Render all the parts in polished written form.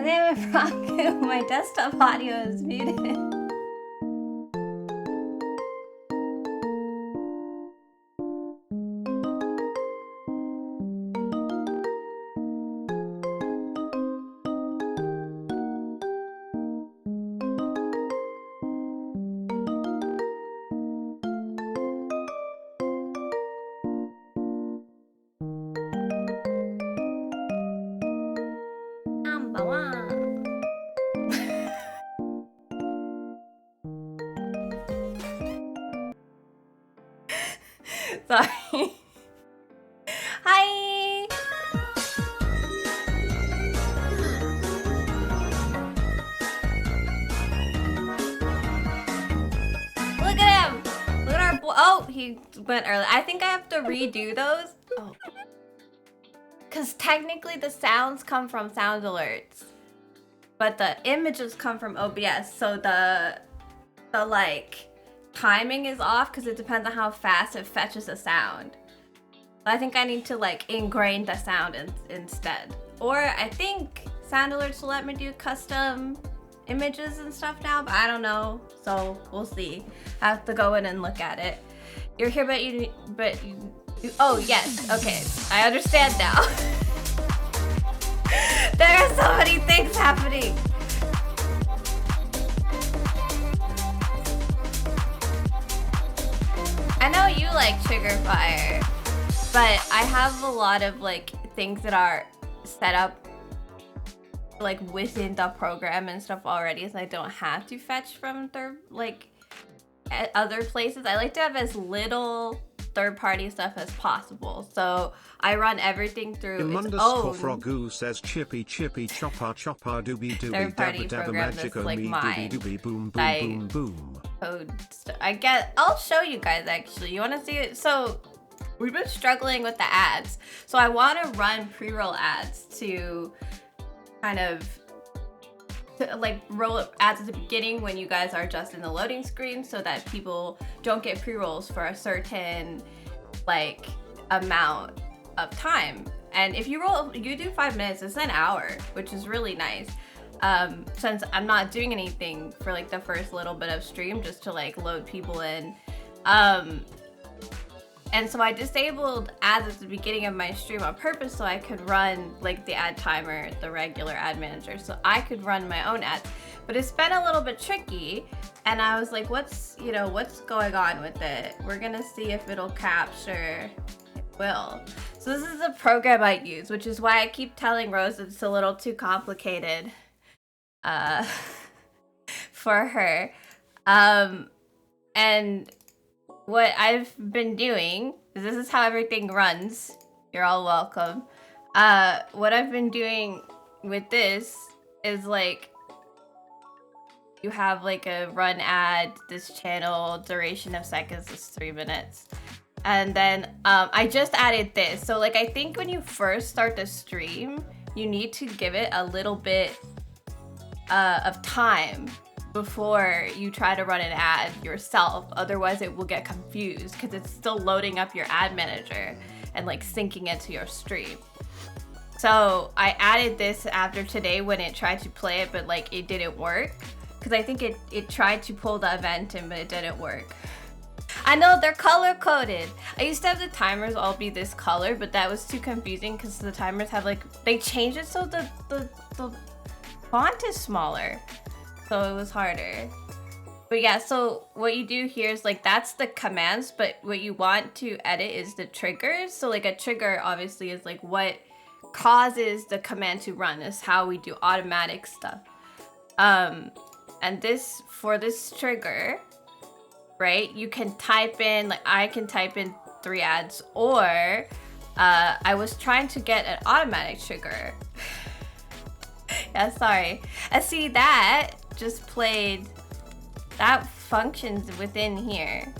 damn it, Raku, my desktop audio is muted. Sorry. Hi. Look at him. Look at our boy. Oh, he went early. I think I have to redo those. Oh. Because technically the sounds come from sound alerts, but the images come from OBS. So the like timing is off because it depends on how fast it fetches a sound. I think I need to like ingrain the sound instead. Or I think sound alerts will let me do custom images and stuff now, but I don't know. So we'll see. I have to go in and look at it. You're here, but you oh yes, okay. I understand now. There are so many things happening. I know you like trigger fire, but I have a lot of like things that are set up like within the program and stuff already, so I don't have to fetch from other places. I like to have as little third-party stuff as possible, so I run everything through its own Frogu says chippy chopper doobie doobie third-party program that's like mine. Doobie boom boom boom boom. Code I'll show you guys actually. You want to see it? So we've been struggling with the ads, so I want to run pre-roll ads to kind of like roll up ads at the beginning when you guys are just in the loading screen, so that people don't get pre-rolls for a certain like amount of time. And if you do 5 minutes, it's an hour, which is really nice. Since I'm not doing anything for like the first little bit of stream, just to like load people in. And so I disabled ads at the beginning of my stream on purpose so I could run like the ad timer, the regular ad manager, so I could run my own ads. But it's been a little bit tricky, and I was like, what's going on with it? We're gonna see if it'll capture. It will. So this is the program I use, which is why I keep telling Rose it's a little too complicated for her. And what I've been doing is this is how everything runs. You're all welcome. What I've been doing with this is like you have like a run ad, this channel duration of seconds is 3 minutes. And then I just added this. So like I think when you first start the stream, you need to give it a little bit of time before you try to run an ad yourself. Otherwise it will get confused because it's still loading up your ad manager and like syncing it to your stream. So I added this after today when it tried to play it, but like it didn't work because I think it tried to pull the event in, but it didn't work. I know they're color coded. I used to have the timers all be this color, but that was too confusing because the timers have like, they changed it so the font is smaller. So it was harder. But yeah, so what you do here is like, that's the commands, but what you want to edit is the triggers. So like a trigger obviously is like what causes the command to run, is how we do automatic stuff. And this, for this trigger, right, you can type in, like I can type in 3 ads, or I was trying to get an automatic trigger. Yeah, sorry. And see, that just played, that functions within here.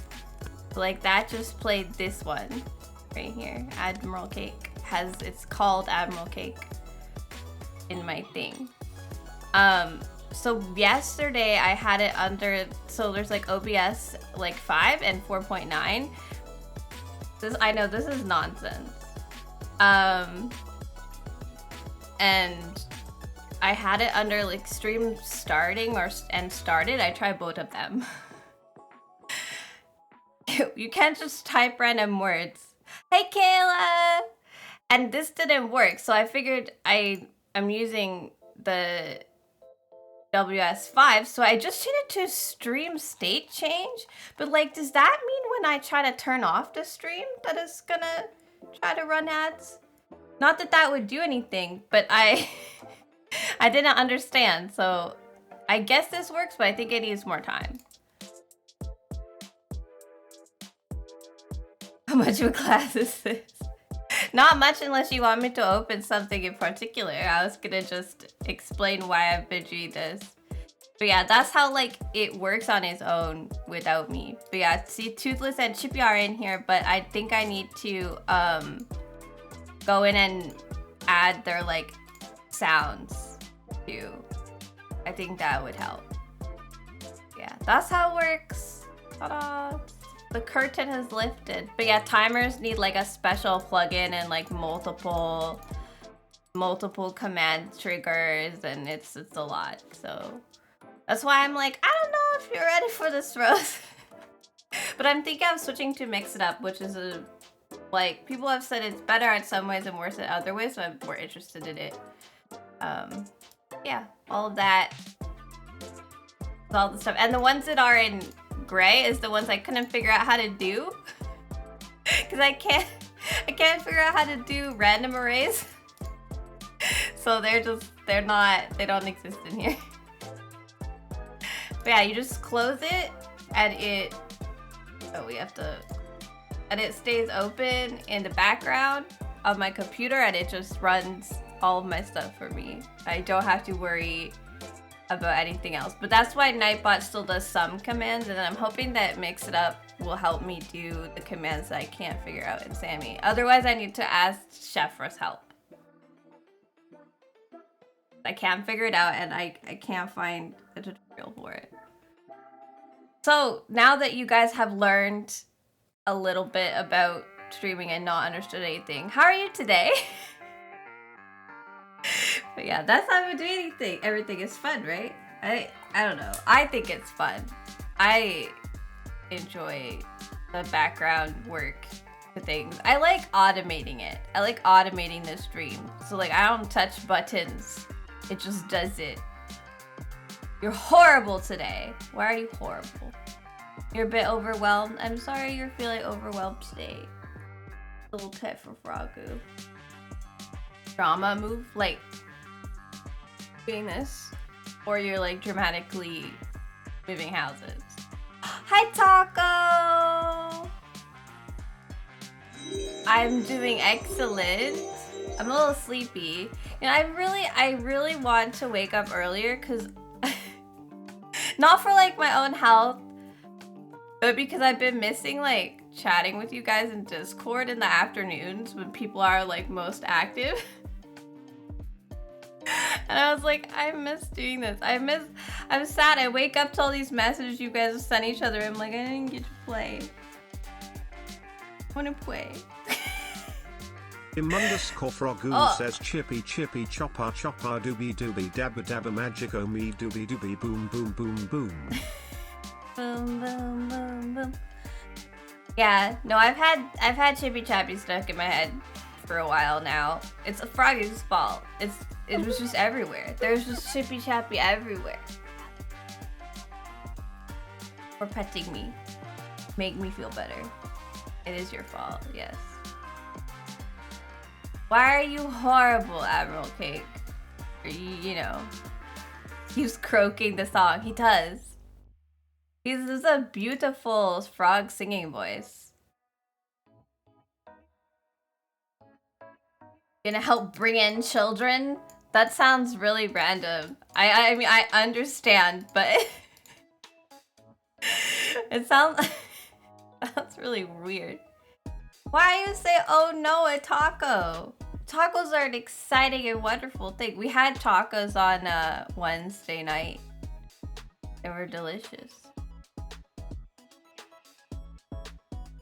Like that just played this one right here. Admiral Cake it's called Admiral Cake in my thing. So yesterday I had it under, so there's like OBS like 5 and 4.9. I know this is nonsense. And I had it under like stream starting and started. I tried both of them. You can't just type random words. Hey Kayla! And this didn't work, so I figured I'm using the WS5, so I just changed it to stream state change. But like, does that mean when I try to turn off the stream that it's gonna try to run ads? Not that that would do anything, but I didn't understand, so I guess this works, but I think it needs more time. How much of a class is this? Not much unless you want me to open something in particular. I was gonna just explain why I've been doing this. But yeah, that's how like it works on its own without me. But yeah, see, Toothless and Chippy are in here, but I think I need to go in and add their like sounds too. I think that would help. Yeah, that's how it works. Ta-da! The curtain has lifted. But yeah, timers need like a special plugin and like multiple command triggers, and it's a lot. So that's why I'm like, I don't know if you're ready for this, Rose. But I'm thinking of switching to Mix It Up, which is like people have said it's better in some ways and worse in other ways, so I'm more interested in it. Yeah, all of that. All the stuff. And the ones that are in gray is the ones I couldn't figure out how to do. Cause I can't figure out how to do random arrays. So they don't exist in here. But yeah, you just close it and it stays open in the background of my computer, and it just runs all of my stuff for me. I don't have to worry about anything else. But that's why Nightbot still does some commands, and I'm hoping that Mix It Up will help me do the commands that I can't figure out in Sammy. Otherwise, I need to ask Chef for help. I can't figure it out, and I can't find a tutorial for it. So now that you guys have learned a little bit about streaming and not understood anything, how are you today? But yeah, that's how I would do anything. Everything is fun, right? I don't know. I think it's fun. I enjoy the background work for things. I like automating it. I like automating the stream. So like, I don't touch buttons. It just does it. You're horrible today. Why are you horrible? You're a bit overwhelmed. I'm sorry you're feeling overwhelmed today. Little pet for Frogu. Drama move, like doing this, or you're like dramatically moving houses. Hi Taco! I'm doing excellent. I'm a little sleepy. You know, I really want to wake up earlier, because not for like my own health, but because I've been missing like chatting with you guys in Discord in the afternoons when people are like most active. And I was like, I miss doing this. I'm sad. I wake up to all these messages you guys have sent each other. I'm like, I didn't get to play. I wanna play. Imundus Kofrogu says chippy chippy chopper chopper doobie doobie dabba dabba magico me doobie doobie boom boom boom boom. Boom boom boom boom. Yeah, no, I've had chippy chappy stuck in my head for a while now. It's a Froggy's fault. It was just everywhere. There's just chippy chappy everywhere. For petting me. Make me feel better. It is your fault, yes. Why are you horrible, Admiral Cake? You know, he's croaking the song. He does. He's just a beautiful frog singing voice. Gonna help bring in children? That sounds really random. I mean, I understand, but it sounds really weird. Why you say, oh no, a taco? Tacos are an exciting and wonderful thing. We had tacos on Wednesday night. They were delicious.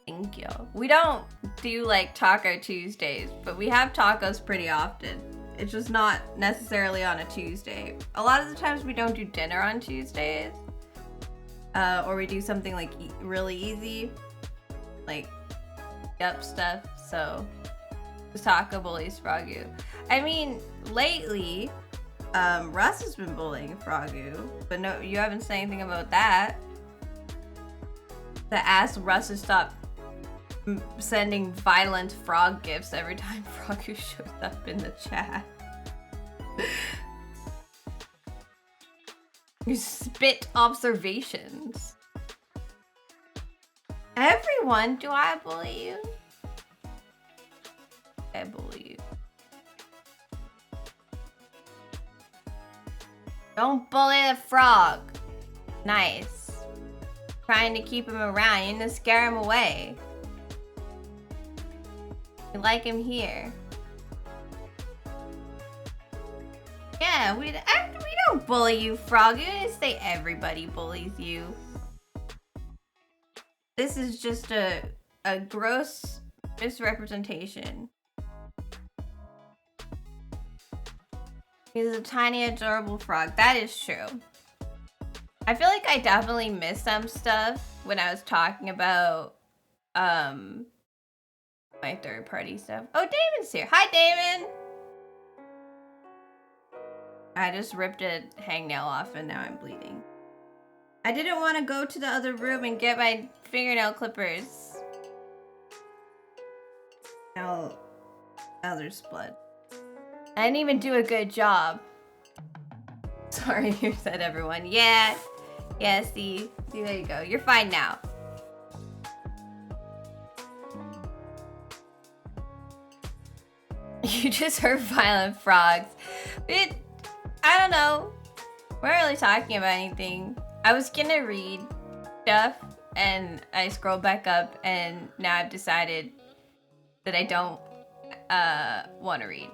Thank you. We don't do like Taco Tuesdays, but we have tacos pretty often. It's just not necessarily on a Tuesday. A lot of the times we don't do dinner on Tuesdays. Or we do something like really easy. Like, yup stuff. So, Taco bullies Frogu. I mean, lately, Russ has been bullying Frogu. But no, you haven't said anything about that. To ask Russ to stop sending violent frog gifts every time Frogu shows up in the chat. You spit observations. Everyone, do I bully you? I bully you. Don't bully the frog. Nice. Trying to keep him around. You need to scare him away. You like him here. Yeah, we don't bully you, Frog. You didn't say everybody bullies you. This is just a gross misrepresentation. He's a tiny, adorable frog. That is true. I feel like I definitely missed some stuff when I was talking about my third-party stuff. Oh, Damon's here. Hi, Damon. I just ripped a hangnail off and now I'm bleeding. I didn't want to go to the other room and get my fingernail clippers. Now there's blood. I didn't even do a good job. Sorry, you said everyone. Yeah, see, there you go. You're fine now. You just heard violent frogs. I don't know. We're not really talking about anything. I was gonna read stuff and I scrolled back up and now I've decided that I don't want to read.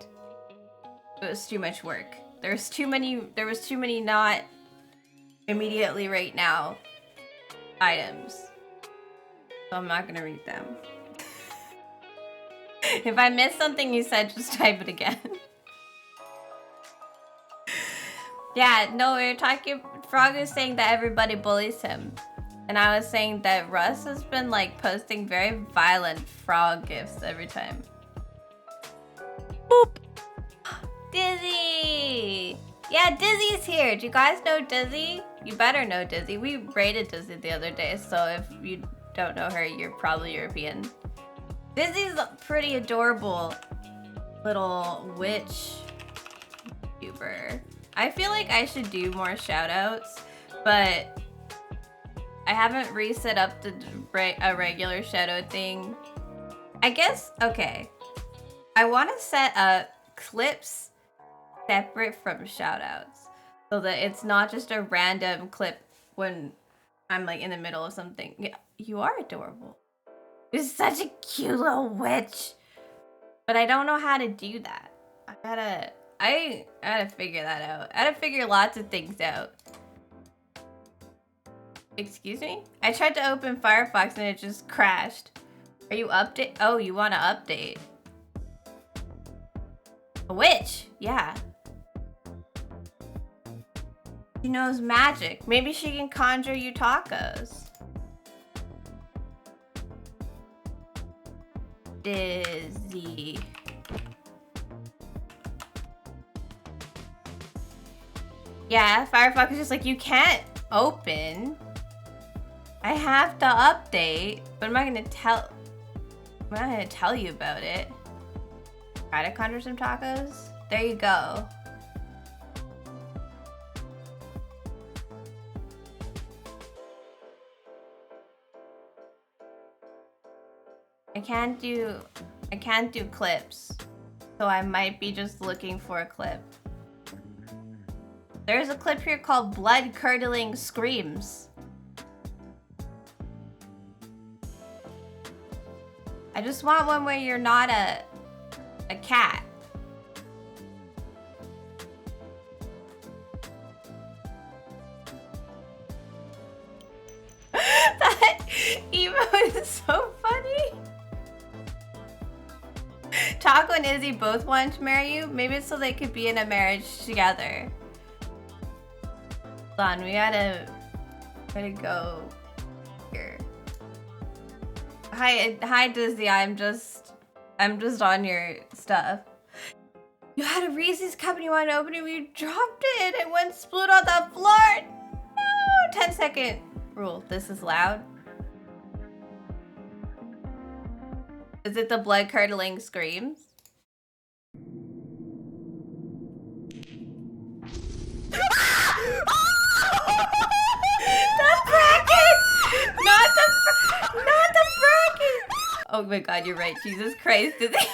It was too much work. There was too many not immediately right now items. So I'm not gonna read them. If I missed something you said, just type it again. Yeah, no, we were talking. Frog was saying that everybody bullies him. And I was saying that Russ has been like posting very violent frog gifts every time. Boop! Dizzy! Yeah, Dizzy's here. Do you guys know Dizzy? You better know Dizzy. We raided Dizzy the other day, so if you don't know her, you're probably European. Dizzy's a pretty adorable little witch YouTuber. I feel like I should do more shoutouts, but I haven't reset up a regular shoutout thing. I guess, okay. I want to set up clips separate from shoutouts so that it's not just a random clip when I'm like in the middle of something. Yeah, you are adorable. You're such a cute little witch. But I don't know how to do that. I gotta figure that out. I gotta figure lots of things out. Excuse me? I tried to open Firefox and it just crashed. Are you update? Oh, you want to update? A witch? Yeah. She knows magic. Maybe she can conjure you tacos. Dizzy. Yeah, Firefox is just like, you can't open. I have to update, but I'm not gonna tell you about it. Try to conjure some tacos? There you go. I can't do clips, so I might be just looking for a clip. There's a clip here called Blood Curdling Screams. I just want one where you're not a cat. That emote is so funny. Taco and Izzy both wanted to marry you? Maybe it's so they could be in a marriage together. Hold on, we gotta go here. Hi Dizzy, I'm just on your stuff. You had a Reese's cup and you wanted to open it, you dropped it and it went split on the floor. No, 10-second rule. This is loud. Is it the blood curdling screams? The bracket! Not the bracket! Oh my god, you're right. Jesus Christ. This is not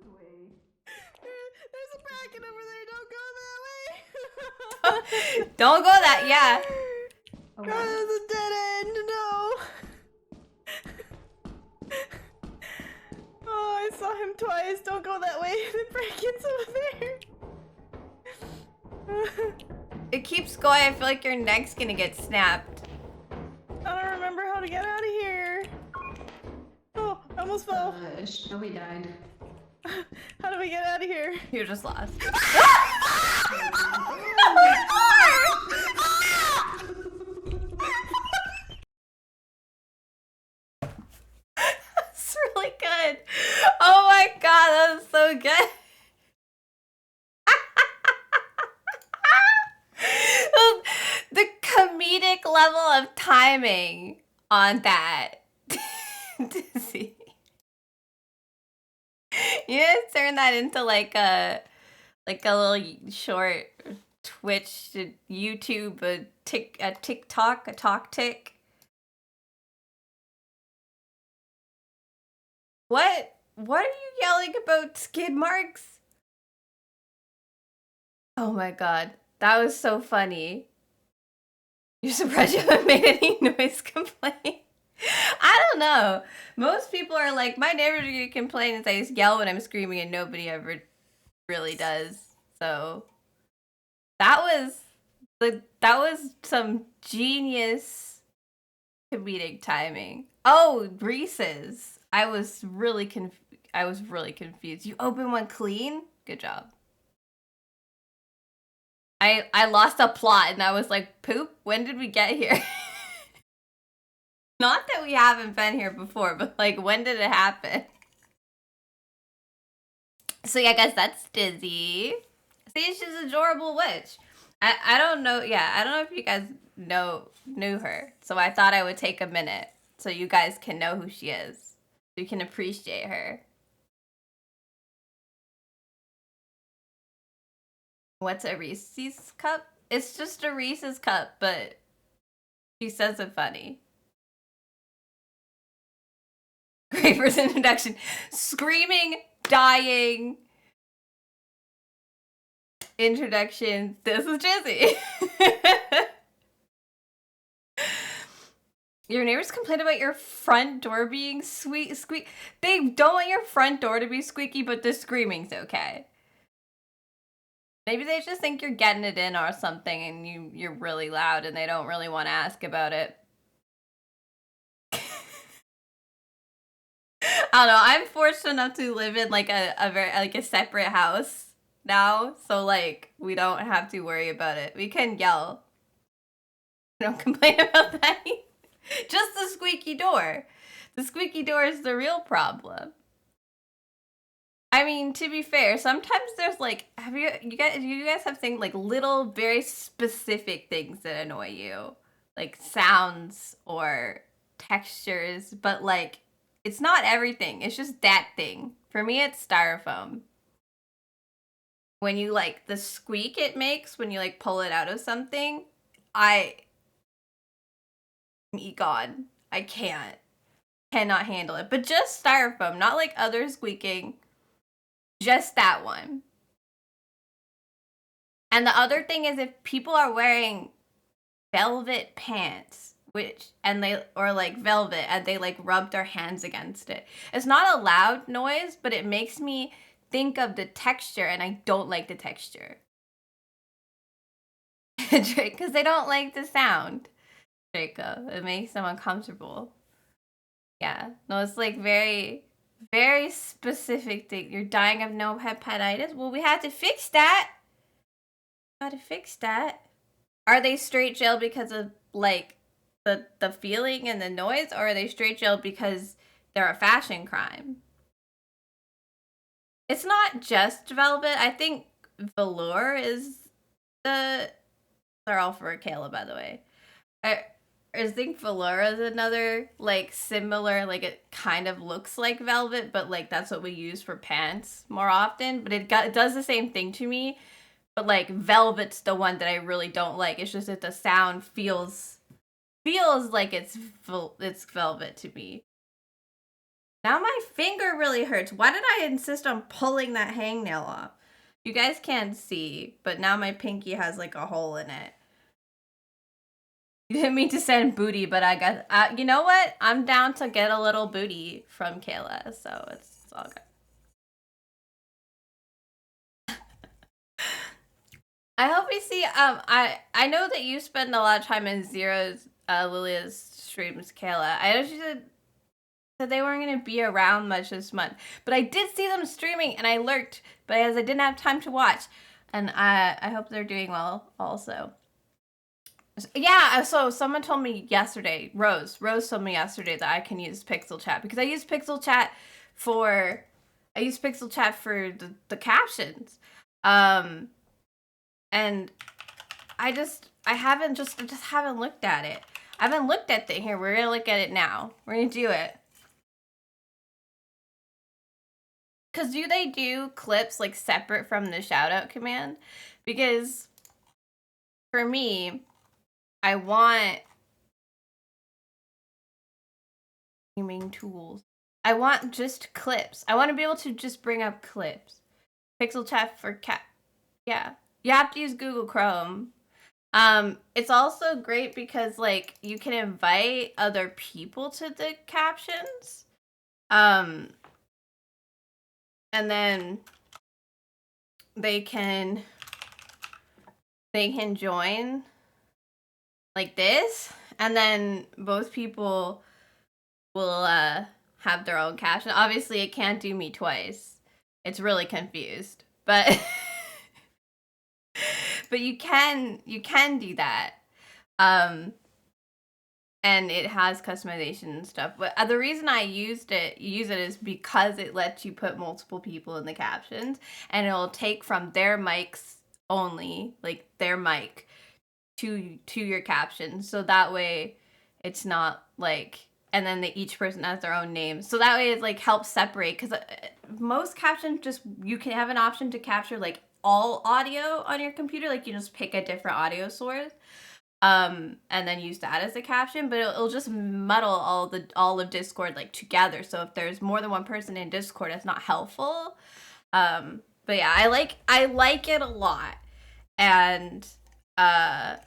the way. There's a bracket over there. Don't go that way. Don't go that, yeah. Oh, God, there's a dead end. No. Oh, I saw him twice. Don't go that way. The bracket's over there. It keeps going. I feel like your neck's gonna get snapped. I don't remember how to get out of here. Oh, I almost fell. Shelby died. How do we get out of here? You're just lost. That's really good. Oh my god, that was so good. The comedic level of timing on that. Dizzy. You guys turn that into like a little short Twitch, YouTube, a TikTok, a talk tick. What are you yelling about, skid marks? Oh my god, that was so funny. You're surprised you haven't made any noise complaint? I don't know. Most people are like, my neighbors are gonna complain and I just yell when I'm screaming and nobody ever really does. So that was some genius comedic timing. Oh, Reese's. I was really confused. You open one clean? Good job. I lost a plot and I was like, poop, when did we get here? Not that we haven't been here before, but like, when did it happen? So yeah, I guess that's Dizzy. See, she's an adorable witch. I don't know, yeah, I don't know if you guys knew her. So I thought I would take a minute so you guys can know who she is. So you can appreciate her. What's a Reese's cup? It's just a Reese's cup, but she says it funny. Great first introduction. Screaming, dying. Introduction. This is Jizzy. Your neighbors complain about your front door being squeak. They don't want your front door to be squeaky, but the screaming's okay. Maybe they just think you're getting it in or something and you're really loud and they don't really want to ask about it. I don't know. I'm fortunate enough to live in like a separate house now, so like we don't have to worry about it. We can yell. Don't complain about that. Just the squeaky door. The squeaky door is the real problem. I mean, to be fair, sometimes there's like, do you guys have things like little, very specific things that annoy you, like sounds or textures, but like it's not everything. It's just that thing. For me, it's styrofoam. When you like the squeak it makes when you like pull it out of something, God, I cannot handle it. But just styrofoam, not like other squeaking. Just that one. And the other thing is if people are wearing velvet pants, or like velvet, and they like rub their hands against it. It's not a loud noise, but it makes me think of the texture, and I don't like the texture. Because they don't like the sound. Draco. It makes them uncomfortable. Yeah. No, it's like very, very specific thing. You're dying of no hepatitis? Well, we had to fix that. How to fix that? Are they straight jail because of like the feeling and the noise, or are they straight jail because they're a fashion crime? It's not just velvet. I think velour is the. They're all for Kayla, by the way. I think velour is another like similar, like it kind of looks like velvet, but like that's what we use for pants more often. But it does the same thing to me. But like velvet's the one that I really don't like. It's just that the sound feels like it's velvet to me. Now my finger really hurts. Why did I insist on pulling that hangnail off? You guys can't see, but now my pinky has like a hole in it. You didn't mean to send booty, but I got. You know what? I'm down to get a little booty from Kayla, so it's all good. I hope we see. I know that you spend a lot of time in Zero's Lilia's streams, Kayla. I know she said they weren't gonna be around much this month, but I did see them streaming, and I lurked, but as I didn't have time to watch, and I hope they're doing well also. Yeah, so someone told me yesterday, Rose told me yesterday that I can use Pixel Chat because I use Pixel Chat for the captions. And I just haven't looked at it. I haven't looked at it here. We're gonna look at it now. We're gonna do it. Cause do they do clips like separate from the shout out command? Because for me, I want streaming tools. I want just clips. I want to be able to just bring up clips. Pixel Chat for yeah. You have to use Google Chrome. It's also great because like you can invite other people to the captions. And then they can join like this, and then both people will have their own caption. Obviously, it can't do me twice. It's really confused, but but you can do that. And it has customization and stuff. But the reason I use it is because it lets you put multiple people in the captions, and it'll take from their mics only, like their mic, to your captions. So that way, it's not like, and then each person has their own name. So that way, it like helps separate, because most captions you can have an option to capture like all audio on your computer. Like you just pick a different audio source. And then use that as a caption, but it'll just muddle all of Discord like together. So if there's more than one person in Discord, it's not helpful. But yeah, I like it a lot, and I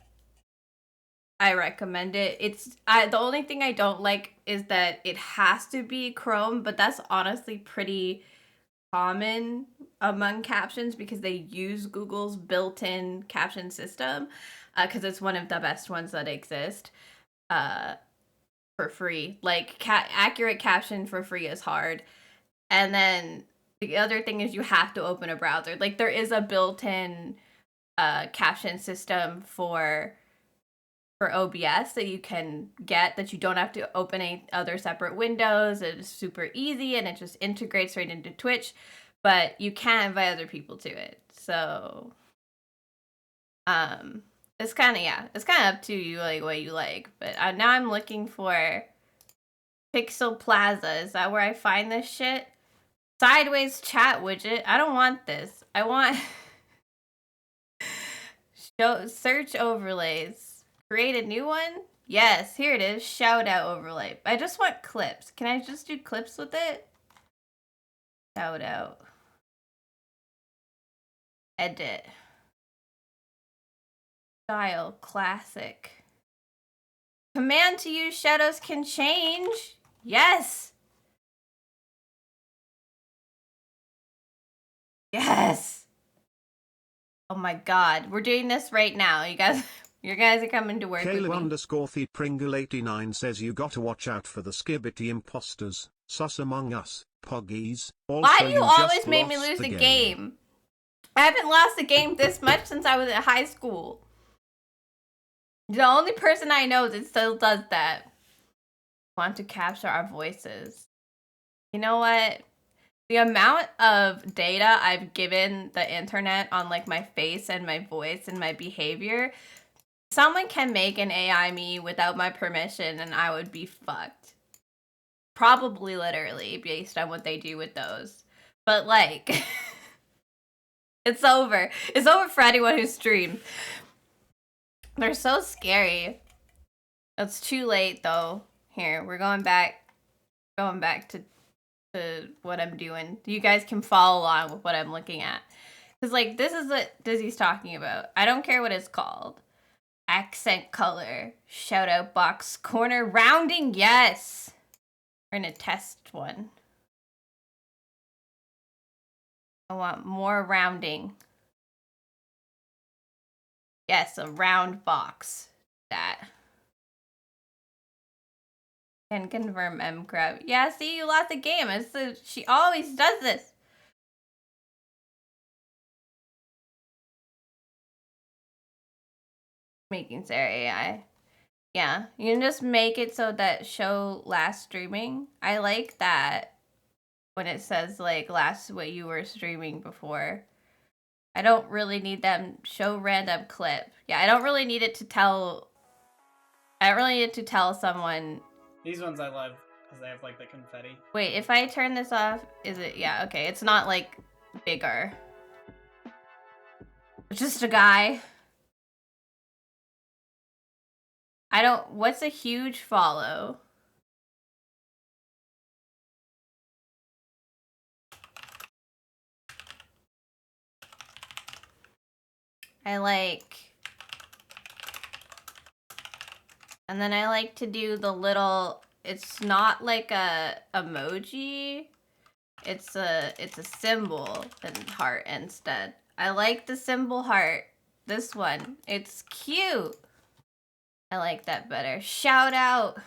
recommend it. The only thing I don't like is that it has to be Chrome, but that's honestly pretty common among captions because they use Google's built-in caption system. Because it's one of the best ones that exist for free. Like, accurate caption for free is hard. And then the other thing is you have to open a browser. Like, there is a built-in caption system for OBS that you can get, that you don't have to open any other separate windows. It's super easy, and it just integrates right into Twitch. But you can invite other people to it. So, it's kind of up to you, like what you like. But now I'm looking for Pixel Plaza. Is that where I find this shit? Sideways chat widget. I don't want this. I want search overlays. Create a new one? Yes, here it is. Shout out overlay. I just want clips. Can I just do clips with it? Shout out. Edit. Style. Classic. Command to use shadows can change. Yes. Yes. Oh my god. We're doing this right now. You guys You guys are coming to work with Kayla me. underscore the Pringle 89 says you gotta watch out for the skibbity imposters, sus among us, poggies. Also, Why do you just always make me lost lose the a game? I haven't lost a game this much since I was in high school. The only person I know that still does that. Want to capture our voices. You know what? The amount of data I've given the internet on like my face and my voice and my behavior, someone can make an AI me without my permission and I would be fucked. Probably literally based on what they do with those. But like, it's over. It's over for anyone who streams. They're so scary. It's too late though. Here, we're going back to what I'm doing. You guys can follow along with what I'm looking at. Because, like, this is what Dizzy's talking about. I don't care what it's called. Accent color. Shout out box corner. Rounding, yes! We're gonna test one. I want more rounding. Yes, a round box. That. Can confirm M crab. Yeah, see, you lost the game. She always does this. Making Sarah AI. Yeah, you can just make it so that show last streaming. I like that when it says like last what you were streaming before. I don't really need them show random clip. Yeah, I don't really need it to tell. I don't really need it to tell someone. These ones I love because they have like the confetti. Wait, if I turn this off, is it? Yeah, okay. It's not like bigger. It's just a guy. I don't. What's a huge follow? I like. And then I like to do the little, it's not like a emoji. It's a symbol and heart instead. I like the symbol heart. This one. It's cute. I like that better. Shout out.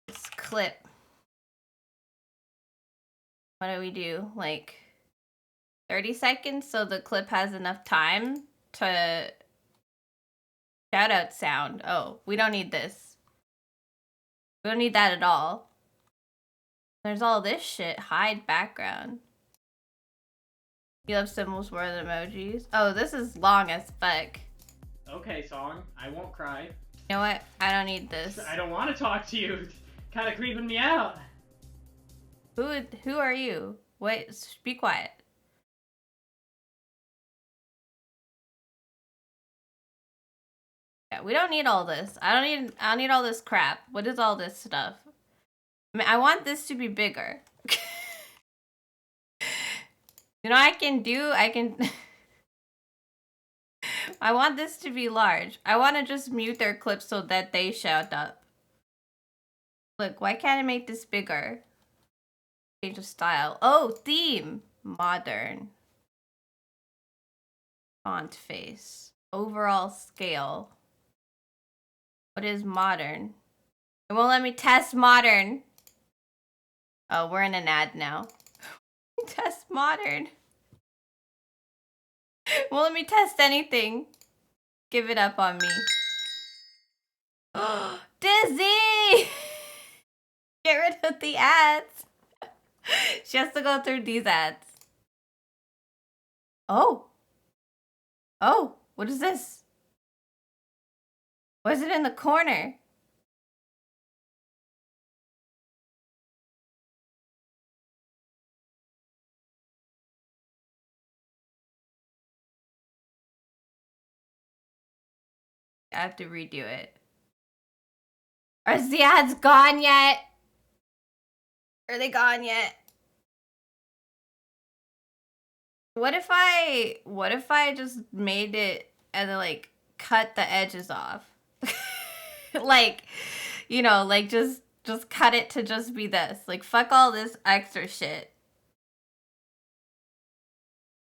This clip. What do we do? Like 30 seconds so the clip has enough time to shout out sound. Oh, we don't need this. We don't need that at all. There's all this shit. Hide background. You love symbols more than emojis? Oh, this is long as fuck. Okay, song. I won't cry. You know what? I don't need this. I don't want to talk to you. Kind of creeping me out. Who are you? Wait, be quiet. Yeah, we don't need all this. I don't need all this crap. What is all this stuff? I mean, I want this to be bigger. You know what I can do? I want this to be large. I want to just mute their clips so that they shout up. Look, why can't I make this bigger? Change of style. Oh, theme. Modern. Font face. Overall scale. What is modern? It won't let me test modern. Oh, we're in an ad now. Test modern. Won't let me test anything. Give it up on me. Dizzy! Get rid of the ads. She has to go through these ads. Oh. Oh, what is this? What is it in the corner? I have to redo it. Are the ads gone yet? Are they gone yet? What if I just made it and then like cut the edges off? Like, you know, like just cut it to just be this. Like fuck all this extra shit.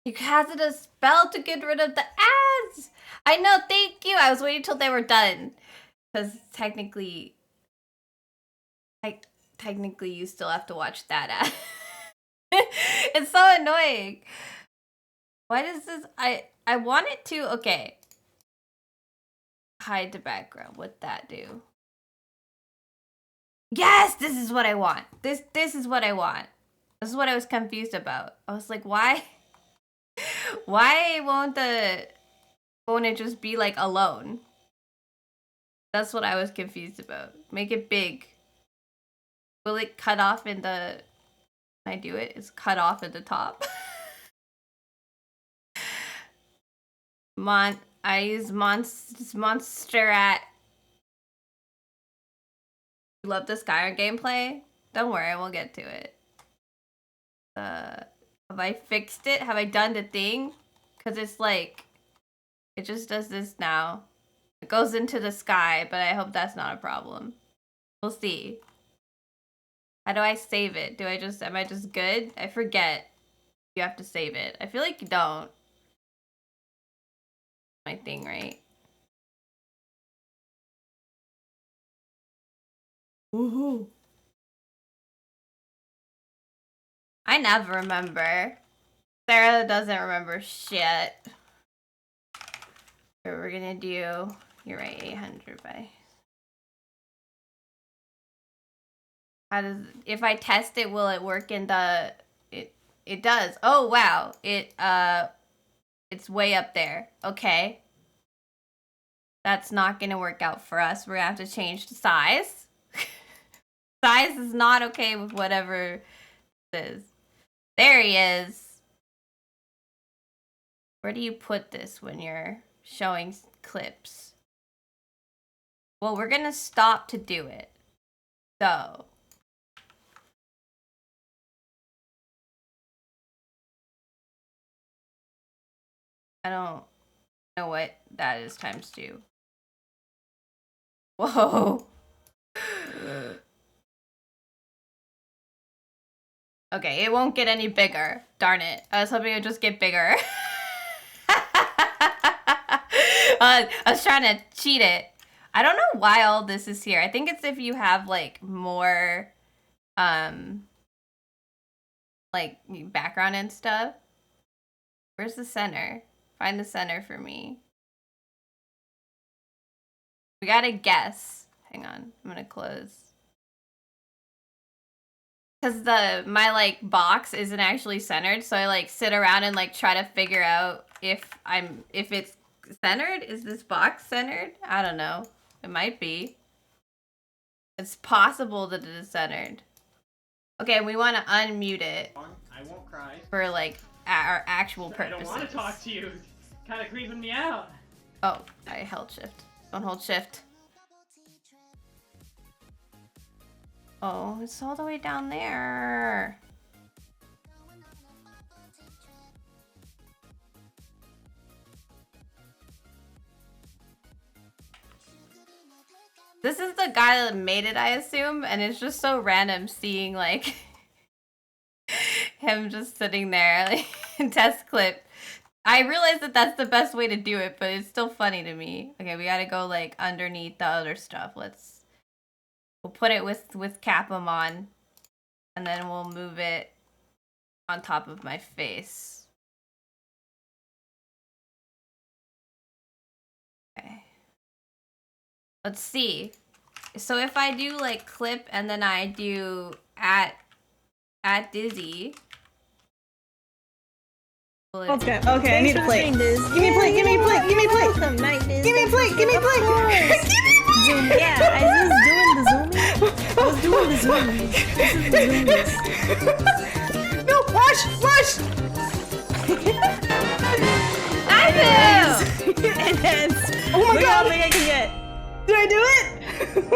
You casted a spell to get rid of the ads! I know, thank you! I was waiting till they were done. Because technically you still have to watch that ad. It's so annoying. Why does this... I want it to... Okay. Hide the background. What'd that do? Yes! This is what I want. This is what I want. This is what I was confused about. I was like, why? Why won't it just be like alone? That's what I was confused about. Make it big. Will it cut off in the... Can I do it? It's cut off at the top. I use monster at... You love the Skyrim gameplay? Don't worry, we'll get to it. Have I fixed it? Have I done the thing? Because it's like... It just does this now. It goes into the sky, but I hope that's not a problem. We'll see. How do I save it? Am I just good? I forget. You have to save it. I feel like you don't. My thing, right? Woohoo. I never remember. Sarah doesn't remember shit. Here, we're gonna do... You're right, 800 by... How does... If I test it, will it work in the... It does. Oh, wow. It's way up there. Okay. That's not gonna work out for us. We're gonna have to change the size. Size is not okay with whatever this is. There he is. Where do you put this when you're showing clips? Well, we're gonna stop to do it. So. I don't know what that is times 2. Whoa. Okay, it won't get any bigger. Darn it. I was hoping it would just get bigger. I was trying to cheat it. I don't know why all this is here. I think it's if you have like more like background and stuff. Where's the center? Find the center for me. We gotta guess. Hang on, I'm gonna close. Cause my like box isn't actually centered, so I like sit around and like try to figure out if it's centered. Is this box centered? I don't know. It might be. It's possible that it is centered. Okay, we want to unmute it. I won't cry. For like our actual purposes. I don't want to talk to you. Kind of creeping me out. Oh, I held shift. Don't hold shift. Oh, it's all the way down there. This is the guy that made it, I assume, and it's just so random seeing like him just sitting there like in test clip. I realize that that's the best way to do it, but it's still funny to me. Okay, we gotta go like underneath the other stuff. We'll put it with Cap'em on, and then we'll move it on top of my face. Okay. Let's see. So if I do like clip and then I do at Dizzy. Okay, I need a plate. Give me a plate, give me a plate, give me a plate! Welcome, Night Diz. Give me a plate, give me a plate! Zoom, yeah, I was doing the zooming. I was doing the zooming. This is the zoomies. No, wash! I do! Enhance! Oh my god! How big I can get. Did I do it?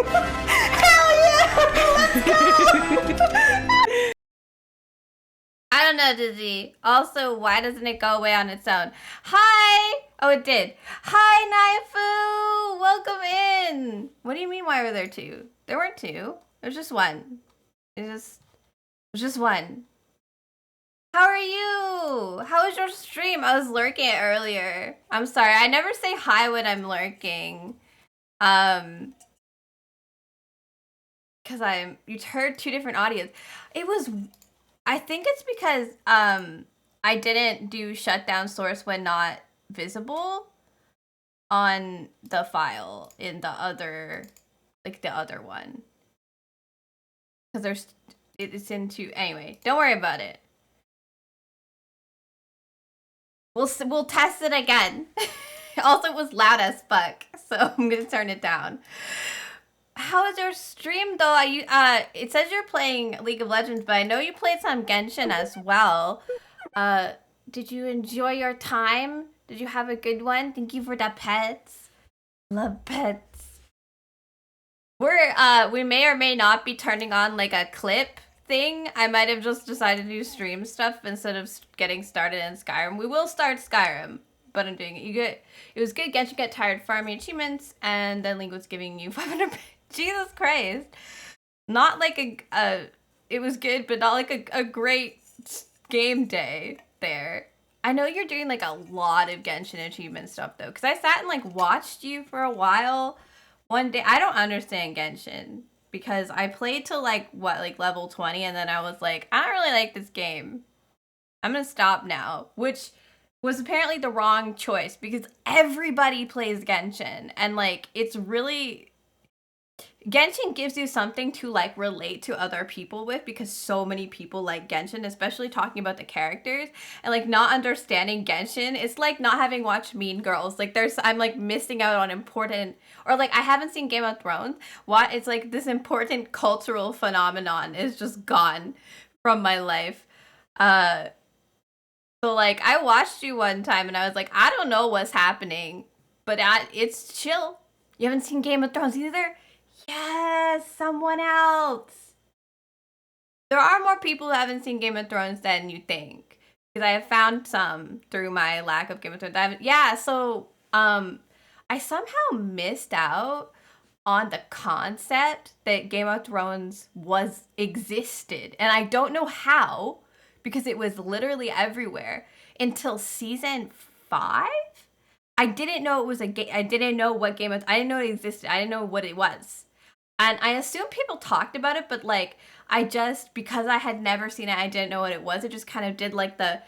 Hell yeah! Let's go! I don't know, Dizzy. Also, why doesn't it go away on its own? Hi! Oh, it did. Hi, Naifu! Welcome in! What do you mean, why were there 2? There weren't 2. There's just 1. It was just 1. How are you? How was your stream? I was lurking earlier. I'm sorry. I never say hi when I'm lurking. Because you heard two different audios. I think it's because I didn't do shutdown source when not visible on the file in the other one. Because it's into anyway. Don't worry about it. We'll test it again. Also, it was loud as fuck, so I'm gonna turn it down. How is your stream though? It says you're playing League of Legends, but I know you played some Genshin as well. Did you enjoy your time? Did you have a good one? Thank you for the pets. Love pets. We may or may not be turning on like a clip thing. I might have just decided to do stream stuff instead of getting started in Skyrim. We will start Skyrim, but I'm doing it. It was good. Genshin get tired farming achievements, and then Link was giving you 500. Jesus Christ! Not like it was good, but not like a great game day there. I know you're doing like a lot of Genshin achievement stuff though, because I sat and like watched you for a while. One day, I don't understand Genshin because I played to like level 20, and then I was like, I don't really like this game. I'm gonna stop now, which was apparently the wrong choice because everybody plays Genshin, and like it's really. Genshin gives you something to like relate to other people with because so many people like Genshin, especially talking about the characters, and like not understanding Genshin. It's like not having watched Mean Girls. Like I'm like missing out on important, or like I haven't seen Game of Thrones. It's like this important cultural phenomenon is just gone from my life. So like I watched you one time and I was like, I don't know what's happening, but it's chill. You haven't seen Game of Thrones either? Yes, someone else. There are more people who haven't seen Game of Thrones than you think, because I have found some through my lack of Game of Thrones. I somehow missed out on the concept that Game of Thrones existed, and I don't know how, because it was literally everywhere until season 5. I didn't know it was a game. I didn't know what Game of. I didn't know it existed. I didn't know what it was. And I assume people talked about it, but like because I had never seen it, I didn't know what it was. It just kind of did like the,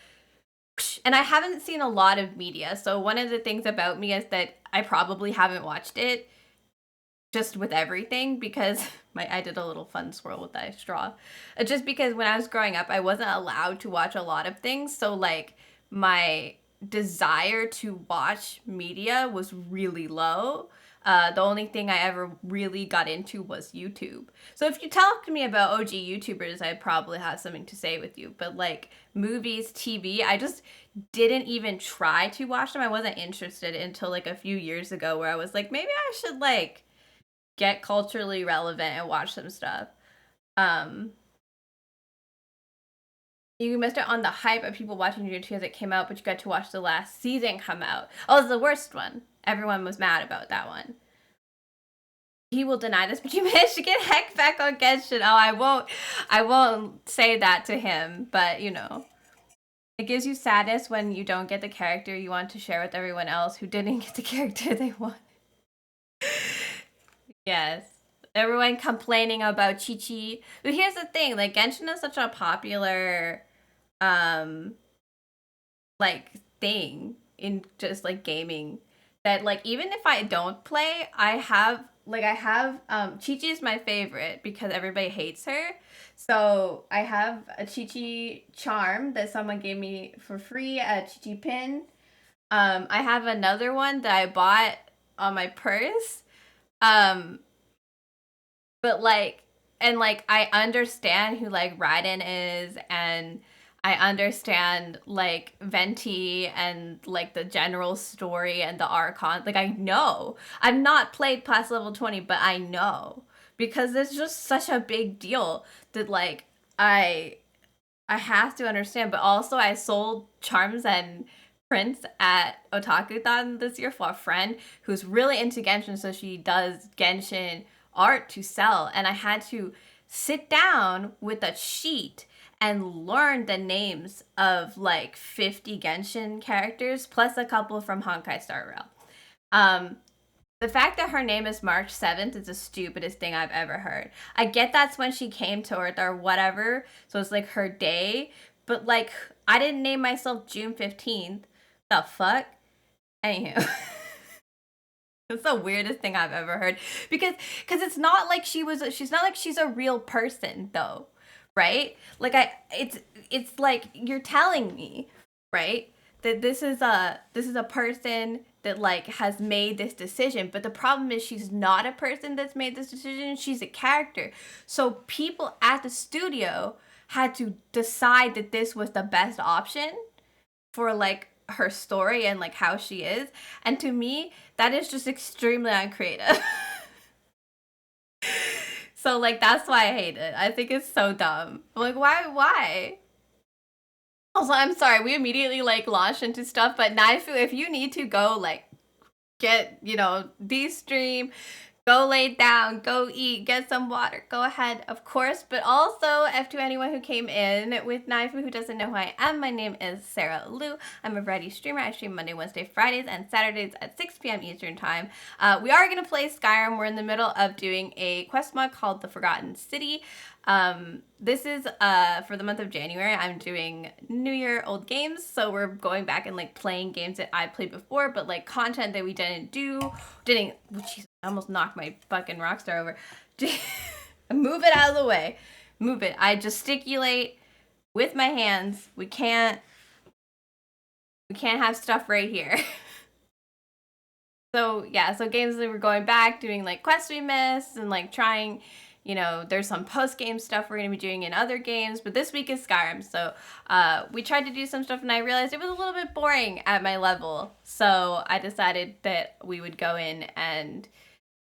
and I haven't seen a lot of media. So one of the things about me is that I probably haven't watched it just with everything because I did a little fun swirl with that straw. Just because when I was growing up, I wasn't allowed to watch a lot of things. So like my desire to watch media was really low. The only thing I ever really got into was YouTube. So if you talk to me about OG YouTubers, I'd probably have something to say with you. But like movies, TV, I just didn't even try to watch them. I wasn't interested until like a few years ago where I was like, maybe I should like get culturally relevant and watch some stuff. You missed it on the hype of people watching YouTube as it came out, but you got to watch the last season come out. Oh, it's the worst one. Everyone was mad about that one. He will deny this, but you managed to get heck back on Genshin. Oh, I won't say that to him, but you know. It gives you sadness when you don't get the character you want to share with everyone else who didn't get the character they want. Yes. Everyone complaining about Chi-Chi. But here's the thing, like Genshin is such a popular like thing in just like gaming that like even if I don't play, I have Chi-Chi is my favorite because everybody hates her. So I have a Chi-Chi charm that someone gave me for free, a Chi-Chi pin. I have another one that I bought on my purse. But like, and like I understand who like Raiden is, and I understand like Venti and like the general story and the Archon. Like I know. I've not played past level 20, but I know. Because it's just such a big deal that like I have to understand. But also I sold charms and prints at Otakuthon this year for a friend who's really into Genshin, so she does Genshin art to sell, and I had to sit down with a sheet and learned the names of like 50 Genshin characters plus a couple from Honkai Star Rail. The fact that her name is March 7th is the stupidest thing I've ever heard. I get that's when she came to Earth or whatever, so it's like her day, but like I didn't name myself June 15th. The fuck? Anywho. It's the weirdest thing I've ever heard because it's not like she's not like she's a real person though, right? Like it's like you're telling me, right? That this is a person that like has made this decision, but the problem is she's not a person that's made this decision, she's a character. So people at the studio had to decide that this was the best option for like her story and like how she is, and to me that is just extremely uncreative. So like that's why I hate it. I think it's so dumb. Like why? Also, I'm sorry, we immediately like launched into stuff, but Naifu, if you need to go like get, you know, de-stream, go lay down, go eat, get some water, go ahead, of course. But also, F to anyone who came in with Naifu who doesn't know who I am, my name is Sarah Liu. I'm a variety streamer. I stream Monday, Wednesday, Fridays, and Saturdays at 6 p.m. Eastern Time. We are going to play Skyrim. We're in the middle of doing a quest mod called The Forgotten City. This is for the month of January. I'm doing New Year old games, so we're going back and like playing games that I played before, but like content that we didn't. Jeez, I almost knocked my fucking Rockstar over. Move it out of the way. Move it. I gesticulate with my hands. We can't have stuff right here. So yeah, so games that we're going back, doing like quests we missed and like trying. You know, there's some post-game stuff we're going to be doing in other games, but this week is Skyrim, so we tried to do some stuff and I realized it was a little bit boring at my level, so I decided that we would go in and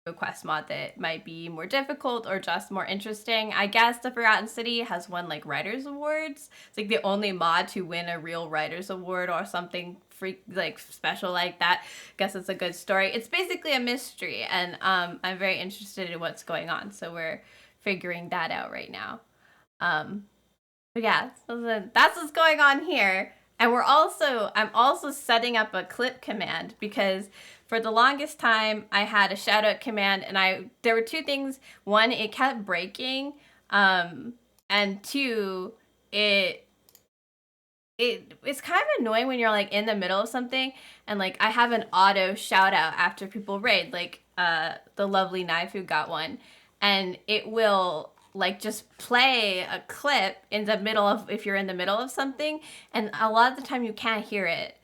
do a quest mod that might be more difficult or just more interesting. I guess The Forgotten City has won like Writers Awards. It's like the only mod to win a real Writers Award or something like special like that. I guess it's a good story. It's basically a mystery, and I'm very interested in what's going on, so we're figuring that out right now. But yeah, so that's what's going on here. And I'm also setting up a clip command because for the longest time I had a shout out command and there were two things. One, it kept breaking, and two, it's kind of annoying when you're like in the middle of something and like I have an auto shout out after people raid, like the lovely Naifu got one, and it will like just play a clip in the middle of, if you're in the middle of something, and a lot of the time you can't hear it.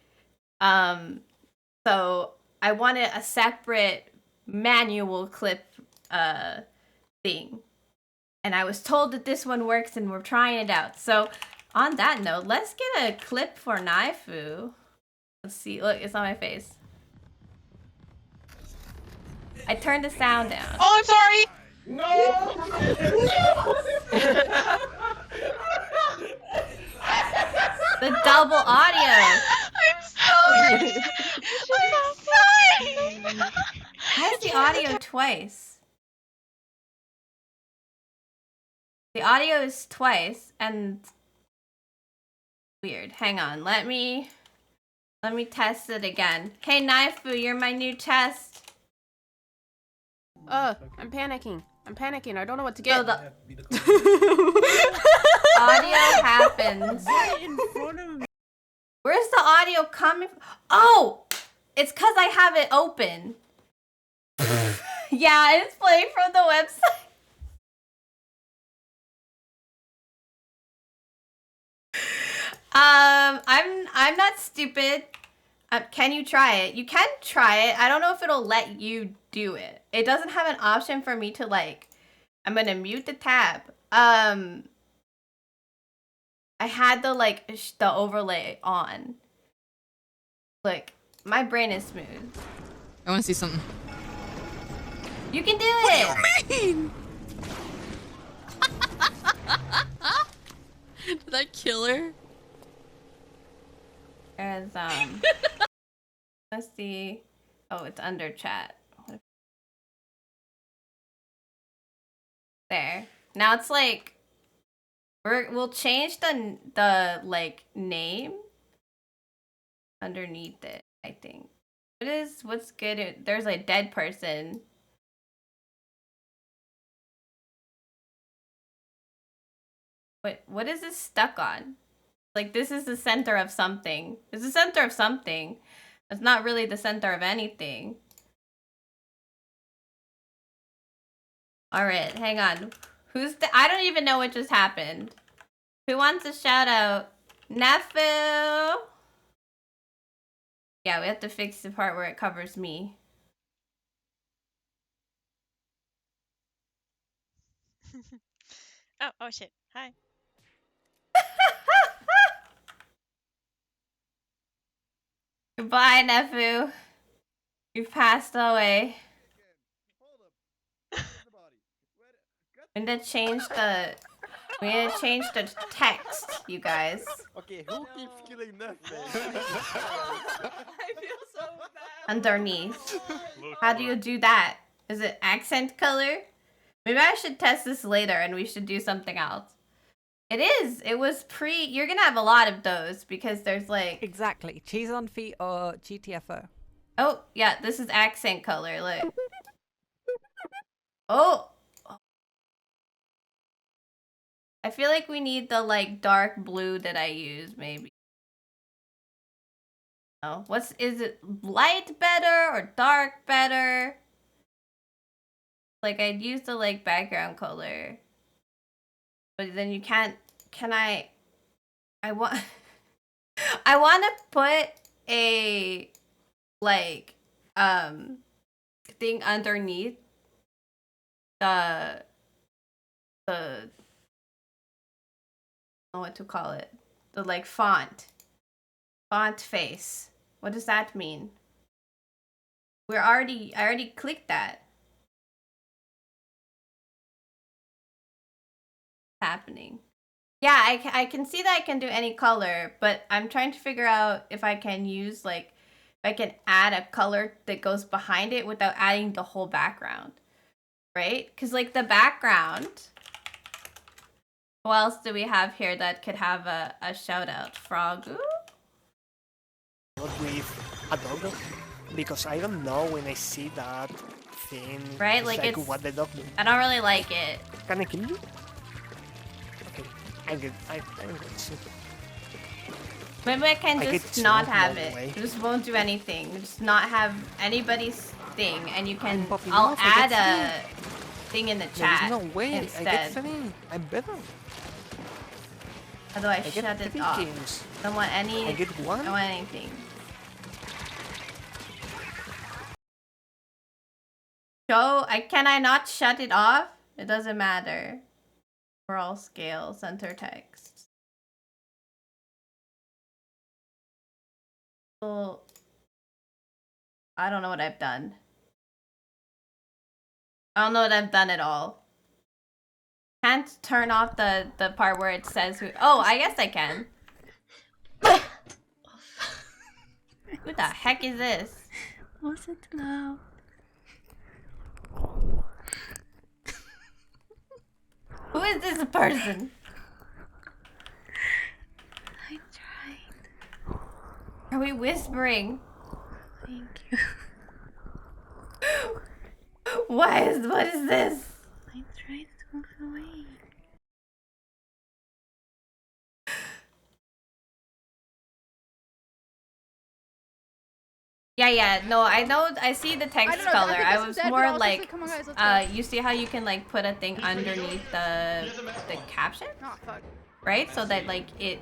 So I wanted a separate manual clip thing, and I was told that this one works and we're trying it out. So on that note, let's get a clip for Naifu. Let's see. Look, it's on my face. I turned the sound down. Oh, I'm sorry! No! The double audio. I'm sorry! I'm sorry! Why is the audio twice? The audio is twice and weird. Hang on. Let me test it again. Hey Naifu, you're my new test. I'm panicking. I don't know what to get. So the audio happens. In front of me. Where's the audio coming from? Oh! It's because I have it open. Yeah, it's playing from the website. I'm not stupid. Can you try it? You can try it. I don't know if it'll let you do it. It doesn't have an option for me to like. I'm gonna mute the tab. I had the like the overlay on. Look, my brain is smooth. I want to see something. You can do it. What do you mean? Did I kill her? There's let's see. Oh, it's under chat. There. Now it's like We'll change the like name underneath it, I think. What's good? There's a dead person. What is this stuck on? Like, this is the center of something. It's the center of something. It's not really the center of anything. Alright, hang on. I don't even know what just happened. Who wants a shout out? Nefu! Yeah, we have to fix the part where it covers me. Oh shit. Hi. Goodbye, Nefu. You've passed away. We need to change the text, you guys. Okay, who keeps killing nothing? I feel so bad. Underneath. How do you do that? Is it accent color? Maybe I should test this later and we should do something else. It is. It was you're gonna have a lot of those because there's like... Exactly. Cheese on feet or GTFO. Oh, yeah, this is accent color. Look. Oh! I feel like we need the like dark blue that I use, maybe. Oh, is it light better or dark better? Like, I'd use the like background color. But then you can't, I want to put a, like, thing underneath the, I don't know what to call it. The, like, font face. What does that mean? I already clicked that. Happening. Yeah, I can see that I can do any color, but I'm trying to figure out if I can use like if I can add a color that goes behind it without adding the whole background, right? Because like the background, who else do we have here that could have a shout out? Frogu? Not with a dog, because I don't know when I see that thing. Right, like it's what the dog do. I don't really like it. Can I kill you? I'm good. Maybe I can just not have it. It just won't do anything. Just not have anybody's thing, and you can. I'll add a thing in the chat. There's no way. Instead. I get funny. I'm better. How do I shut it off? Games. Don't want any. I get one. Don't want anything. Can I not shut it off? It doesn't matter. Overall scale, center text. Well, I don't know what I've done. I don't know what I've done at all. Can't turn off the part where it says who. Oh, I guess I can. Who the heck is this? Was it loud? Who is this person? I tried. Are we whispering? Thank you. What is this? I tried to move away. Yeah, no, I know, I see the text color. I was more like, Come on, guys, let's go. you see how you can like put a thing underneath the caption? Oh, fuck. Right? So that like it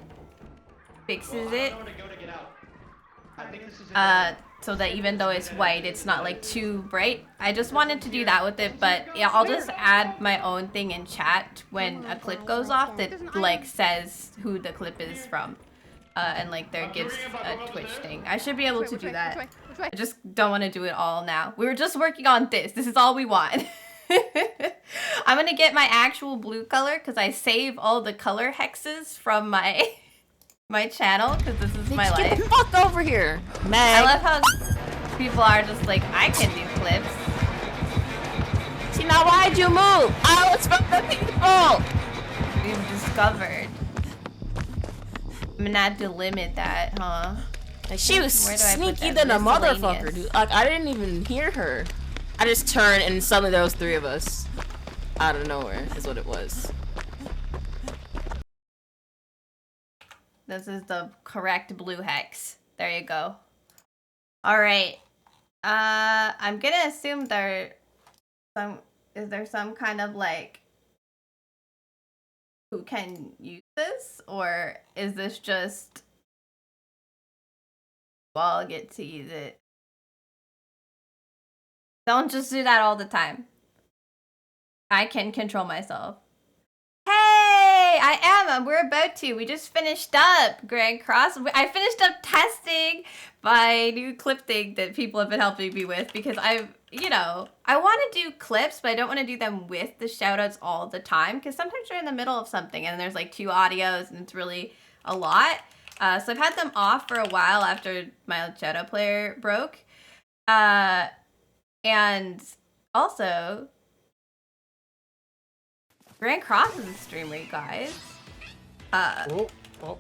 fixes it. So that even though it's white, it's not like too bright. I just wanted to do that with it, but yeah, I'll just add my own thing in chat when a clip goes off that like says who the clip is from. And like there gives a Twitch thing. I should be able to do that. I just don't want to do it all now. We were just working on this. This is all we want. I'm gonna get my actual blue color because I save all the color hexes from my channel because this is my life. Get the fuck over here, I love how people are just like, I can do clips. See, now why'd you move? I was from the people. We've just discovered. I'm gonna have to limit that, huh? Like, she was Where do I put sneaky that? than a Miscellaneous. motherfucker, dude. Like, I didn't even hear her. I just turned and suddenly there was 3 of us. Out of nowhere is what it was. This is the correct blue hex. There you go. Alright. I'm gonna assume is there some kind of like who can use this, or is this just well get to use it? Don't just do that all the time. I can control myself. Hey, I am. We're about to. We just finished up Grand Cross. I finished up testing my new clip thing that people have been helping me with because I want to do clips, but I don't want to do them with the shoutouts all the time because sometimes you're in the middle of something and there's like 2 audios and it's really a lot. So I've had them off for a while after my shoutout player broke. And also, Grand Cross is a streamer, you guys. Oh,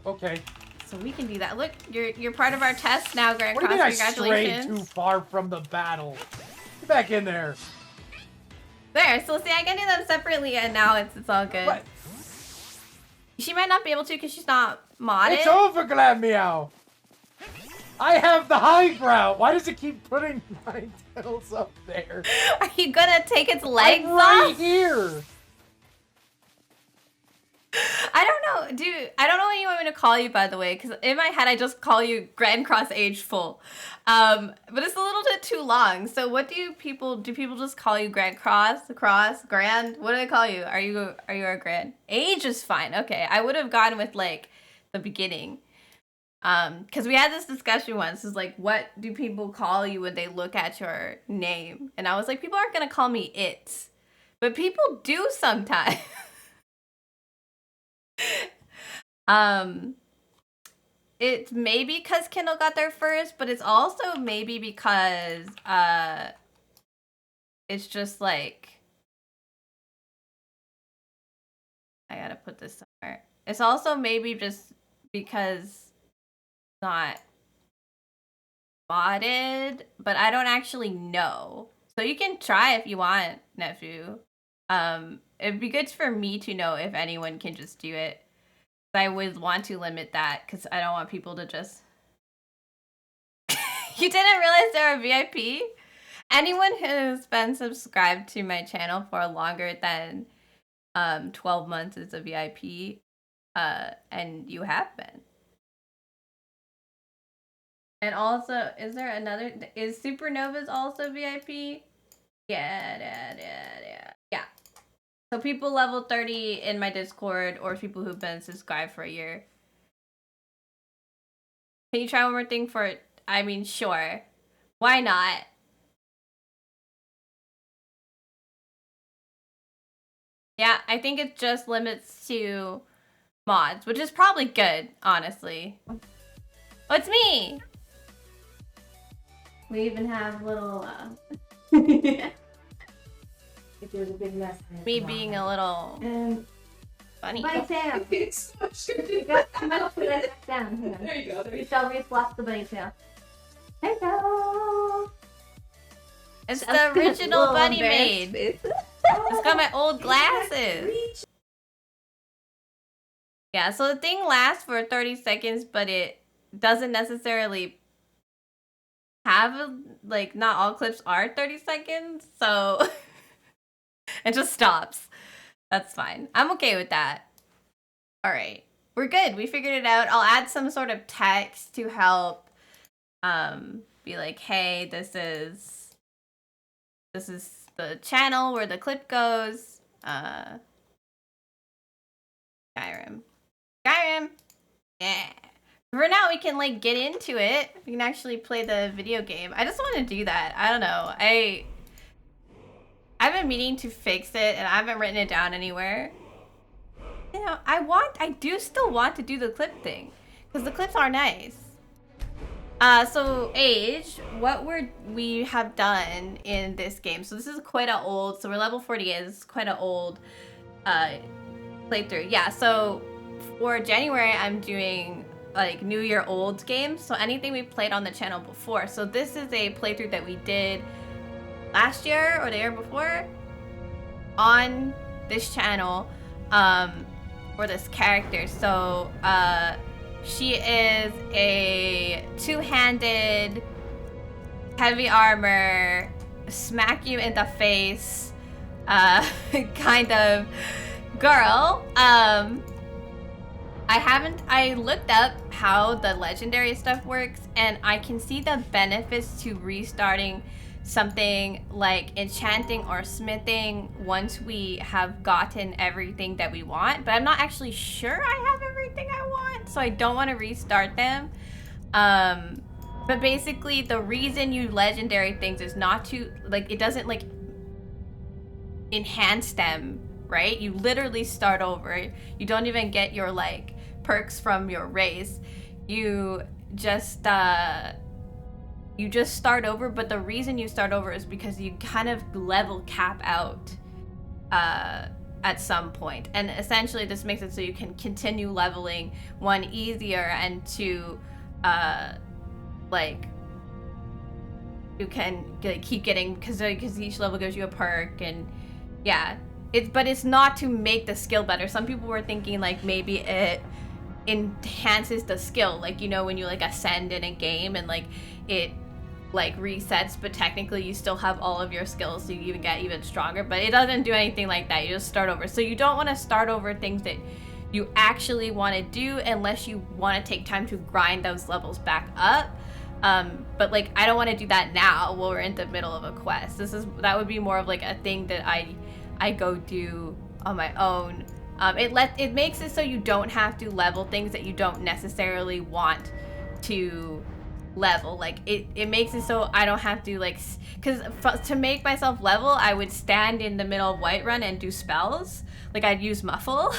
okay. So we can do that. Look, you're part of our test now, Grand What do Cross. you mean I strayed too far from the battle? Get back in there. There, so see, I can do them separately, and now it's all good. What? She might not be able to because she's not modded. It's over, Glad Meow. I have the high ground. Why does it keep putting my tails up there? Are you gonna take its legs I'm right off? here. I don't know, dude. I don't know what you want me to call you, by the way, because in my head I just call you Grand Cross Age Full, but it's a little bit too long. So what do people just call you Grand Cross, Grand? What do they call you? Are you a Grand? Age is fine. Okay, I would have gone with like the beginning, because we had this discussion once. Is like, what do people call you when they look at your name? And I was like, people aren't gonna call me it, but people do sometimes. It's maybe because Kindle got there first, but it's also maybe because it's just like, I gotta put this somewhere. It's also maybe just because it's not modded, but I don't actually know. So you can try if you want, nephew. It'd be good for me to know if anyone can just do it. I would want to limit that because I don't want people to just... You didn't realize they're a VIP? Anyone who's been subscribed to my channel for longer than 12 months is a VIP, and you have been. And also, is there another... Is Supernova's also VIP? Yeah. So people level 30 in my Discord, or people who've been subscribed for a year. Can you try one more thing for... I mean, sure. Why not? Yeah, I think it just limits to mods, which is probably good, honestly. Oh, it's me! We even have little, There's a big mess. Me being a little funny. Bunny tail. I'm gonna put it back down. Hang on. There you go. You shall reflop the bunny tail. Hello. It's the original bunny maid. It's got my old glasses. Yeah, so the thing lasts for 30 seconds, but it doesn't necessarily have like, not all clips are 30 seconds, so it just stops. That's fine. I'm okay with that. All right, we're good. We figured it out. I'll add some sort of text to help be like, hey, this is the channel where the clip goes. Skyrim. Yeah. For now, we can like get into it. We can actually play the video game. I just want to do that. I don't know. I've been meaning to fix it, and I haven't written it down anywhere. You know, I do still want to do the clip thing, because the clips are nice. So Age, what we have done in this game. So this is quite a old. So we're level 48. This is quite an old playthrough. Yeah, so for January, I'm doing like New Year old games. So anything we played on the channel before. So this is a playthrough that we did last year or the year before on this channel for this character. So she is a two-handed, heavy armor, smack you in the face kind of girl. I looked up how the legendary stuff works, and I can see the benefits to restarting something like enchanting or smithing once we have gotten everything that we want, but I'm not actually sure I have everything I want, so I don't want to restart them. But basically the reason you legendary things is not to, like, it doesn't like enhance them, right? You literally start over. You don't even get your like perks from your race. You just start over, but the reason you start over is because you kind of level cap out at some point. And essentially this makes it so you can continue leveling, one, easier, and two, like you can keep getting, because each level gives you a perk, and yeah, but it's not to make the skill better. Some people were thinking like maybe it enhances the skill, like, you know, when you like ascend in a game and like it like resets, but technically you still have all of your skills, so you even get even stronger. But it doesn't do anything like that. You just start over. So you don't want to start over things that you actually want to do unless you want to take time to grind those levels back up. But like I don't want to do that now while we're in the middle of a quest. That would be more of like a thing that I go do on my own. It makes it so you don't have to level things that you don't necessarily want to level. Like it makes it so I don't have to like, because to make myself level, I would stand in the middle of Whiterun and do spells. Like I'd use Muffle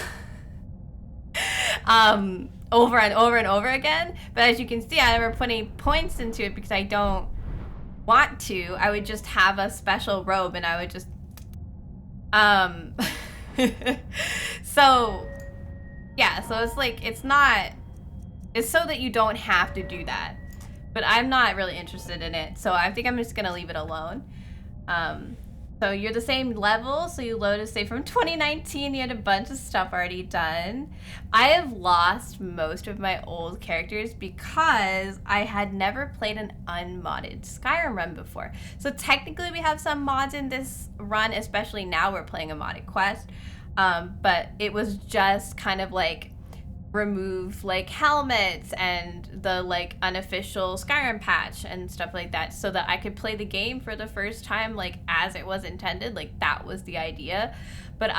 over and over and over again. But as you can see, I never put any points into it because I don't want to. I would just have a special robe and I would just so yeah, so it's like it's so that you don't have to do that, but I'm not really interested in it, so I think I'm just gonna leave it alone. So you're the same level, so you load a save from 2019. You had a bunch of stuff already done. I have lost most of my old characters because I had never played an unmodded Skyrim run before. So technically we have some mods in this run, especially now we're playing a modded quest. But it was just kind of like remove like helmets and the like unofficial Skyrim patch and stuff like that, so that I could play the game for the first time like as it was intended. Like that was the idea. But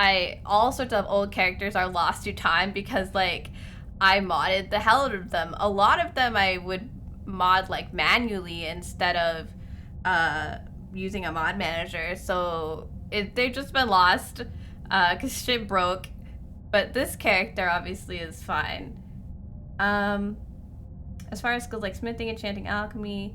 all sorts of old characters are lost to time because like I modded the hell out of them. A lot of them I would mod like manually instead of using a mod manager, so they've just been lost because shit broke. But this character obviously is fine. As far as skills like smithing, enchanting, alchemy,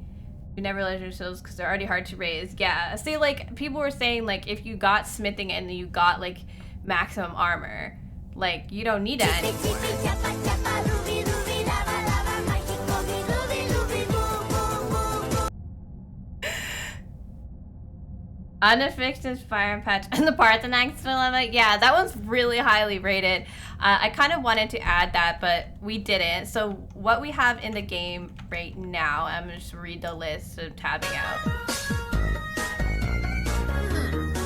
you never legendary skills because they're already hard to raise. Yeah, see, like people were saying like if you got smithing and you got like maximum armor, like you don't need that anymore. Unofficial Fire Patch and the Parthenax dilemma. Yeah, that one's really highly rated. I kind of wanted to add that, but we didn't. So what we have in the game right now, I'm gonna just read the list of tabbing out.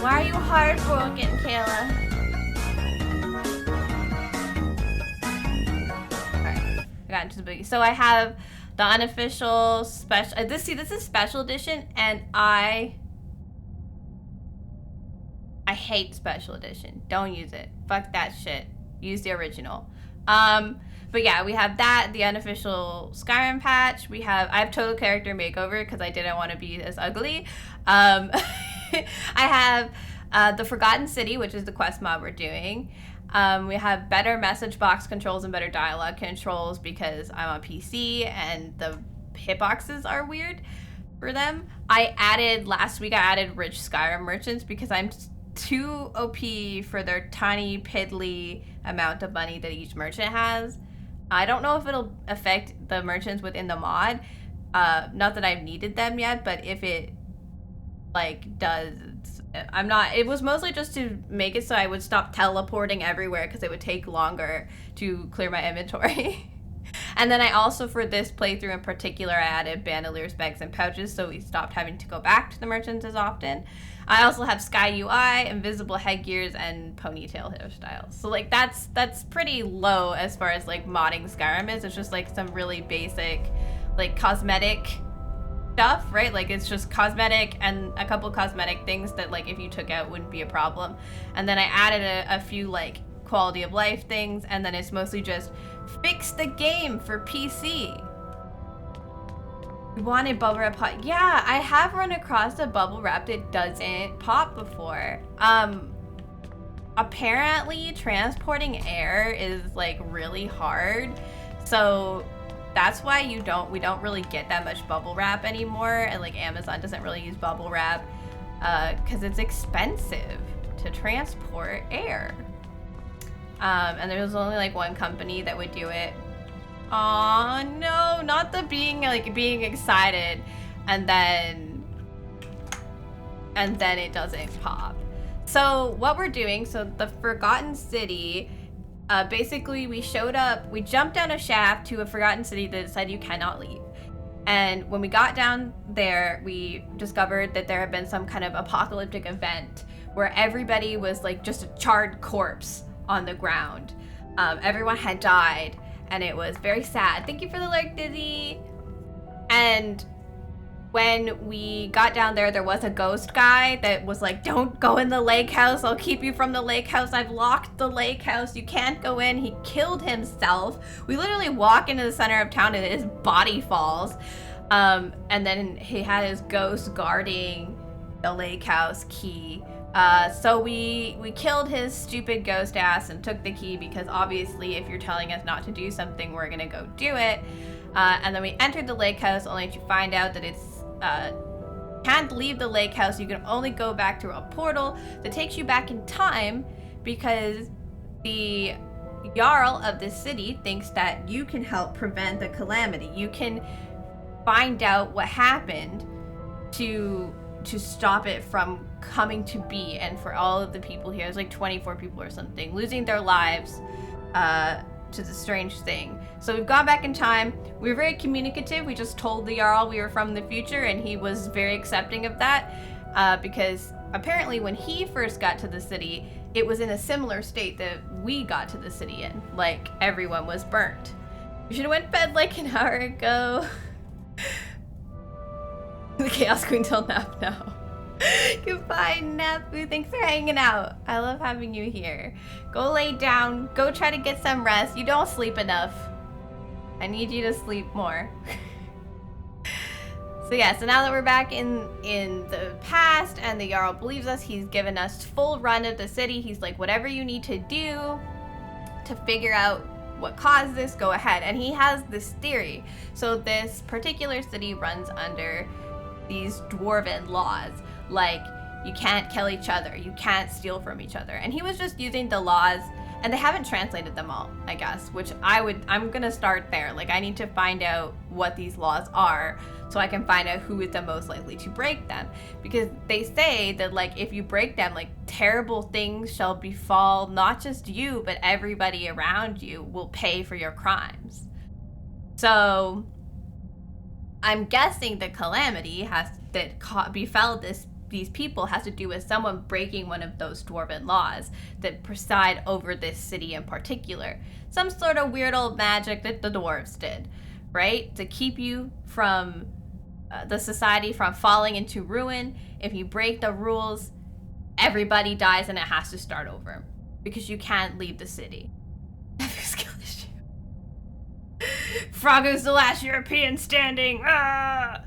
Why are you heartbroken, Kayla? Alright, I got into the boogie. So I have the unofficial special, this is special edition, and I hate special edition. Don't use it. Fuck that shit. Use the original. But yeah, we have that, the unofficial Skyrim patch. I have total character makeover because I didn't want to be as ugly. I have the Forgotten City, which is the quest mod we're doing. We have better message box controls and better dialogue controls because I'm on PC and the hitboxes are weird for them. Last week I added rich Skyrim merchants because I'm too OP for their tiny piddly amount of money that each merchant has. I don't know if it'll affect the merchants within the mod. Not that I've needed them yet, but if it like does, I'm not. It was mostly just to make it so I would stop teleporting everywhere because it would take longer to clear my inventory. And then I also, for this playthrough in particular, I added bandoliers, bags, and pouches, so we stopped having to go back to the merchants as often. I also have Sky UI, invisible headgears, and ponytail hairstyles. So like that's pretty low as far as like modding Skyrim is. It's just like some really basic, like cosmetic stuff, right? Like it's just cosmetic and a couple cosmetic things that like if you took out wouldn't be a problem. And then I added a few like quality of life things, and then it's mostly just fix the game for PC. You wanted bubble wrap pop? Yeah, I have run across a bubble wrap that doesn't pop before. Apparently transporting air is like really hard, so that's why we don't really get that much bubble wrap anymore, and like Amazon doesn't really use bubble wrap because it's expensive to transport air. And there was only like one company that would do it. Aw, no, not the being excited and then it doesn't pop. So what we're doing, so the Forgotten City, basically we jumped down a shaft to a Forgotten City that said you cannot leave. And when we got down there, we discovered that there had been some kind of apocalyptic event where everybody was like just a charred corpse on the ground. Everyone had died, and it was very sad. Thank you for the like, Dizzy. And when we got down there was a ghost guy that was like, don't go in the lake house, I'll keep you from the lake house. I've locked the lake house, you can't go in. He killed himself. We literally walk into the center of town and his body falls. And then he had his ghost guarding the lake house key. So we killed his stupid ghost ass and took the key, because obviously if you're telling us not to do something, we're gonna go do it. And then we entered the lake house only to find out that it's can't leave the lake house. You can only go back through a portal that takes you back in time, because the Jarl of this city thinks that you can help prevent the calamity. You can find out what happened to stop it from coming to be, and for all of the people here, there's like 24 people or something, losing their lives to the strange thing. So we've gone back in time. We were very communicative. We just told the Jarl we were from the future, and he was very accepting of that, because apparently when he first got to the city, it was in a similar state that we got to the city in. Like, everyone was burnt. We should have went to bed like an hour ago. The Chaos Queen told Nap no. Goodbye, Napu. Thanks for hanging out. I love having you here. Go lay down. Go try to get some rest. You don't sleep enough. I need you to sleep more. So yeah, so now that we're back in the past and the Jarl believes us, he's given us full run of the city. He's like, whatever you need to do to figure out what caused this, go ahead. And he has this theory. So this particular city runs under these dwarven laws. Like, you can't kill each other, you can't steal from each other. And he was just using the laws, and they haven't translated them all, I guess, which I'm gonna start there. Like, I need to find out what these laws are so I can find out who is the most likely to break them. Because they say that, like, if you break them, like, terrible things shall befall not just you, but everybody around you will pay for your crimes. So I'm guessing the calamity befell these people has to do with someone breaking one of those dwarven laws that preside over this city in particular. Some sort of weird old magic that the dwarves did, right? To keep you from the society from falling into ruin. If you break the rules, everybody dies and it has to start over because you can't leave the city. Skill issue. Froggo's the last European standing. Ah!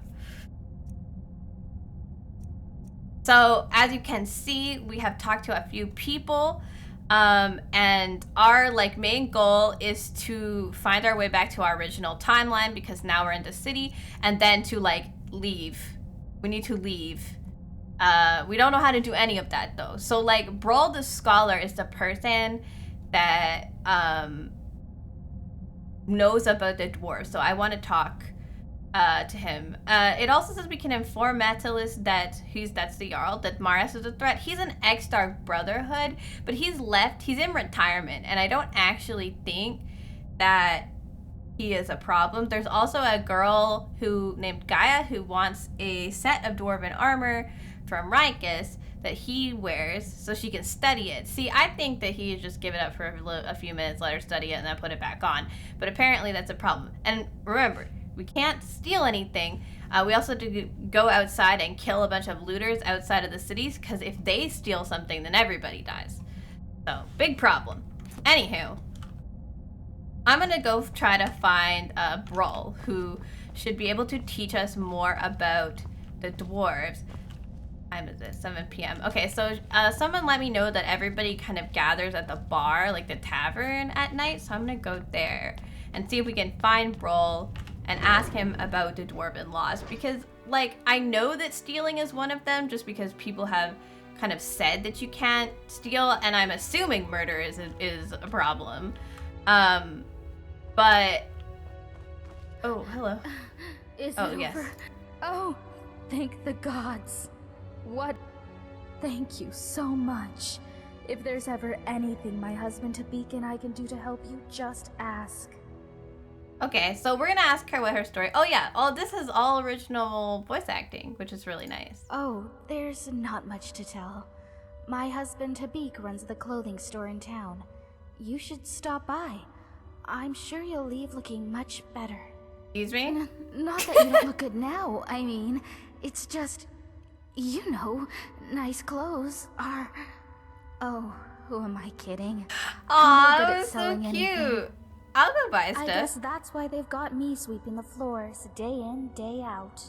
So as you can see, we have talked to a few people, and our main goal is to find our way back to our original timeline, because now we're in the city, and then to leave. We need to leave We don't know how to do any of that though. So like Brawl the Scholar is the person that knows about the dwarves. So I want to talk to him. It also says we can inform Matalis that that's the Jarl, that Marius is a threat. He's an ex-Dark Brotherhood, but he's in retirement, and I don't actually think that he is a problem. There's also a girl named Gaia who wants a set of dwarven armor from Rikus that he wears so she can study it. See, I think that he just give it up for a few minutes, let her study it, and then put it back on. But apparently that's a problem. And remember, we can't steal anything. We also have to go outside and kill a bunch of looters outside of the cities, because if they steal something, then everybody dies. So, big problem. Anywho, I'm gonna go try to find Brawl, who should be able to teach us more about the dwarves. Time is it? 7 p.m. Okay, so someone let me know that everybody kind of gathers at the bar, like the tavern at night, so I'm gonna go there and see if we can find Brawl and ask him about the dwarven laws, because like I know that stealing is one of them just because people have kind of said that you can't steal, and I'm assuming murder is a problem. But oh, hello. Is oh, it yes. over? Oh, thank the gods. What? Thank you so much. If there's ever anything my husband Tabik and I can do to help you, just ask. Okay, so we're gonna ask her what her story. Oh yeah, this is all original voice acting, which is really nice. Oh, there's not much to tell. My husband Tabik runs the clothing store in town. You should stop by. I'm sure you'll leave looking much better. Excuse me? Not that you don't look good now. I mean, it's just, you know, nice clothes are... Oh, who am I kidding? Aw, that was so cute. Anything. I'll go buy stuff. I guess that's why they've got me sweeping the floors day in, day out.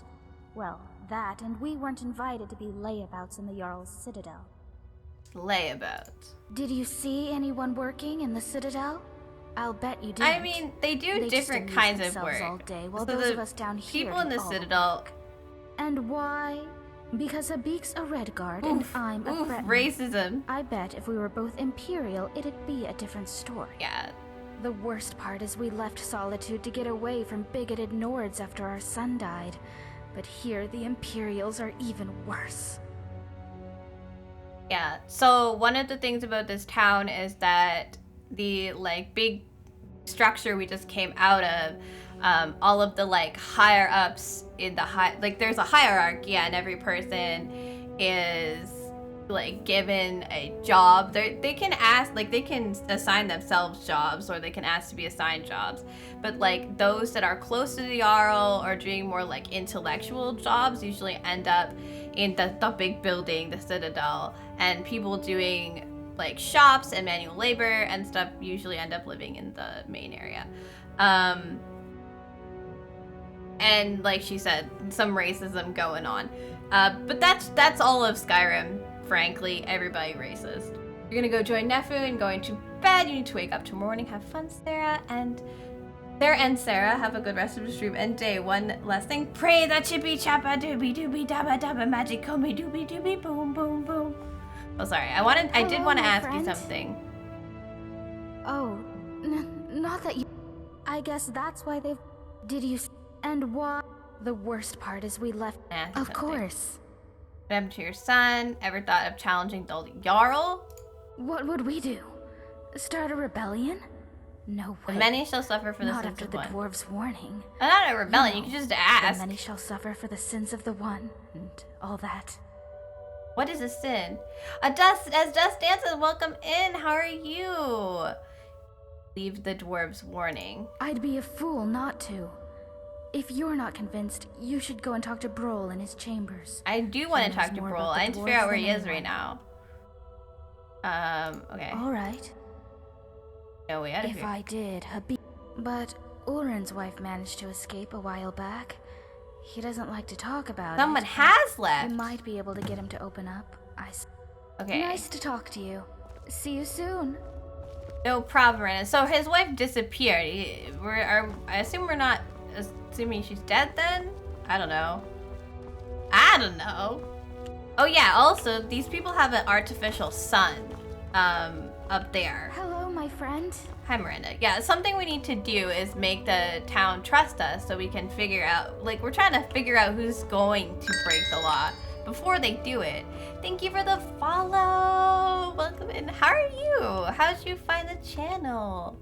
Well, that, and we weren't invited to be layabouts in the Jarl's Citadel. Layabouts. Did you see anyone working in the Citadel? I'll bet you did. I mean, they do different kinds of work. All day, while so those of us down here people in the Citadel. And why? Because Habik's a Redguard and I'm a Breton. Racism. I bet if we were both Imperial, it'd be a different story. Yeah. The worst part is we left Solitude to get away from bigoted Nords after our son died. But here, the Imperials are even worse. Yeah, so one of the things about this town is that the, like, big structure we just came out of, all of the, like, higher-ups in the there's a hierarchy, and every person is, like, given a job. They can assign themselves jobs, or they can ask to be assigned jobs. But, like, those that are close to the Jarl or doing more, like, intellectual jobs usually end up in the big building, the Citadel, and people doing, like, shops and manual labor and stuff usually end up living in the main area. And like she said, some racism going on. But that's all of Skyrim. Frankly, everybody racist. You're gonna go join Nefu and going to bed. You need to wake up tomorrow morning. Have fun, Sarah. And Sarah, have a good rest of the stream and day. One last thing. Pray that chippy chappa doobie doobie dabba dabba magic comey doobie doobie boom boom boom. Oh, sorry. I did want to ask you something. Oh, not that you... I guess that's why they've... Did you... And why... The worst part is we left... Of course. What happened to your son? Ever thought of challenging the Jarl? What would we do? Start a rebellion? No way. The many shall suffer for the Not sins after of the one. dwarves' warning. Not a rebellion, you can just ask. The many shall suffer for the sins of the one, and all that. What is a sin? As Dust Dances, welcome in. How are you? Leave the dwarves' warning. I'd be a fool not to. If you're not convinced, you should go and talk to Brol in his chambers. I do want to talk to Brol. I need to figure out where he is right now. Okay. All right. No way out of here. If I did, but Ulrin's wife managed to escape a while back. He doesn't like to talk about it. Someone has left. You might be able to get him to open up. Okay. Nice to talk to you. See you soon. No problem, Renan. So his wife disappeared. I assume we're not assuming she's dead then? I don't know. Oh yeah, also, these people have an artificial sun up there. Hello, my friend. Hi, Miranda. Yeah, something we need to do is make the town trust us so we can figure out, like, we're trying to figure out who's going to break the law before they do it. Thank you for the follow. Welcome in. How are you? How'd you find the channel?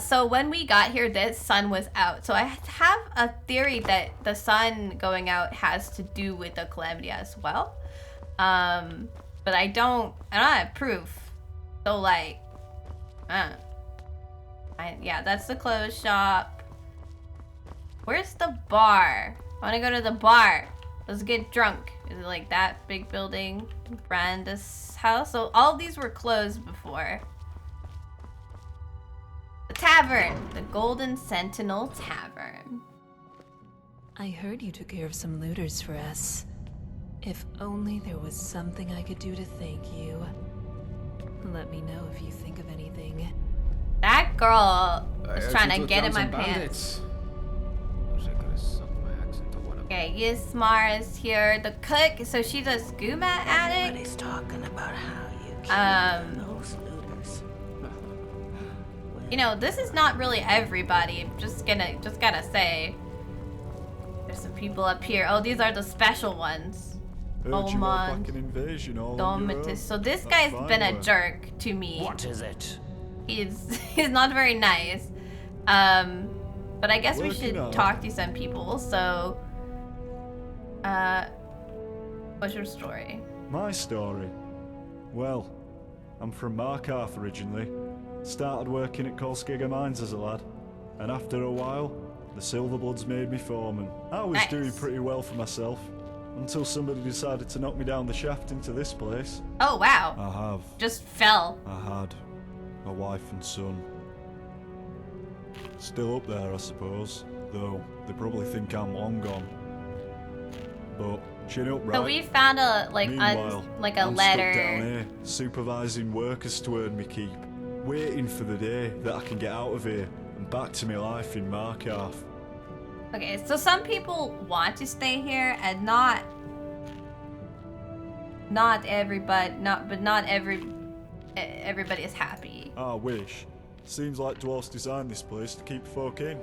So when we got here, the sun was out. So I have a theory that the sun going out has to do with the calamity as well. But I don't have proof. So like, yeah, that's the clothes shop. Where's the bar? I want to go to the bar. Let's get drunk. Is it like that big building? Branda's house? So all of these were closed before. The tavern. The Golden Sentinel Tavern. I heard you took care of some looters for us. If only there was something I could do to thank you. Let me know if you think of anything. That girl was trying to get in my pants. Okay, Yismar is here. The cook, so she's a skooma addict. Everybody's talking about how you killed those looters. You know, this is not really everybody. Just gotta say. There's some people up here. Oh, these are the special ones. Beaumont, Domitus. So this guy's been a jerk to me. What is it? He's not very nice. But I guess we should talk to some people. So, what's your story? My story? Well, I'm from Markarth originally. Started working at Kolskegga Mines as a lad. And after a while, the Silverbloods made me foreman. I was doing pretty well for myself. Until somebody decided to knock me down the shaft into this place. Oh, wow. I have. Just fell. I had a wife and son. Still up there, I suppose. Though, they probably think I'm long gone. But, chin up, right? So we found a, Meanwhile, a I'm letter. stuck down here, supervising workers to earn me keep. Waiting for the day that I can get out of here and back to my life in Markarth. Okay, so some people want to stay here, and not everybody, everybody is happy. I wish. Seems like dwarfs designed this place to keep folk in.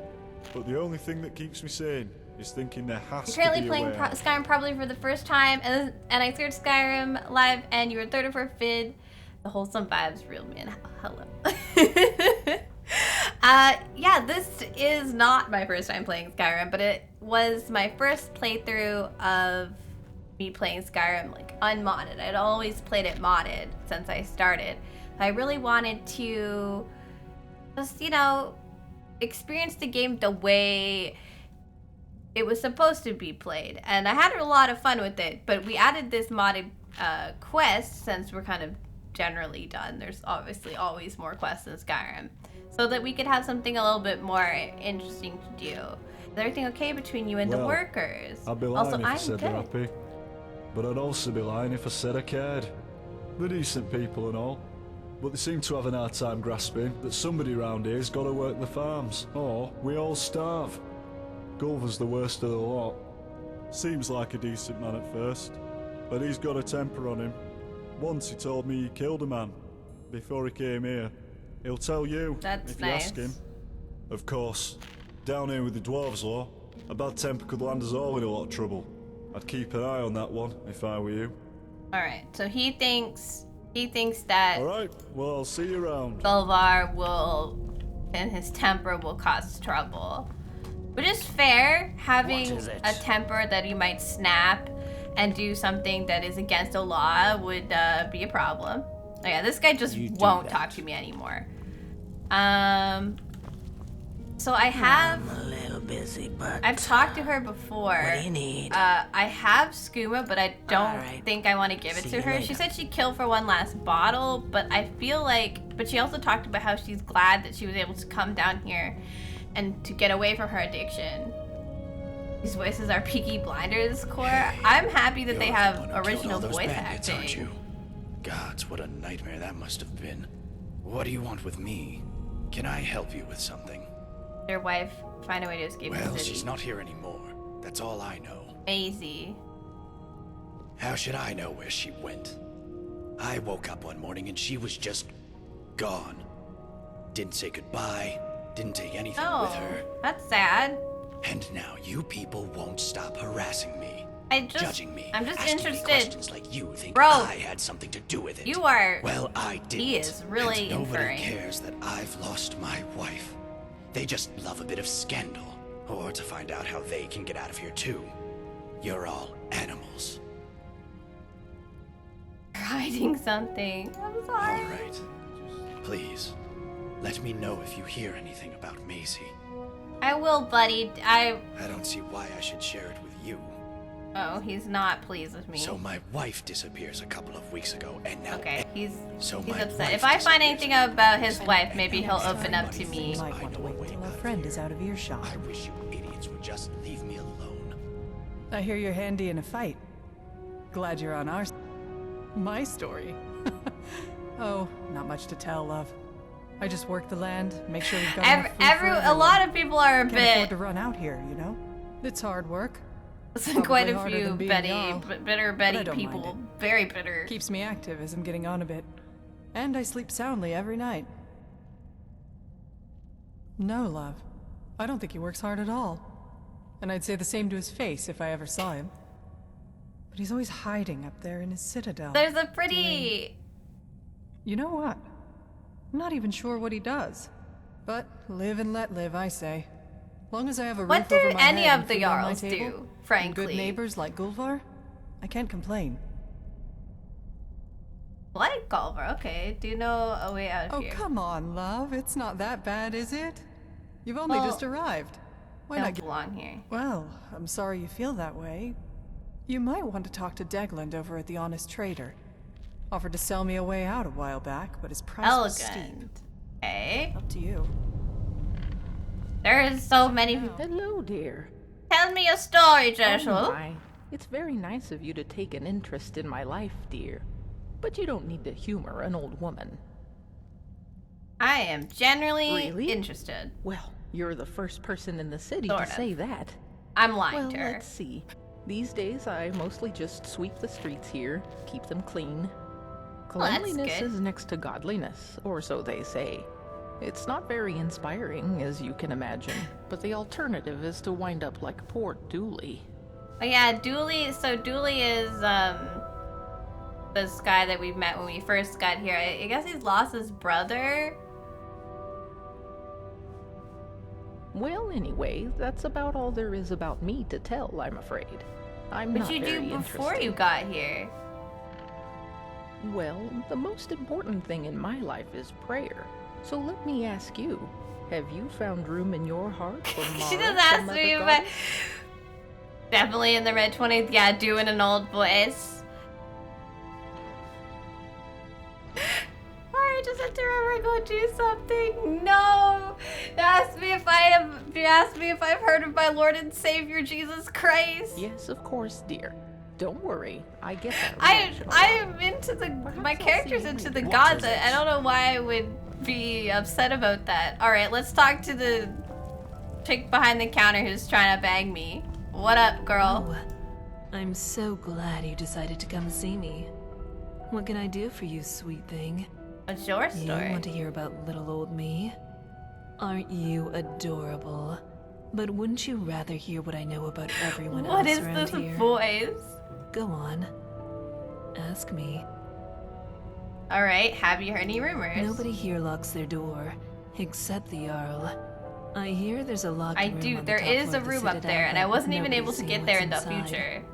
But the only thing that keeps me sane is thinking there has You're to currently be playing a way. Skyrim probably for the first time, and I cleared Skyrim live, and you were third for Fid. The wholesome vibes, real man. Hello. Yeah, this is not my first time playing Skyrim, but it was my first playthrough of me playing Skyrim, like, unmodded. I'd always played it modded since I started. I really wanted to just, you know, experience the game the way it was supposed to be played. And I had a lot of fun with it, but we added this modded quest since we're kind of generally done. There's obviously always more quests in Skyrim, so that we could have something a little bit more interesting to do. Is everything okay between you and the workers? I'd be lying Also, if I I'm said they're good. happy. But I'd also be lying if I said I cared. They're decent people and all, but they seem to have an hard time grasping that somebody around here's got to work the farms, or we all starve. Gulver's the worst of the lot. Seems like a decent man at first, but he's got a temper on him. Once he told me he killed a man before he came here. He'll tell you if you ask him. Of course, down here with the dwarves law, a bad temper could land us all in a lot of trouble. I'd keep an eye on that one if I were you. Alright, so he thinks that Alright, well, I'll see you around. Gulvar will, and his temper will cause trouble. Which is fair, having a temper that you might snap and do something that is against the law would be a problem. Oh yeah, this guy just won't talk to me anymore. So I have... I'm a little busy, but... I've talked to her before. What do you need? I have skooma, but I don't think I want to give it to her. She said she'd kill for one last bottle, but I feel like... But she also talked about how she's glad that she was able to come down here and to get away from her addiction. These voices are Peaky Blinders core. I'm happy that they have original voice acting. Aren't you? Gods, what a nightmare that must have been. What do you want with me? Can I help you with something? Their wife find a way to escape the Well, city. she's not here anymore. That's all I know. Maisie. How should I know where she went? I woke up one morning and she was just gone. Didn't say goodbye, didn't take anything with her. That's sad. And now you people won't stop harassing me. Judging me. I'm just asking me interested. questions like you think Bro, I had something to do with it. You are. Well, I didn't. He is really and nobody inferring. cares that I've lost my wife. They just love a bit of scandal, or to find out how they can get out of here too. You're all animals. You're hiding something. I'm sorry. All right. Please, let me know if you hear anything about Maisie. I will, buddy. I don't see why I should share it with you. Oh, he's not pleased with me. So my wife disappears a couple of weeks ago, and now. Okay, he's my upset. wife If I find anything about his wife, maybe he'll open up to me. You might want to wait till a friend is out of earshot. I wish you idiots would just leave me alone. I hear you're handy in a fight. Glad you're on our side. My story? Oh, not much to tell, love. I just work the land, make sure we've got enough food for A everyone. lot of people are a Can't afford bit. to run out here, you know? It's hard work. Quite a Probably harder few than being Betty, Jarl, bitter but I Betty don't mind people. it. Very bitter. Keeps me active as I'm getting on a bit. And I sleep soundly every night. No, love. I don't think he works hard at all. And I'd say the same to his face if I ever saw him. But he's always hiding up there in his citadel. There's a pretty. You know what? I'm not even sure what he does. But live and let live, I say. Long as I have a What roof do over my any head of the and food on my Jarls table, do, and frankly? good neighbors like Gulvar, I can't complain. Like Gulliver, okay. Do you know a way out of Oh, here? come on, love. It's not that bad, is it? You've only just arrived. Why not don't get... belong here. Well, I'm sorry you feel that way. You might want to talk to Degland over at the Honest Trader. Offered to sell me a way out a while back, but his price was steep. Elegant. Okay. Up to you. There's so many. Hello, dear. Tell me a story, Oh Joshua. my. It's very nice of you to take an interest in my life, dear. But you don't need to humor an old woman. I am generally Really? interested. Well, you're the first person in the city Sort to of. say that. I'm lying Well, to her. let's see. These days, I mostly just sweep the streets here, keep them clean. Well, that's Cleanliness good. is next to godliness, or so they say. It's not very inspiring, as you can imagine, but the alternative is to wind up like poor Dooley. Oh yeah, Dooley. So Dooley is this guy that we met when we first got here. I guess he's lost his brother. Well, anyway, that's about all there is about me to tell, I'm afraid. I'm What not you very do before interesting. you got here? Well, the most important thing in my life is prayer. So let me ask you, have you found room in your heart for Mara, She just the asked Mother me if I. Goddess? Definitely in the red 20th. Yeah, doing an old voice. Alright, just have to remember go do something. No. You asked me if I've heard of my Lord and Savior Jesus Christ. Yes, of course, dear. Don't worry, I get that. I reaction. am into the my character's into the gods. I don't know why I would be upset about that. Alright, let's talk to the chick behind the counter who's trying to bag me. What up, girl? Oh, I'm so glad you decided to come see me. What can I do for you, sweet thing? What's your You story? want to hear about little old me? Aren't you adorable? But wouldn't you rather hear what I know about everyone What else is around this here? voice? Go on. Ask me. Alright, have you heard any rumors? Nobody here locks their door, except the Jarl. I hear there's a locked I room do. on the There top is floor a of the room up Citadel, there, and I but wasn't even nobody's able to seen get there what's in the inside. future.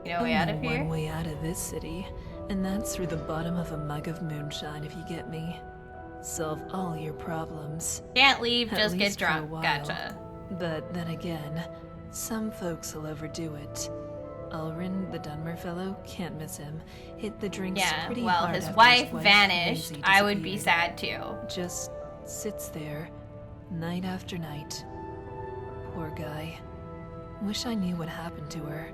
You know, way I out know of here? one way out of this city, and that's through the bottom of a mug of moonshine, if you get me. Solve all your problems. Can't leave, At just get least for a drunk. while. Gotcha. But then again, some folks will overdo it. Ulrin, the Dunmer fellow, can't miss him. Hit the drinks Yeah, pretty well, hard his after wife wife vanished. Maisie I would be disappeared. sad too. Just sits there, night after night. Poor guy. Wish I knew what happened to her.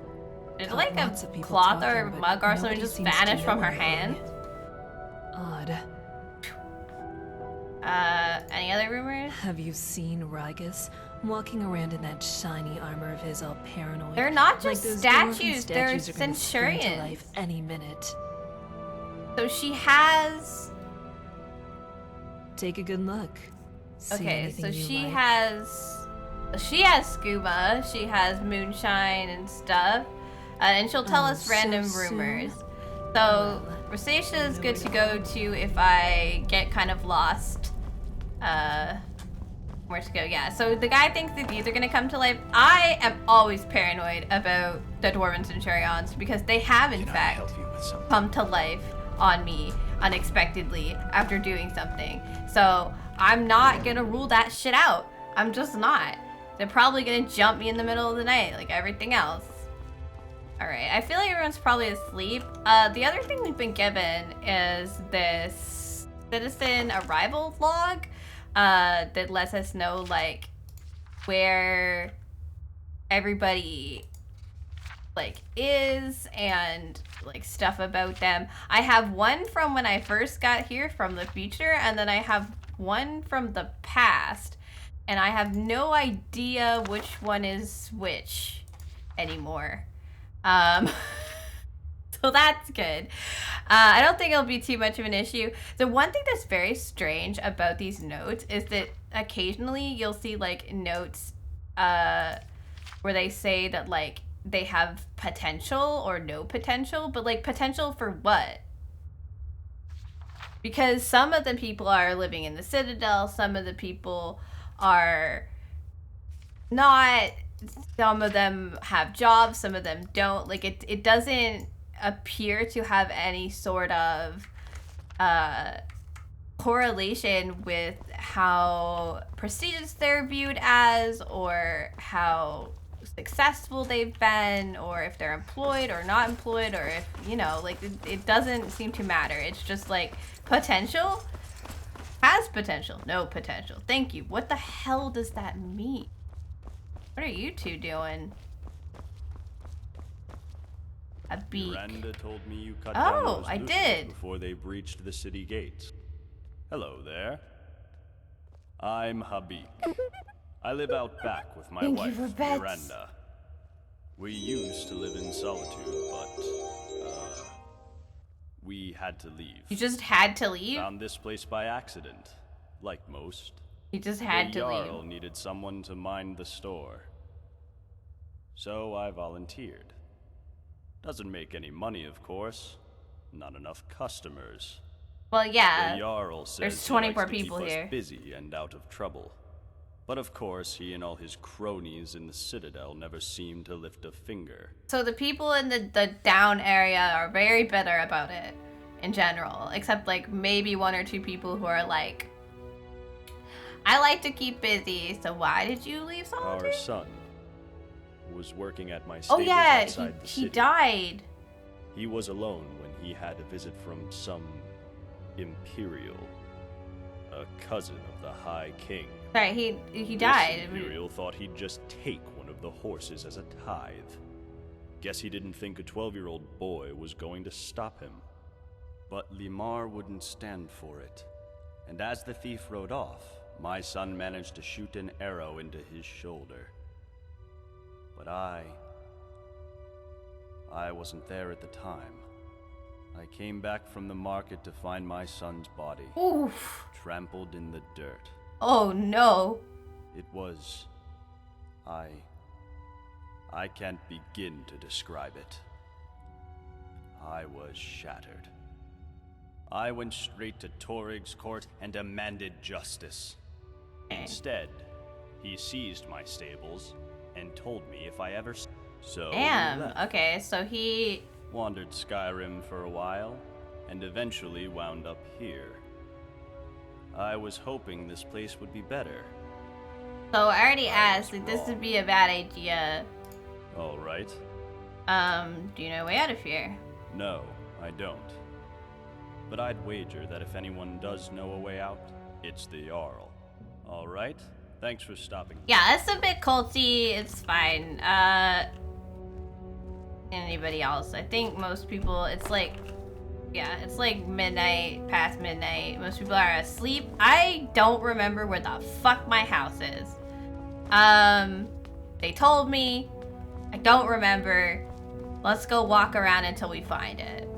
Did Caught like lots a of people cloth or talking, but mug or something nobody just seems to vanish from know her anything. hand? Odd. Any other rumors? Have you seen Rygus walking around in that shiny armor of his, all paranoid? They're not like just those statues, dwarven they're statues are gonna spring to centurions. life any minute. So she has... Take a good look. See Okay, anything so you she like? has scuba, she has moonshine and stuff, and she'll tell us so random soon? rumors. So Rosacea is good to go to if I get kind of lost. Where to go? Yeah. So the guy thinks that these are gonna come to life. I am always paranoid about the Dwarven Centurions because they have in fact come to life on me unexpectedly after doing something. So I'm not gonna rule that shit out. I'm just not. They're probably gonna jump me in the middle of the night like everything else. Alright, I feel like everyone's probably asleep. The other thing we've been given is this citizen arrival log that lets us know like where everybody like is and like stuff about them. I have one from when I first got here from the future, and then I have one from the past, and I have no idea which one is which anymore. So that's good. I don't think it'll be too much of an issue. The one thing that's very strange about these notes is that occasionally you'll see like notes where they say that like they have potential or no potential, but like potential for what? Because some of the people are living in the Citadel, some of the people are not, some of them have jobs, some of them don't. Like it doesn't appear to have any sort of correlation with how prestigious they're viewed as, or how successful they've been, or if they're employed or not employed, or if, you know, like it doesn't seem to matter. It's just like potential, has potential, no potential. Thank you. What the hell does that mean? What are you two doing? A beak. Miranda told me you cut Oh, down those I looters did. before they breached the city gates. Hello there. I'm Habik. I live out back with my Thank you wife, for bets. Miranda. We used to live in solitude, but we had to leave. You just had to leave? Found this place by accident, like most. You just had the to leave. Jarl needed someone to mind the store. So I volunteered. Doesn't make any money, of course. Not enough customers. Well, yeah. The Jarl says There's he 24 likes to people keep here. us busy and out of trouble. But of course, he and all his cronies in the Citadel never seem to lift a finger. So the people in the down area are very bitter about it in general, except like maybe one or two people who are like, I like to keep busy, so why did you leave Solitude? Our son was working at my Oh stables yeah, outside the he city. died. He was alone when he had a visit from some Imperial, a cousin of the High King. Sorry, he died. This Imperial thought he'd just take one of the horses as a tithe. Guess he didn't think a 12-year-old boy was going to stop him. But Limar wouldn't stand for it. And as the thief rode off, my son managed to shoot an arrow into his shoulder. But I wasn't there at the time. I came back from the market to find my son's body. Oof. Trampled in the dirt. Oh no. It was... I can't begin to describe it. I was shattered. I went straight to Torig's court and demanded justice. Instead, he seized my stables and told me if I ever... So Damn. we left. Okay, so he... Wandered Skyrim for a while, and eventually wound up here. I was hoping this place would be better. So I already asked if this would be a bad idea. All right. Do you know a way out of here? No, I don't. But I'd wager that if anyone does know a way out, it's the Jarl. All right? Thanks for stopping. Yeah, it's a bit culty. It's fine. Anybody else? I think most people, it's like Yeah, it's like midnight, past midnight. Most people are asleep. I don't remember where the fuck my house is. They told me. I don't remember. Let's go walk around until we find it.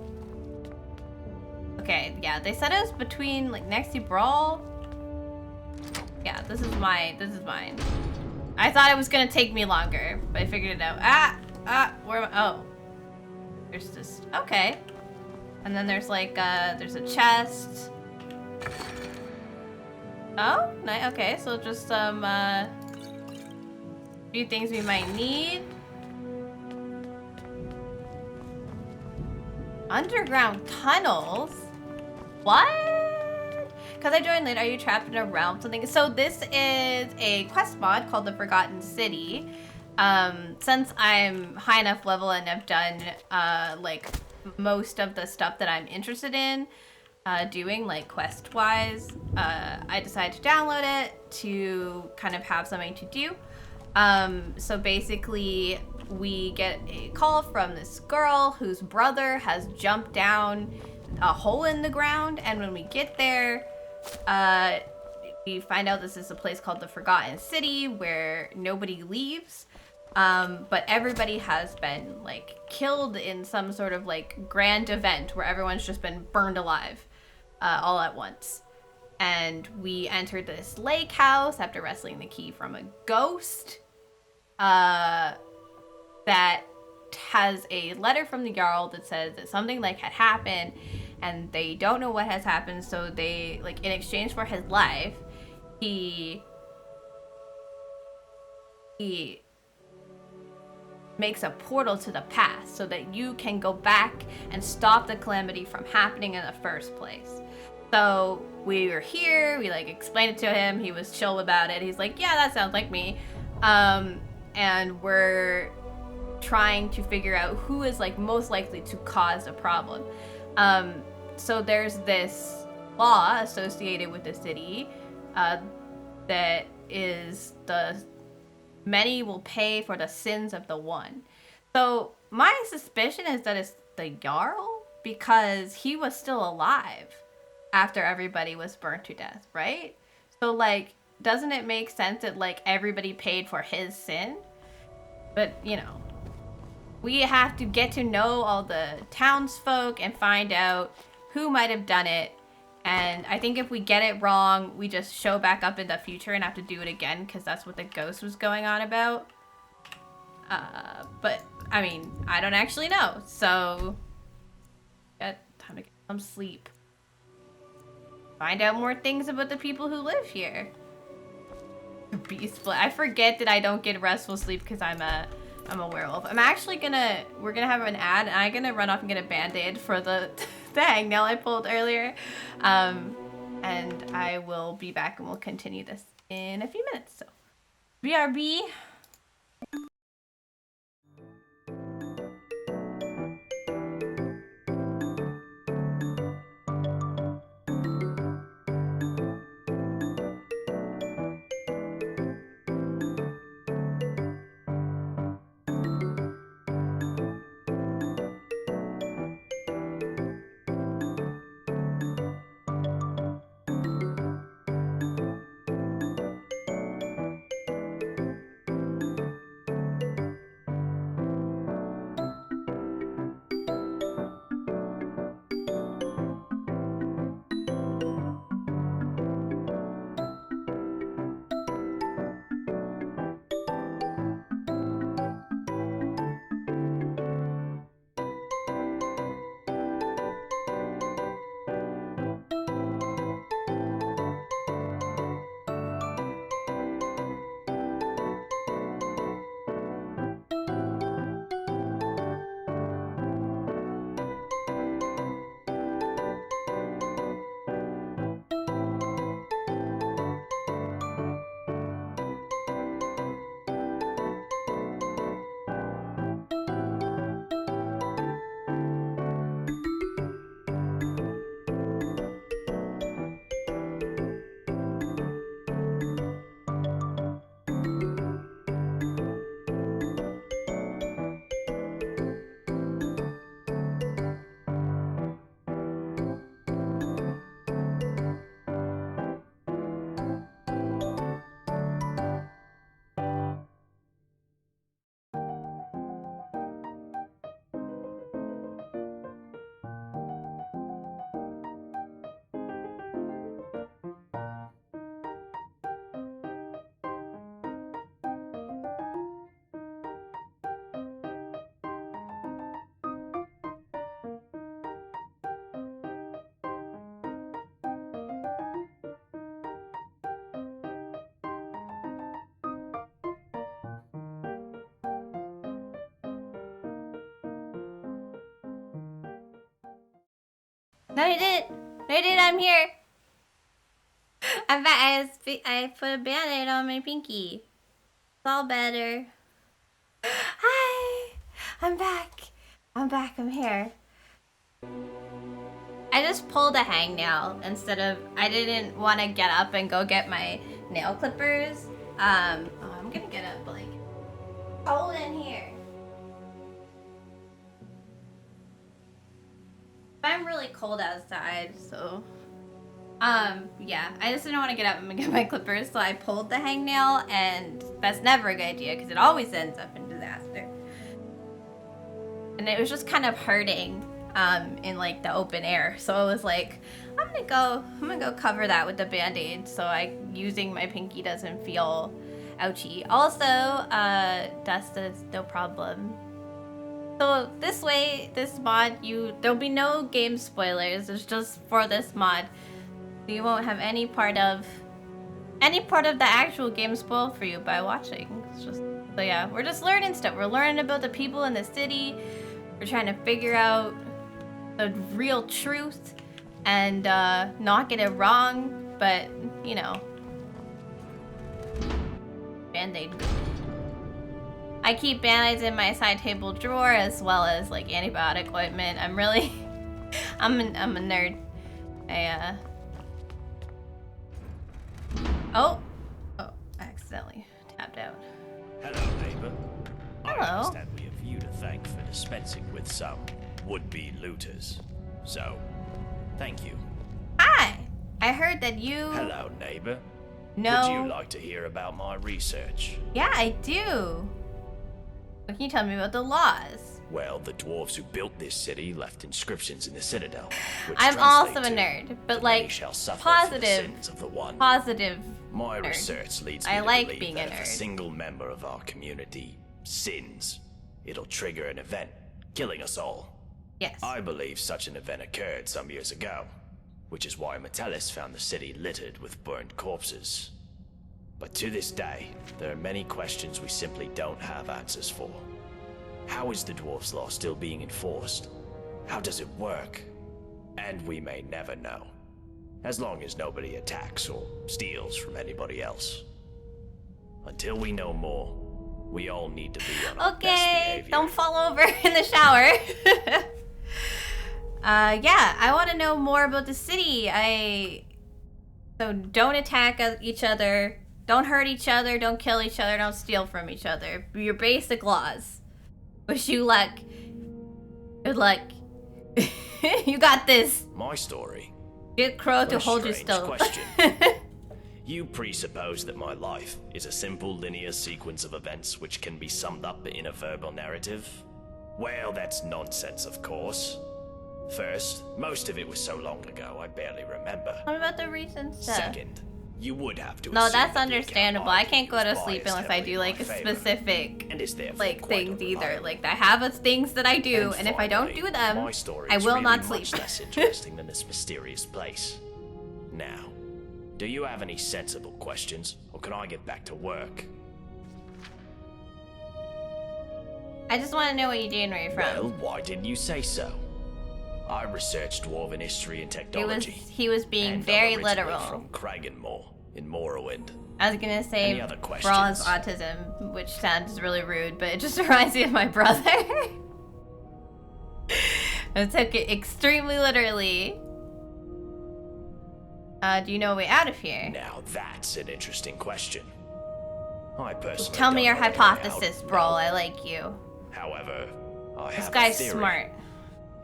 Okay, yeah, they said it was between like next to Brawl. Yeah, this is mine. I thought it was gonna take me longer, but I figured it out. Where am I? Oh. There's this, okay. And then there's like, there's a chest. Oh, nice, okay, so just some, few things we might need. Underground tunnels? What? Because I joined late, are you trapped in a realm? Something. So this is a quest mod called the Forgotten City. Since I'm high enough level and have done like most of the stuff that I'm interested in doing, like quest-wise, I decided to download it to kind of have something to do. So basically, we get a call from this girl whose brother has jumped down a hole in the ground, and when we get there, we find out this is a place called the Forgotten City where nobody leaves, but everybody has been like killed in some sort of like grand event where everyone's just been burned alive all at once. And we entered this lake house after wrestling the key from a ghost that has a letter from the Jarl that says that something like had happened and they don't know what has happened, so they, like, in exchange for his life, he makes a portal to the past so that you can go back and stop the calamity from happening in the first place. So we were here, we like explained it to him, he was chill about it, he's like, yeah, that sounds like me. And we're trying to figure out who is like most likely to cause a problem. So there's this law associated with the city that is the many will pay for the sins of the one. So my suspicion is that it's the Jarl, because he was still alive after everybody was burnt to death, right? So like, doesn't it make sense that like everybody paid for his sin? But you know, we have to get to know all the townsfolk and find out who might have done it. And I think if we get it wrong, we just show back up in the future and have to do it again, because that's what the ghost was going on about. But, I mean, I don't actually know. So, time to get some sleep. Find out more things about the people who live here. Beast split. I forget that I don't get restful sleep because I'm a werewolf. I'm actually we're gonna have an ad, and I'm gonna run off and get a band-aid for the hangnail I pulled earlier. And I will be back and we'll continue this in a few minutes. So, BRB. No, you didn't. No, you didn't. I'm here. I'm back. I put a band-aid on my pinky. It's all better. Hi. I'm back. I'm here. I just pulled a hangnail instead of... I didn't want to get up and go get my nail clippers. Oh, I'm gonna get up, like... Cold in here. I'm really cold outside, so... yeah, I just didn't want to get up and get my clippers, so I pulled the hangnail, and that's never a good idea, because it always ends up in disaster. And it was just kind of hurting, in, like, the open air, so I was like, I'm gonna go cover that with the Band-Aid, so using my pinky doesn't feel ouchy. Also, dust is no problem. So this way, this mod, there'll be no game spoilers. It's just for this mod. You won't have any part of the actual game spoiled for you by watching. It's just, so yeah, we're just learning stuff. We're learning about the people in the city. We're trying to figure out the real truth and not get it wrong. But you know, Band-Aid. I keep Band-Aids in my side table drawer as well as like antibiotic ointment. I'm really, I'm a nerd. Oh, I accidentally tapped out. Hello, neighbor. Hello. I understand we have you to thank for dispensing with some would-be looters. So, thank you. Hi. I heard that you... Hello, neighbor. No. Would you like to hear about my research? Yeah, I do. What can you tell me about the laws? Well, the dwarves who built this city left inscriptions in the citadel. Which I'm also a translate nerd, but like shall suffer for the positive, sins of the one. positive. My nerd. research leads me I to like believe being that a if nerd. a single member of our community sins, it'll trigger an event, killing us all. Yes. I believe such an event occurred some years ago, which is why Metellus found the city littered with burned corpses. But to this day, there are many questions we simply don't have answers for. How is the dwarf's law still being enforced? How does it work? And we may never know. As long as nobody attacks or steals from anybody else. Until we know more, we all need to be on our best behavior. Don't fall over in the shower. Yeah, I want to know more about the city. So don't attack each other. Don't hurt each other. Don't kill each other. Don't steal from each other. Your basic laws. Wish you luck. Good luck. You got this. My story. Get Crow What to a hold you strange still. question. You presuppose that my life is a simple linear sequence of events which can be summed up in a verbal narrative? Well, that's nonsense, of course. First, most of it was so long ago I barely remember. What about the recent stuff? Second, you would have to No, assume that's that the understandable. account I can't go to was sleep biased unless I heavily do in like my a favor, specific and is therefore like quite things either. unreliable. Like I have things that I do, and if I don't do them, My story I is will really not sleep. much less interesting than this mysterious place. Now, do you have any sensible questions, or can I get back to work? I just want to know what you're doing, where you're from. Well, why didn't you say so? I researched dwarven history and technology. He was being and very I'm originally literal. from Kragenmoor in Morrowind. I was gonna say Any other Brawl has autism, which sounds really rude, but it just reminds me of my brother. I took it extremely literally. Do you know a way out of here? Now that's an interesting question. I personally Tell me don't your know any way out. hypothesis, Brawl. I like you. However, I This have guy's a theory. smart.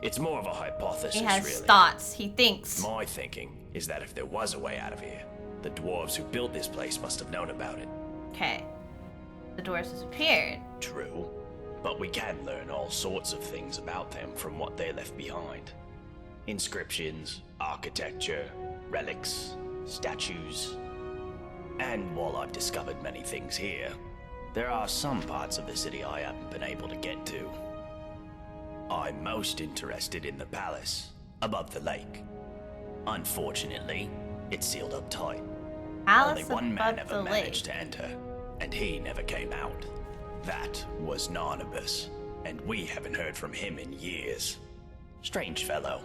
It's more of a hypothesis, He has really. thoughts. He thinks. My thinking is that if there was a way out of here, the dwarves who built this place must have known about it. Okay. The doors disappeared. True, but we can learn all sorts of things about them from what they left behind. Inscriptions, architecture, relics, statues. And while I've discovered many things here, there are some parts of the city I haven't been able to get to. I'm most interested in the palace, above the lake. Unfortunately, it's sealed up tight. Palace Only one man above the ever lake. managed to enter, and he never came out. That was Narnabas, and we haven't heard from him in years. Strange fellow.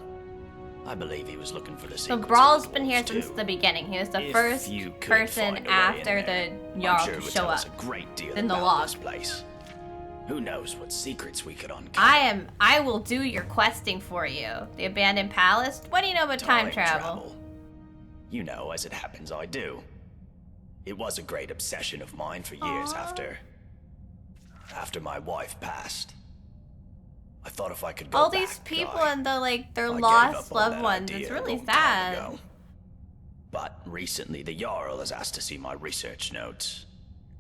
I believe he was looking for the So secrets. Brawl's been here since the beginning. He was the If first you could person find a way after in there, the Jarl I'm sure it to would show tell up us a great deal in the about log. this place. Who knows what secrets we could uncover? I will do your questing for you. The abandoned palace? What do you know about time travel? You know, as it happens, I do. It was a great obsession of mine for years after my wife passed. I thought if I could go All back, these people I and their gave lost up on loved that ones. idea It's a really long time sad. ago. But recently, the Jarl has asked to see my research notes.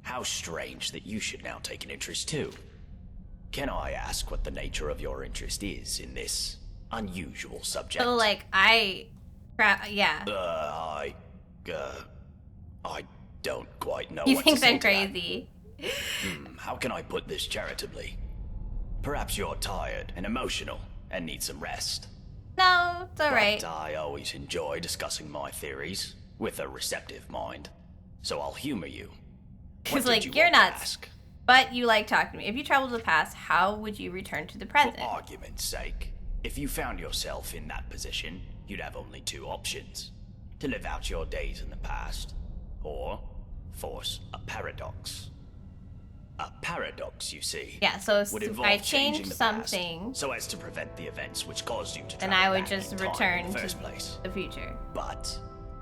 How strange that you should now take an interest too. Can I ask what the nature of your interest is in this unusual subject? So like yeah. I don't quite know He what thinks to say I'm to that. crazy. How can I put this charitably? Perhaps you're tired and emotional and need some rest. No, it's alright. But I always enjoy discussing my theories with a receptive mind. So I'll humor you. Because like you're nuts, but you like talking to me. If you traveled to the past, how would you return to the present? For argument's sake, if you found yourself in that position, you'd have only two options. To live out your days in the past, or force a paradox. A paradox, you see, Yeah, so would if involve I changing changed the past something, so as to prevent the events which caused you to then travel I would back just in time return in the to first place. the future. But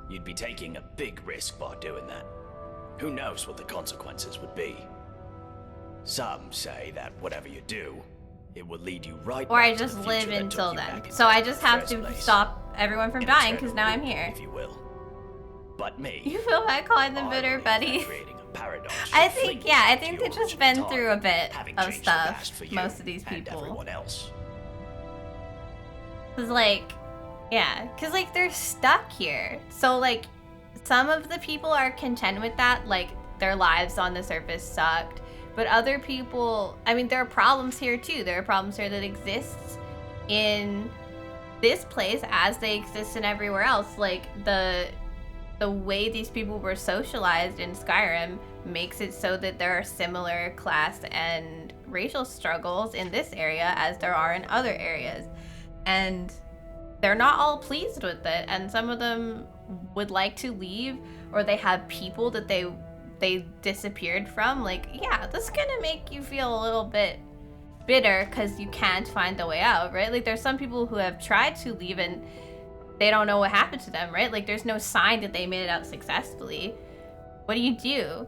you'd be taking a big risk by doing that. Who knows what the consequences would be? Some say that whatever you do, it will lead you right Or I back to just the live future that until took you then. back in So I time in just the have first to place. stop everyone from An dying because eternal now I'm loop, here. if you will. But me, You feel bad calling them bitter, buddy? paradox I should think, fling yeah, I you think to they've your just been original through a time, bit having of changed the past stuff, for you most of these and people. everyone else. Cause like, yeah, cause like they're stuck here. So like, some of the people are content with that, like their lives on the surface sucked. But other people, I mean, there are problems here too. There are problems here that exists in this place as they exist in everywhere else. Like the way these people were socialized in Skyrim makes it so that there are similar class and racial struggles in this area as there are in other areas. And they're not all pleased with it. And some of them would like to leave, or they have people that they disappeared from. Like, yeah, this is gonna make you feel a little bit bitter because you can't find the way out, right? Like there's some people who have tried to leave and they don't know what happened to them, right? Like there's no sign that they made it out successfully. What do you do?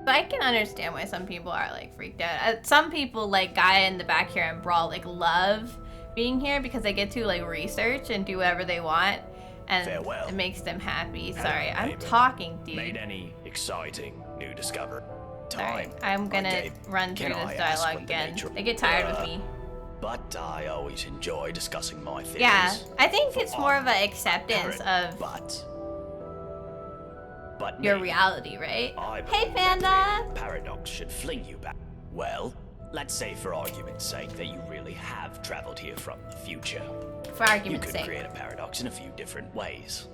So I can understand why some people are like freaked out. Some people, like Gaia in the back here and Brawl, like love being here because they get to like research and do whatever they want, and Farewell. it makes them happy. Hello, Sorry, I'm neighbor. talking, dude. Made any exciting new discovery? Sorry, Time. I'm gonna Okay, run through can I this ask dialogue what the again. nature- They get tired with me. But I always enjoy discussing my theories. Yeah, I think For it's more of an argument's acceptance parent, of but your me, reality, right? I Hey, believe that Panda! creating a paradox should fling you back. Well, let's say for argument's sake that you really have traveled here from the future. For argument's You sake. could create a paradox in a few different ways.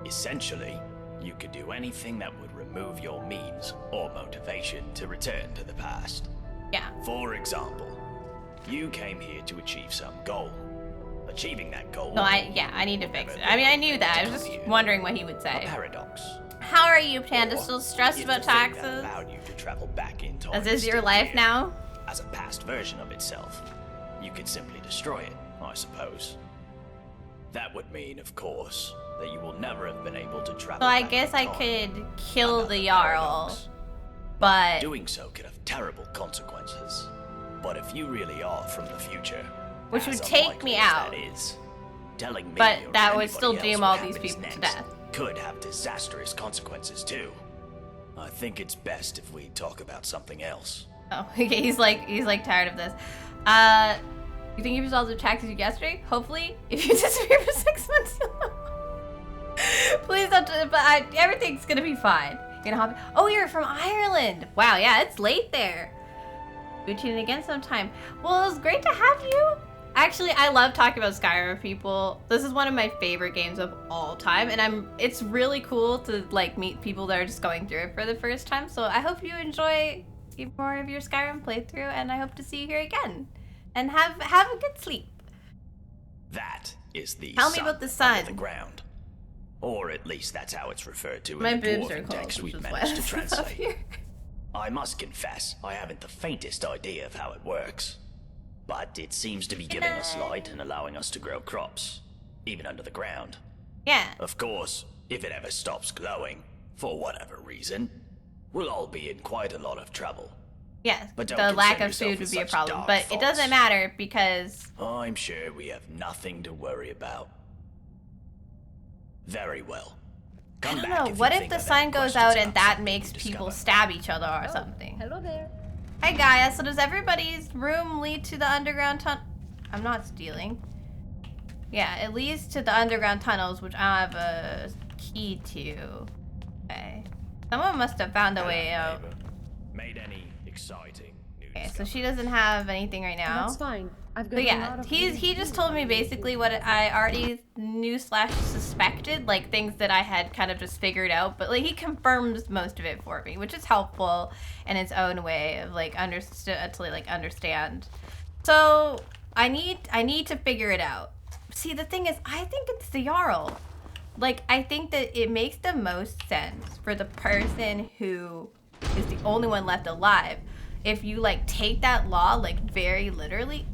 Essentially, you could do anything that would remove your means or motivation to return to the past. Yeah. For example, you came here to achieve some goal. Achieving that goal. No, I need to fix it. I mean, I knew that. I was just wondering what he would say. A paradox. How are you, Panda? Still stressed If about the thing that taxes? allowed you to travel back in time Is this is your still life here, now? as a past version of itself, you could simply destroy it, I suppose. That would mean, of course, that you will never have been able to travel So I back guess in I time. could kill the Jarl, but Doing so could have terrible consequences. But if you really are from the future, which as would take unlikely me as out. that is, telling me But or that would anybody still else doom what all these happens people to next death. Could have disastrous consequences too. I think it's best if we talk about something else. Oh, okay. He's like tired of this. You think you resolved the taxes yesterday? Hopefully, if you disappear for 6 months, you'll know. Please don't. But everything's gonna be fine. You're gonna hop. Oh, you're from Ireland. Wow. Yeah, it's late there. We'll tune in again sometime. Well, it was great to have you. Actually, I love talking about Skyrim with people. This is one of my favorite games of all time, and it's really cool to like meet people that are just going through it for the first time. So I hope you enjoy more of your Skyrim playthrough, and I hope to see you here again. And have a good sleep. That is the Tell me sun about the under sun. the ground. Or at least that's how it's referred to My in the boobs are dwarven cold, text which we've is why managed to this is up translate. here. I must confess, I haven't the faintest idea of how it works. But it seems to be giving us light and allowing us to grow crops, even under the ground. Yeah. Of course, if it ever stops glowing, for whatever reason, we'll all be in quite a lot of trouble. Yes, But don't the lack concern of yourself food would with be a such problem, dark but it thoughts. doesn't matter because I'm sure we have nothing to worry about. Very well. I Come don't back know. if What you if think the of sun any goes questions out and about that something makes you people discover. stab each other or something? Hello there. Hey Gaia, so does everybody's room lead to the underground tunnel? I'm not stealing. Yeah, it leads to the underground tunnels, which I have a key to. Okay. Someone must have found a way out. Made any exciting news? Okay, so she doesn't have anything right now. That's fine. I've got But a yeah, lot of he just told me basically what I already knew / suspected, like things that I had kind of just figured out. But like he confirms most of it for me, which is helpful in its own way of like understand. So I need to figure it out. See, the thing is, I think it's the Jarl. Like I think that it makes the most sense for the person who is the only one left alive. If you like take that law like very literally.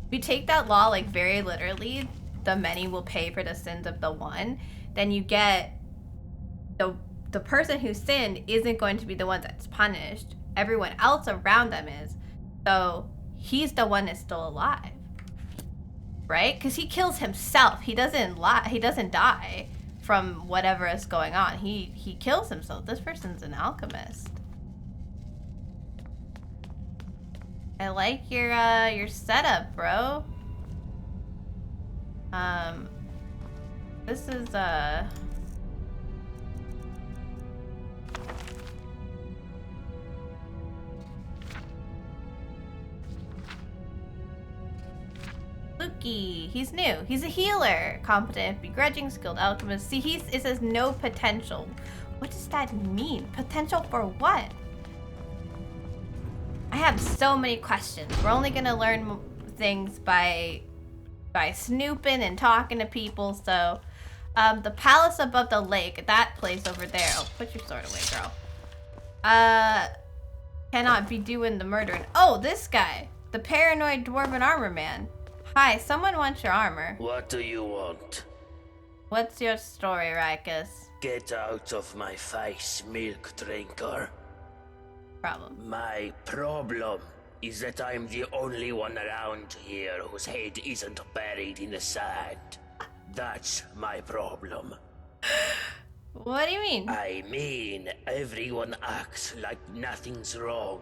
If you take that law like very literally, the many will pay for the sins of the one, then you get the person who sinned isn't going to be the one that's punished. Everyone else around them is. So he's the one that's still alive. Right? Because he kills himself. He doesn't die from whatever is going on. He kills himself. This person's an alchemist. I like your setup, bro. This is Luki. He's new. He's a healer, competent, begrudging, skilled alchemist. See, it says no potential. What does that mean? Potential for what? I have so many questions. We're only gonna learn things by snooping and talking to people. So, the palace above the lake, that place over there. Oh, put your sword away, girl. Cannot be doing the murdering. Oh, this guy, the paranoid dwarven armor man. Hi, someone wants your armor. What do you want? What's your story, Rikus? Get out of my face, milk drinker. Problem. My problem is that I'm the only one around here whose head isn't buried in the sand. That's my problem. What do you mean? I mean, everyone acts like nothing's wrong.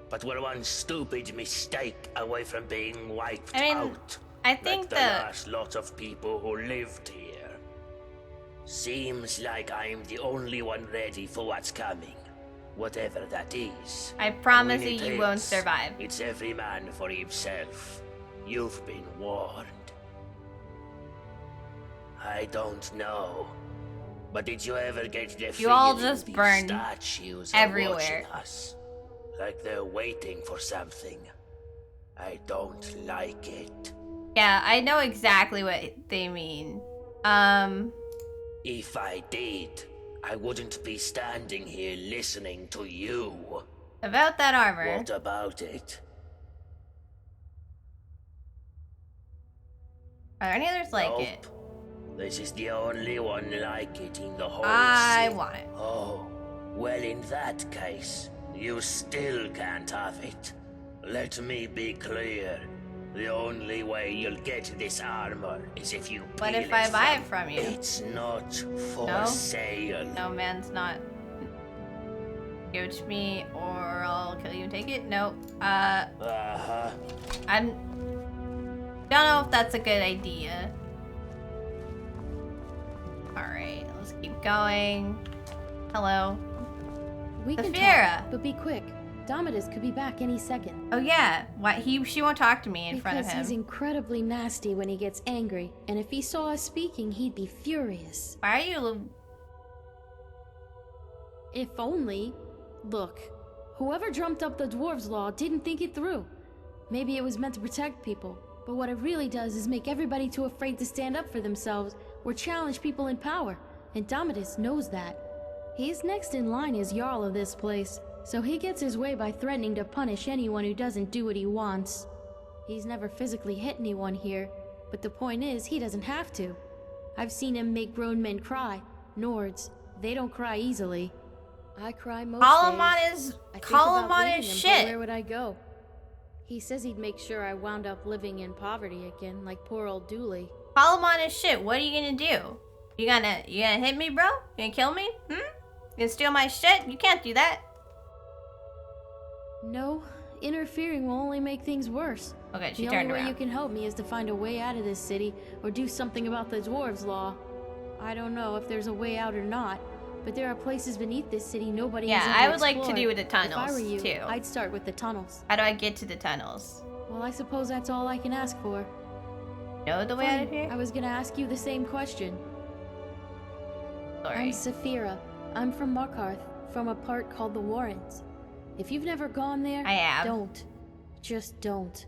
But we're one stupid mistake away from being wiped out. I think like the last lot of people who lived here. Seems like I'm the only one ready for what's coming. Whatever that is. I promise When you, it you won't hits, survive. It's every man for himself. You've been warned. I don't know. But did you ever get the You all feeling just these burned statues are everywhere. watching us? Like they're waiting for something. I don't like it. Yeah, I know exactly what they mean. If I did, I wouldn't be standing here listening to you. About that armor. What about it? Are there any others like it? Nope. This is the only one like it in the whole I city. want it. Oh, well in that case, you still can't have it. Let me be clear. The only way you'll get this armor is if you What peel if I it buy it from- from you? It's not for No? sale. No, man's not. Give it to me or I'll kill you. Take it? No. Uh-huh. I'm... Don't know if that's a good idea. Alright, let's keep going. Hello. We can Saphira. talk, but be quick. Domitus could be back any second. Oh yeah, why she won't talk to me in front of Because him. he's incredibly nasty when he gets angry, and if he saw us speaking, he'd be furious. Why are you... If only... Look, whoever dreamt up the dwarves' law didn't think it through. Maybe it was meant to protect people, But what it really does is make everybody too afraid to stand up for themselves or challenge people in power, and Domitus knows that. He's next in line as Jarl of this place, so he gets his way by threatening to punish anyone who doesn't do what he wants. He's never physically hit anyone here, but the point is, he doesn't have to. I've seen him make grown men cry. Nords, they don't cry easily. I cry most Call him days. on his, I think call him about on leaving his him, but shit. where would I go? He says he'd make sure I wound up living in poverty again, like poor old Dooley. Call him on his shit. What are you gonna do? You gonna hit me, bro? You gonna kill me? You gonna steal my shit? You can't do that. No, interfering will only make things worse. Okay, she the turned only way around. you can help me is to find a way out of this city or do something about the dwarves' law. I don't know if there's a way out or not, but there are places beneath this city nobody has Yeah, ever I would like to explored. do with the If I tunnels, were you, too. I'd start with the tunnels. How do I get to the tunnels? Well, I suppose that's all I can ask for. Know the way out of Funny, here? I was gonna ask you the same question. Sorry. I'm Saphira. I'm from Markarth, from a part called the Warrens. If you've never gone there, I have. don't. Just don't.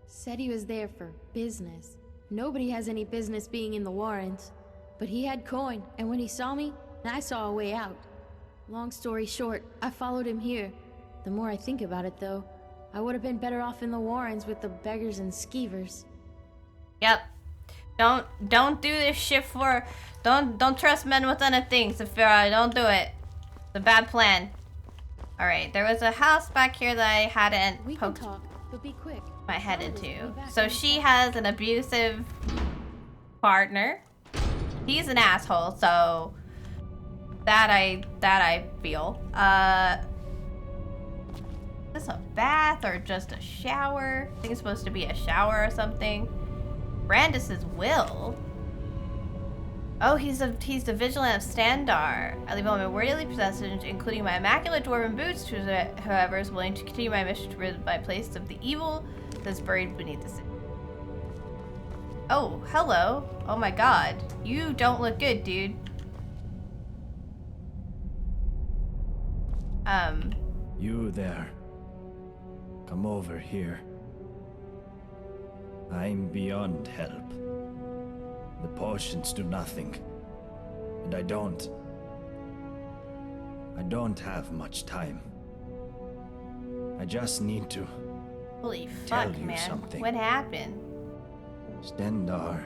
Said he was there for business. Nobody has any business being in the Warrens. But he had coin, and when he saw me, I saw a way out. Long story short, I followed him here. The more I think about it, though, I would have been better off in the Warrens with the beggars and skeevers. Yep. Don't do this shit for. Don't trust men with anything, Saphira. Don't do it. It's a bad plan. All right, there was a house back here that I hadn't We can poked talk, but be quick. my head Domitus will into. be back So in she has an abusive partner. He's an asshole, so that I feel. Is this a bath or just a shower? I think it's supposed to be a shower or something. Brandis's will. Oh, he's the vigilant of Standar. I leave all my worldly possessions, including my immaculate dwarven boots, to whoever is willing to continue my mission to rid my place of the evil that's buried beneath the city. Oh, hello. Oh my god. You don't look good, dude. You there. Come over here. I'm beyond help. The potions do nothing. And I don't have much time. I just need to Holy tell fuck, you man. something. What happened? Stendar.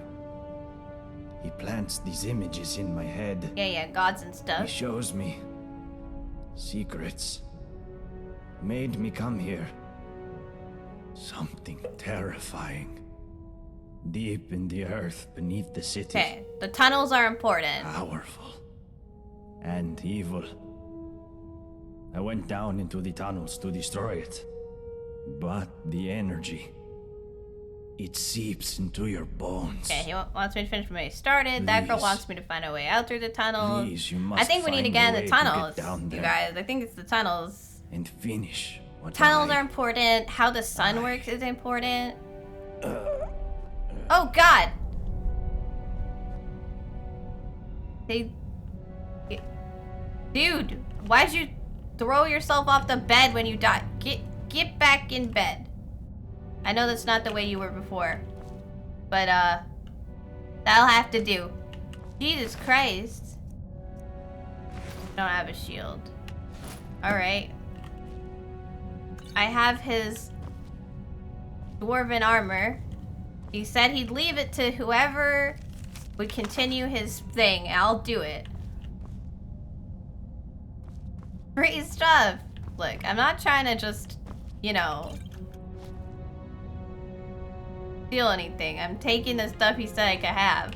He plants these images in my head. Yeah, gods and He stuff. shows me secrets. Made me come here. Something terrifying. Deep in the earth beneath the city. Okay, the tunnels are important. Powerful. And evil. I went down into the tunnels to destroy it. But the energy, it seeps into your bones. Okay, he wants me to finish where he started. That girl Please. wants me to find a way out through the tunnels. Please, you must I think we need to find get a in way the to get tunnels, down you there. guys. I think it's the tunnels. And finish what Tunnels I... are important. How the sun works is important. Oh god! Dude, why'd you throw yourself off the bed when you died? Get back in bed. I know that's not the way you were before. But, that'll have to do. Jesus Christ. Don't have a shield. Alright. I have his dwarven armor. He said he'd leave it to whoever would continue his thing. I'll do it. Free stuff. Look, I'm not trying to just, you know, steal anything. I'm taking the stuff he said I could have.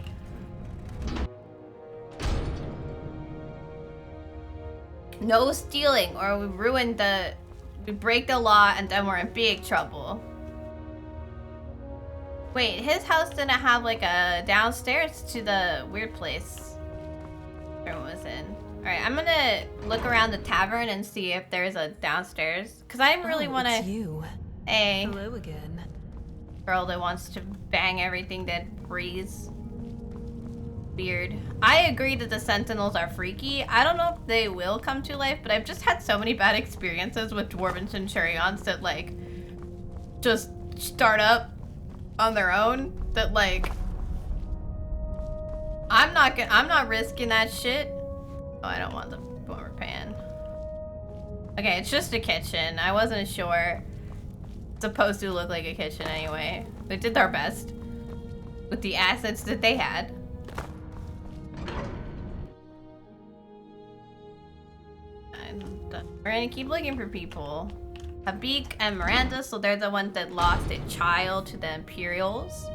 No stealing, or we ruin the... We break the law and then we're in big trouble. Wait, his house didn't have like a downstairs to the weird place everyone was in. Alright, I'm gonna look around the tavern and see if there's a downstairs. Cause I really wanna... It's you. Hey. Hello again. Girl that wants to bang everything that breathes. Weird. I agree that the Sentinels are freaky. I don't know if they will come to life, but I've just had so many bad experiences with Dwarven Centurions that like just start up on their own that like I'm not risking that shit. Oh, I don't want the former pan. Okay, it's just a kitchen. I wasn't sure. It's supposed to look like a kitchen anyway. They did their best with the assets that they had. And we're gonna keep looking for people. Habik and Miranda, so they're the ones that lost a child to the Imperials.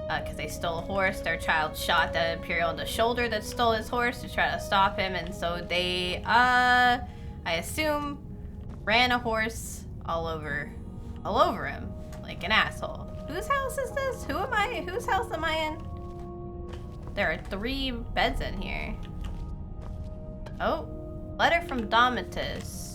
Because they stole a horse. Their child shot the Imperial in the shoulder that stole his horse to try to stop him. And so they, I assume, ran a horse all over him. Like an asshole. Whose house is this? Whose house am I in? There are 3 beds in here. Oh, letter from Domitus.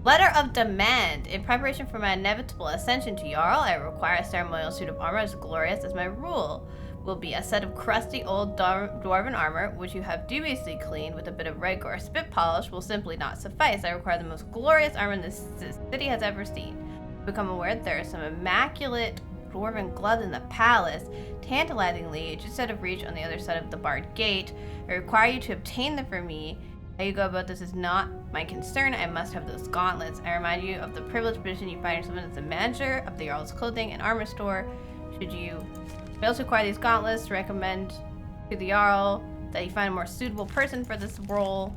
Letter of demand. In preparation for my inevitable ascension to Jarl, I require a ceremonial suit of armor as glorious as my rule will be. A set of crusty old dwarven armor, which you have dubiously cleaned with a bit of red gore spit polish, will simply not suffice. I require the most glorious armor this city has ever seen. Become aware that there are some immaculate dwarven gloves in the palace, tantalizingly just out of reach on the other side of the barred gate. I require you to obtain them for me. How you go about this is not my concern. I must have those gauntlets. I remind you of the privileged position you find yourself in as the manager of the Jarl's clothing and armor store. Should you fail to acquire these gauntlets, recommend to the Jarl that you find a more suitable person for this role.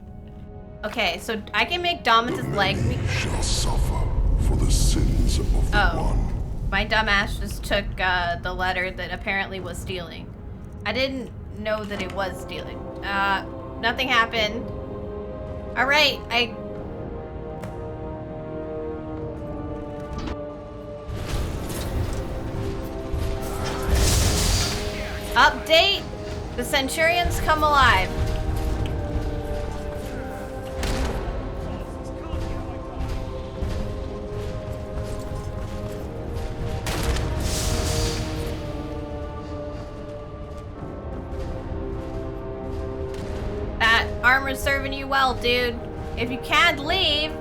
Okay, so I can make Domitus like me. Shall suffer for the sins of the one. My dumbass just took the letter that apparently was stealing. I didn't know that it was stealing. Nothing happened. All right, Update! The Centurions come alive. That armor's serving you well, dude. If you can't leave.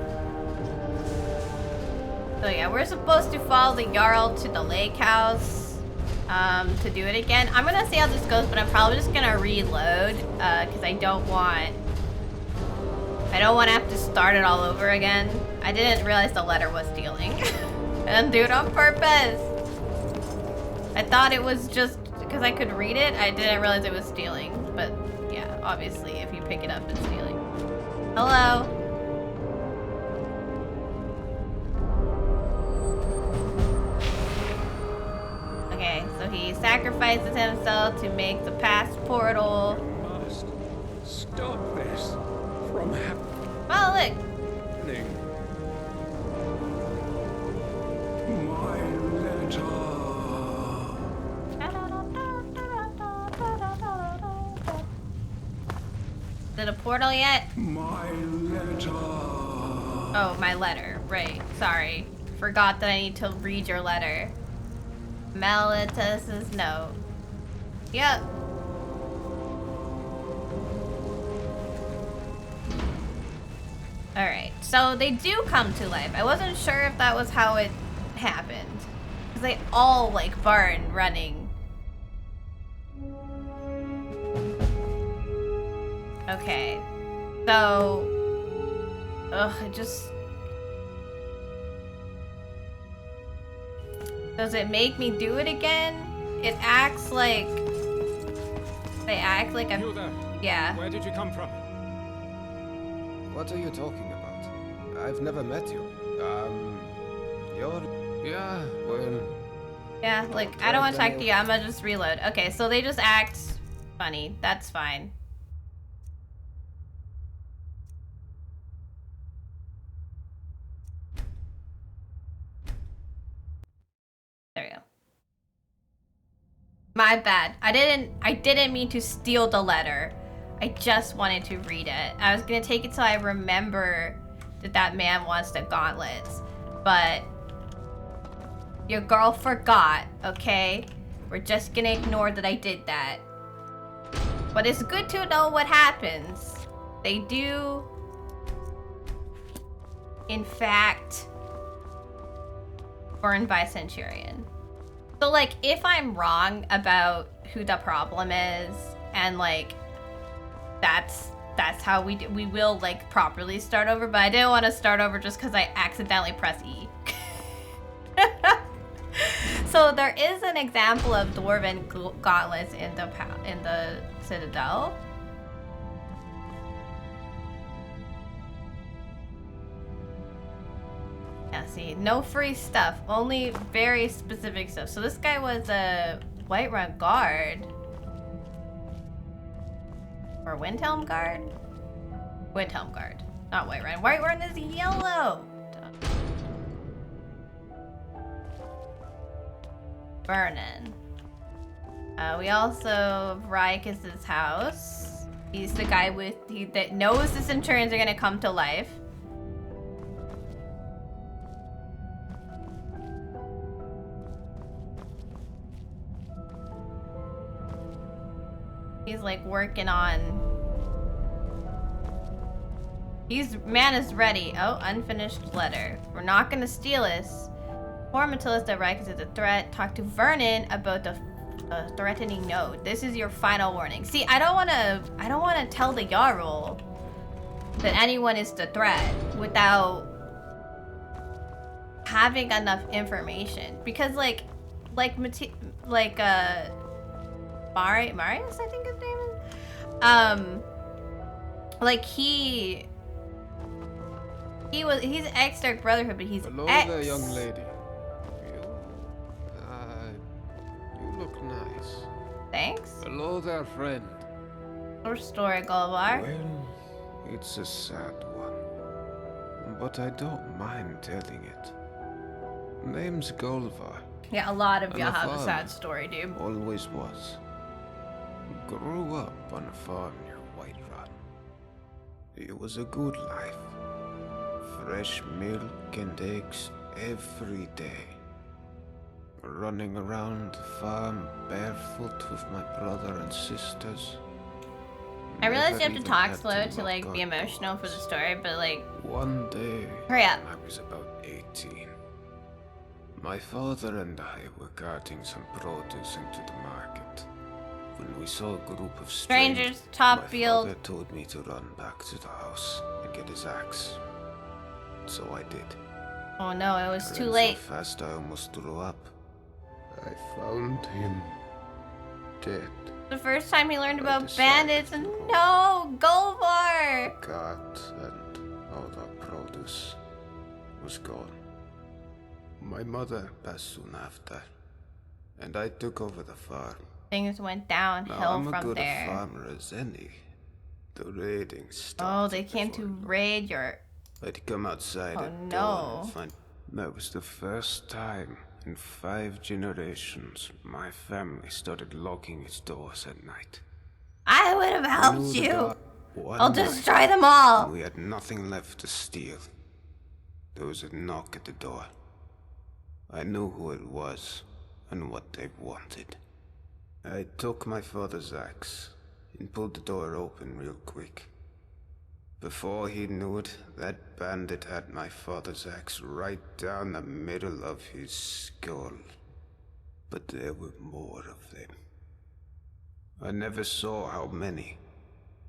So yeah, we're supposed to follow the Jarl to the lake house. To do it again. I'm gonna see how this goes, but I'm probably just gonna reload because I don't want to have to start it all over again. I didn't realize the letter was stealing. I didn't do it on purpose. I thought it was just because I could read it. I didn't realize it was stealing. But yeah, obviously if you pick it up, it's stealing. Hello. Okay, so he sacrifices himself to make the past portal. Must stop this from Oh, look. happening. My letter. Is it a portal yet? My letter. Oh, my letter. Right. Sorry. Forgot that I need to read your letter. Melitus's note. Yep. Alright, so they do come to life. I wasn't sure if that was how it happened. Because they all, like, barn running. Okay. So... Ugh, it just... Does it make me do it again? It acts like... They act like I'm... You there. Yeah. Where did you come from? What are you talking about? I've never met you. You're... Yeah, well... Yeah, like, I don't want to talk to you. I'm gonna just reload. Okay, so they just act funny. That's fine. There we go. My bad. I didn't mean to steal the letter. I just wanted to read it. I was gonna take it till I remember that that man wants the gauntlets, but your girl forgot, okay? We're just gonna ignore that I did that. But it's good to know what happens. They do, in fact, burned by Centurion. So like, if I'm wrong about who the problem is, and like, that's how we will like properly start over. But I didn't want to start over just because I accidentally pressed E. So there is an example of dwarven gauntlets in the Citadel. Yeah, see, no free stuff, only very specific stuff. So this guy was a Whiterun guard. Or Windhelm guard? Windhelm guard, not Whiterun. Whiterun is yellow. Vernon. We also have Rikus' house. He's the guy that knows the Centurions are gonna come to life. He's like working on. Man is ready. Oh, unfinished letter. We're not gonna steal this. Inform Attilis that Rikus is a threat. Talk to Vernon about the threatening note. This is your final warning. See, I don't wanna tell the Jarl that anyone is the threat without having enough information. Because Marius, I think his name is. Like he's ex-Dark Brotherhood, but he's Hello ex. there, young lady. You look nice. Thanks. Hello there, friend. Your story, Golvar. Well, it's a sad one, but I don't mind telling it. Name's Golvar. Yeah, a lot of And y'all the have a farm sad story, dude. Always was. Grew up on a farm near Whiterun. It was a good life. Fresh milk and eggs every day. Running around the farm barefoot with my brother and sisters. I realize you Never have to even talk had slow to lock like our be emotional for the doors. story, but like, One day, hurry up. I was about 18. My father and I were carting some produce into the market when we saw a group of Strangers, top My field. father told me to run back to the house and get his axe. So I did. Oh no, it was I too ran late. So fast I almost threw up. I found him dead. The first time he learned about bandits, and no, Golvar. Cart and all the produce was gone. My mother passed soon after, and I took over the farm. Things went Now downhill I'm a from good there. farmer as any. The raiding Oh, started. they came to raid your. I'd come outside Oh, at dawn no. and find that was the first time in 5 generations my family started locking its doors at night. I would have I helped knew the you. guard one I'll night destroy them all. when we had nothing left to steal. There was a knock at the door. I knew who it was and what they wanted. I took my father's axe and pulled the door open real quick. Before he knew it, that bandit had my father's axe right down the middle of his skull. But there were more of them. I never saw how many.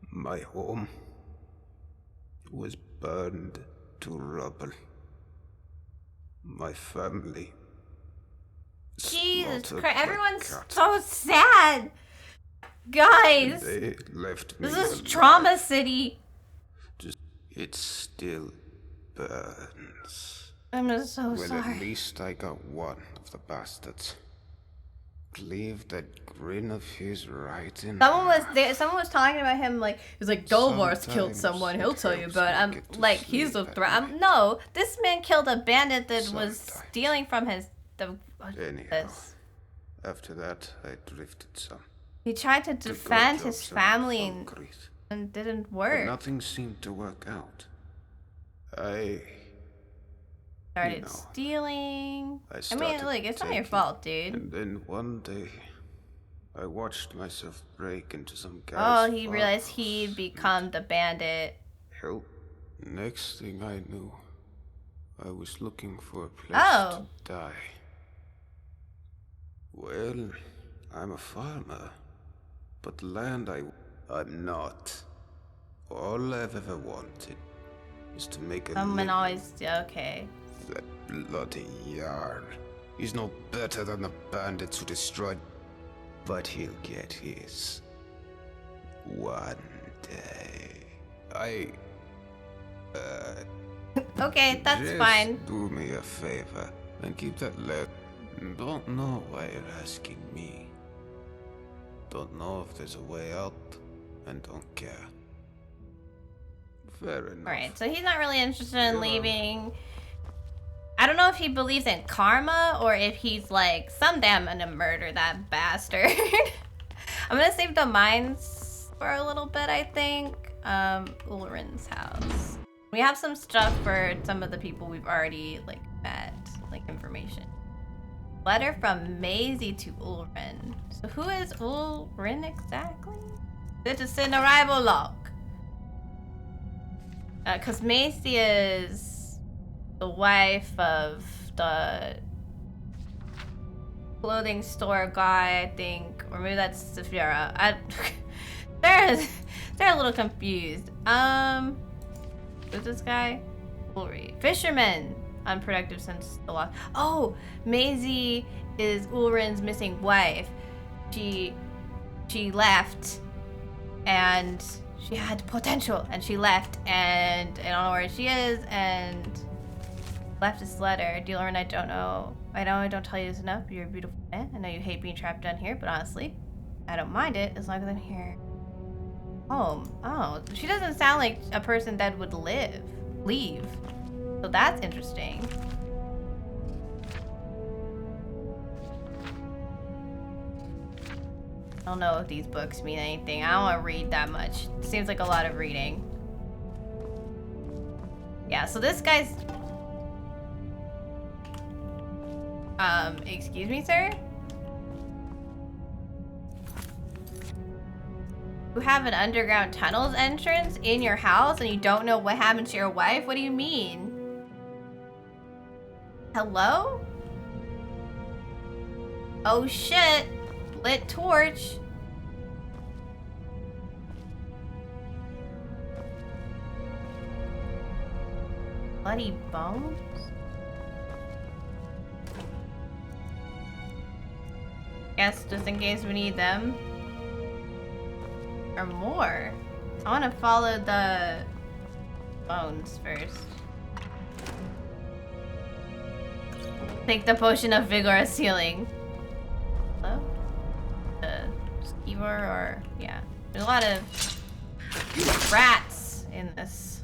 My home was burned to rubble. My family. Jesus slaughtered Christ, like everyone's cats. so sad. Guys, They left me this is alive. Trauma City. It still burns. I'm just so Well, sorry. at least I got one of the bastards. Leave that grin of his right in. Someone was talking about him like he's like Golvar's killed Sometimes someone. He'll it tell you helps about. me I'm get to like he's a sleep at threat. No, this man killed a bandit that was stealing from Anyhow, after that, I drifted some. He tried to Took odd defend jobs his around family Falkreath. and didn't But work. nothing seemed to work out. I Started stealing. I mean, started like it's not your taking, fault, dude. And then one day, I watched myself break into some guy's Oh, he farm. realized he'd become the bandit. Help. Next thing I knew, I was looking for a place Oh. to die. Well, I'm a farmer. But land I'm not. All I've ever wanted is to make a Someone living. always, okay. That bloody Jarl. He's no better than the bandits who destroyed. But he'll get his. One day. Okay, that's just fine. Do me a favor and keep that letter. Don't know why you're asking me. Don't know if there's a way out, and don't care. Fair enough. Alright, so he's not really interested in leaving. I don't know if he believes in karma or if he's like, someday I'm gonna murder that bastard. I'm gonna save the mines for a little bit, I think. Ulrin's house. We have some stuff for some of the people we've already like met, like information. Letter from Maisie to Ulrin. So who is Ulrin exactly? Citizen arrival log. Cause Maisie is the wife of the clothing store guy, I think, or maybe that's Saphira. They're a little confused. Who's this guy? Ulri. Fisherman. Unproductive since the loss. Oh, Maisie is Ulrin's missing wife. She left, and she had potential, and she left, and I don't know where she is, and left this letter. Dear Ulrin, I don't know. I know I don't tell you this enough. You're a beautiful man. I know you hate being trapped down here, but honestly, I don't mind it as long as I'm here. Home. Oh, she doesn't sound like a person that would leave. So that's interesting. I don't know if these books mean anything. I don't want to read that much. It seems like a lot of reading. Yeah, so this guy's... excuse me, sir? You have an underground tunnels entrance in your house and you don't know what happened to your wife? What do you mean? Hello? Oh shit. Lit torch. Bloody bones? Guess just in case we need them. Or more. I want to follow the bones first. Take the potion of vigorous healing. Hello? Skeever or... yeah. There's a lot of rats in this.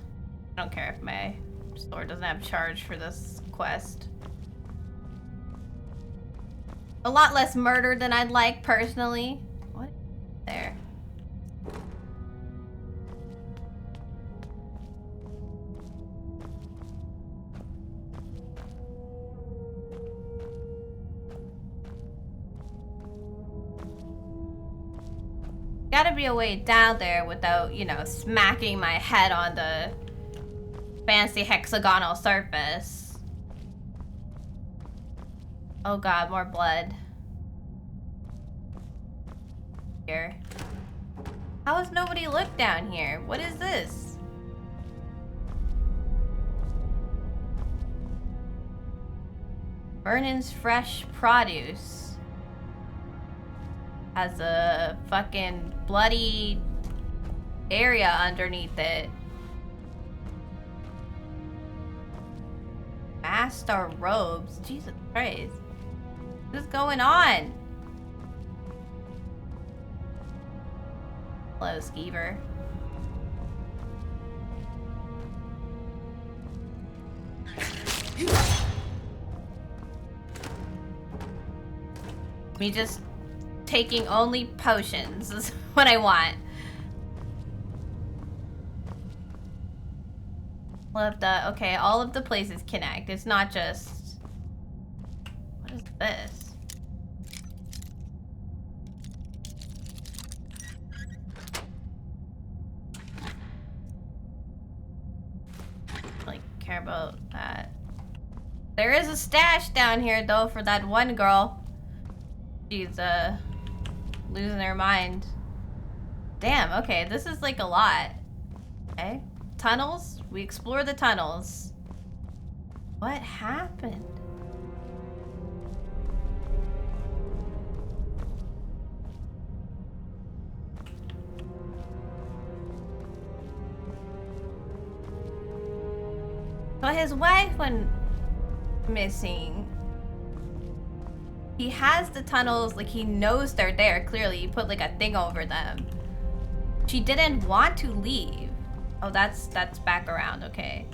I don't care if my sword doesn't have charge for this quest. A lot less murder than I'd like, personally. What is there? Gotta be a way down there without, you know, smacking my head on the fancy hexagonal surface. Oh god, more blood. Here. How has nobody looked down here? What is this? Vernon's fresh produce. Has a fucking bloody area underneath it. Master robes. Jesus Christ. What's going on? Hello, Skeever. Me just taking only potions is what I want. Love the... okay, all of the places connect. It's not just... what is this? Like, care about that. There is a stash down here, though, for that one girl. She's losing her mind. Damn, okay, this is like a lot. Okay. Tunnels? We explore the tunnels. What happened? So his wife went missing. He has the tunnels, like he knows they're there, clearly. He put like a thing over them. She didn't want to leave. Oh, that's back around, okay.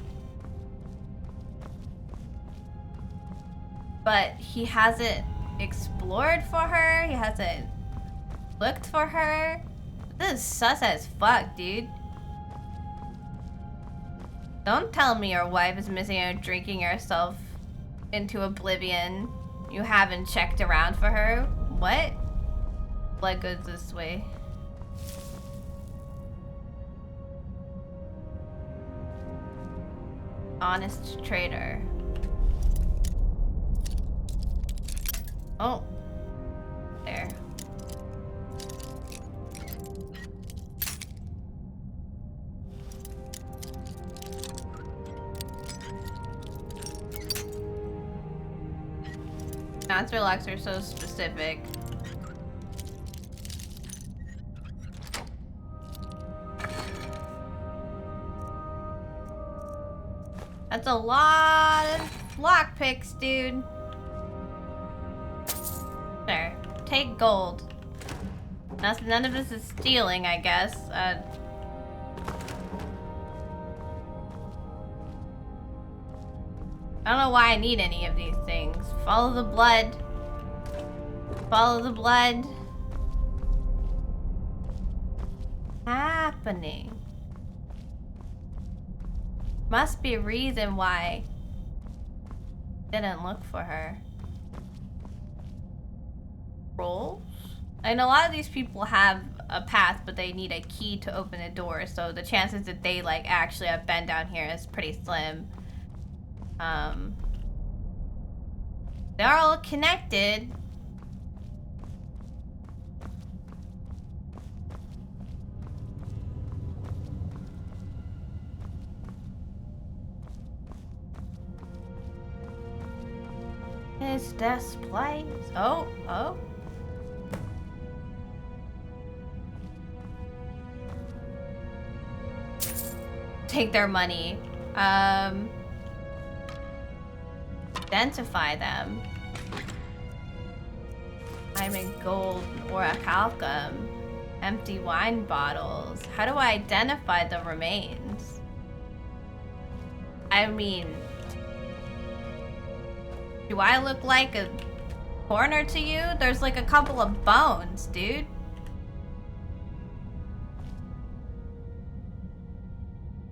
But he hasn't explored for her. He hasn't looked for her. This is sus as fuck, dude. Don't tell me your wife is missing and drinking yourself into oblivion. You haven't checked around for her. What? Blood goes this way. Honest trader. Oh. There. Answer locks are so specific. That's a lot of lockpicks, dude. There. Take gold. None of this is stealing, I guess. I don't know why I need any of these things. Follow the blood. Follow the blood. Happening. Must be a reason why didn't look for her. Rolls? I know a lot of these people have a path, but they need a key to open the door, so the chances that they like actually have been down here is pretty slim. They're all connected. Is this place? Oh. Take their money. Identify them. Diamond, gold, orichalcum. Empty wine bottles. How do I identify the remains? I mean, do I look like a corner to you? There's like a couple of bones, dude.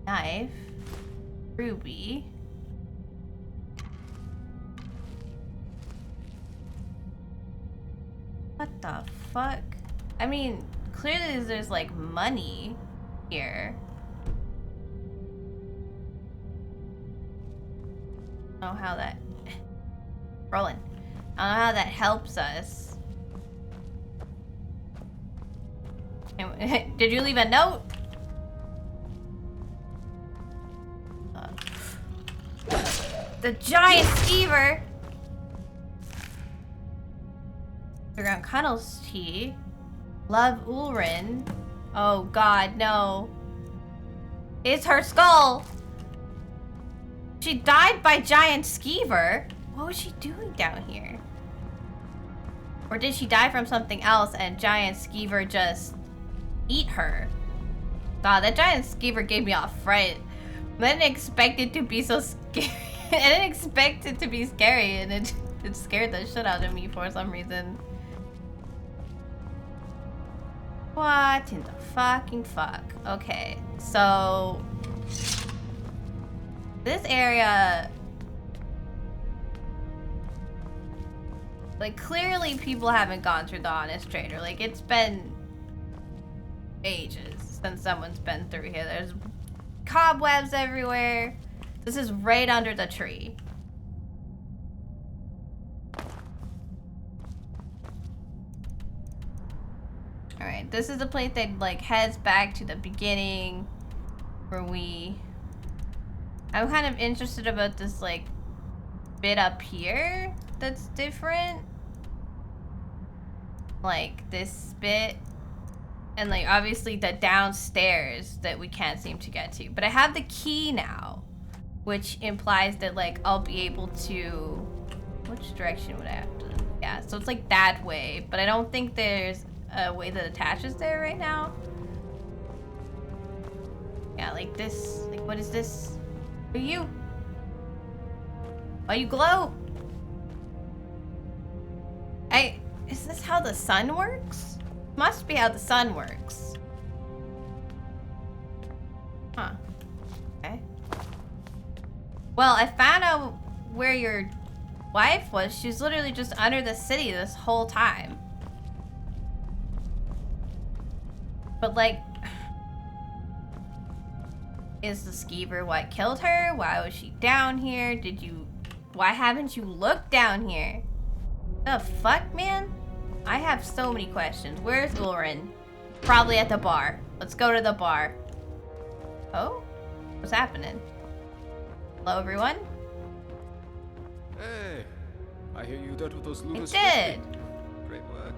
Knife. Ruby. What the fuck? I mean, clearly there's like money here. I don't know how that... Rolling. I don't know how that helps us. Did you leave a note? The giant skeever! Underground Cuddles tea. Love Ulrin. Oh god, no. It's her skull! She died by giant skeever? What was she doing down here? Or did she die from something else and giant skeever just eat her? God, that giant skeever gave me a fright. I didn't expect it to be so scary. I didn't expect it to be scary, and it scared the shit out of me for some reason. What in the fucking fuck? Okay, so this area, like, clearly people haven't gone through the Honest Trader. Like, it's been ages since someone's been through here. There's cobwebs everywhere. This is right under the tree. this is the place that like heads back to the beginning where I'm kind of interested about this like bit up here that's different. Like this bit. And like obviously the downstairs that we can't seem to get to. But I have the key now, which implies that like I'll be able to, which direction would I have to? Yeah, so it's like that way, but I don't think there's a way that attaches there right now. Yeah, like this, like what is this? Who are you? Oh, you glow. Is this how the sun works? Must be how the sun works. Huh. Okay. Well, I found out where your wife was. She was literally just under the city this whole time. But like, is the skeever what killed her? Why was she down here? Why haven't you looked down here? The fuck, man? I have so many questions. Where's Lauren? Probably at the bar. Let's go to the bar. Oh? What's happening? Hello, everyone? Hey, I hear you dealt with those looters. I did. Great work.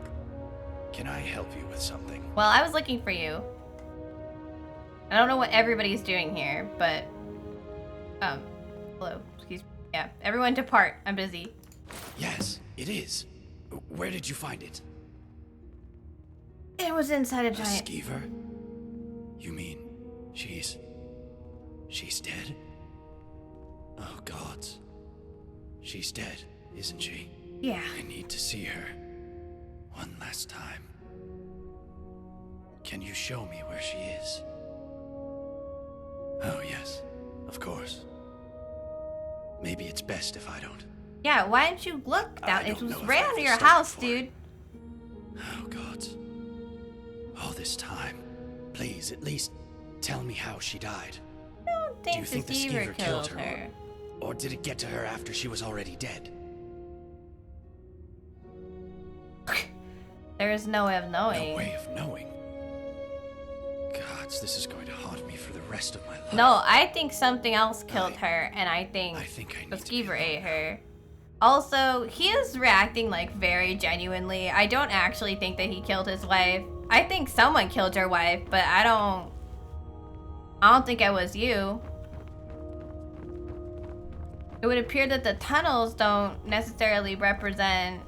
Can I help you with something? Well, I was looking for you. I don't know what everybody's doing here, but... hello. Excuse me. Yeah, everyone depart. I'm busy. Yes, it is. Where did you find it? It was inside a giant... Skeever? You mean she's dead? Oh, gods. She's dead, isn't she? Yeah. I need to see her. One last time. Can you show me where she is? Oh, yes. Of course. Maybe it's best if I don't. Yeah, why didn't you look down? It was right under your house, dude. Oh, God. All this time. Please, at least tell me how she died. I don't think, Do you think the Skeever skeever killed her? Or did it get to her after she was already dead? There is no way of knowing. No way of knowing? Gods, this is going to haunt me for the rest of my life. No, I think something else killed her, and I think the skeever ate her. Also, he is reacting like very genuinely. I don't actually think that he killed his wife. I think someone killed your wife, but I don't think it was you. It would appear that the tunnels don't necessarily represent...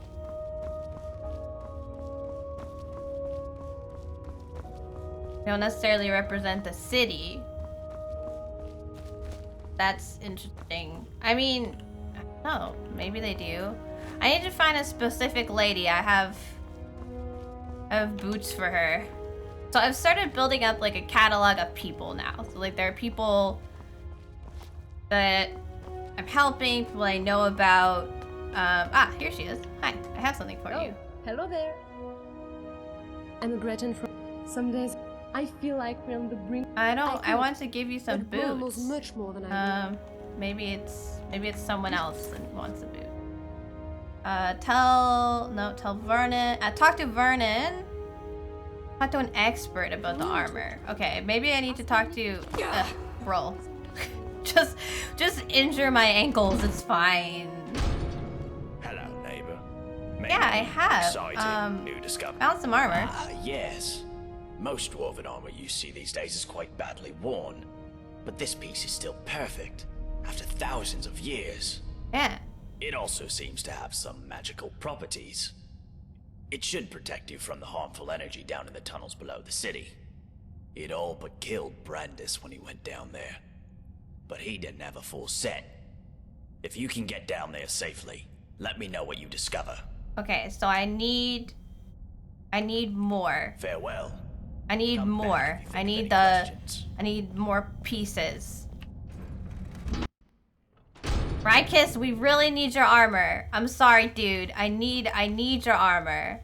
They don't necessarily represent the city. That's interesting. I mean... Oh, maybe they do. I need to find a specific lady. I have boots for her. So I've started building up like a catalog of people now. So like there are people that I'm helping, people I know about. Here she is. Hi, I have something for you. Hello there. I'm a Gretchen from... Some days I feel like we're on the brink. I want to give you some but we're almost boots. much more than I know. Maybe it's someone else that wants a boot. Tell Vernon. Talk to Vernon. Talk to an expert about the armor. Okay, maybe I need to talk to. Roll. just injure my ankles. It's fine. Hello, neighbor. Yeah, I have. Exciting new discovery. Found some armor. Yes. Most dwarven armor you see these days is quite badly worn, but this piece is still perfect after thousands of years. Yeah. It also seems to have some magical properties. It should protect you from the harmful energy down in the tunnels below the city. It all but killed Brandis when he went down there. But he didn't have a full set. If you can get down there safely, let me know what you discover. Okay, so I need more. Farewell. I need more. I need more pieces. Rykiss, we really need your armor. I'm sorry, dude. I need your armor.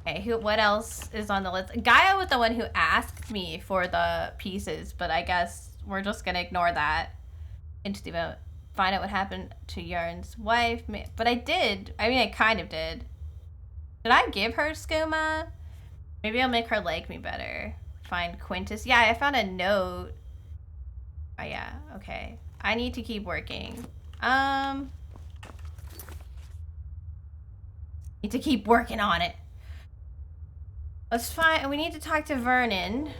Okay, what else is on the list? Gaia was the one who asked me for the pieces, but I guess we're just gonna ignore that. Into find out what happened to Yarn's wife. But I did. I mean, I kind of did. Did I give her skooma? Maybe I'll make her like me better. Find Quintus. Yeah, I found a note. Oh yeah, okay. I need to keep working. Need to keep working on it. Let's find, we need to talk to Vernon.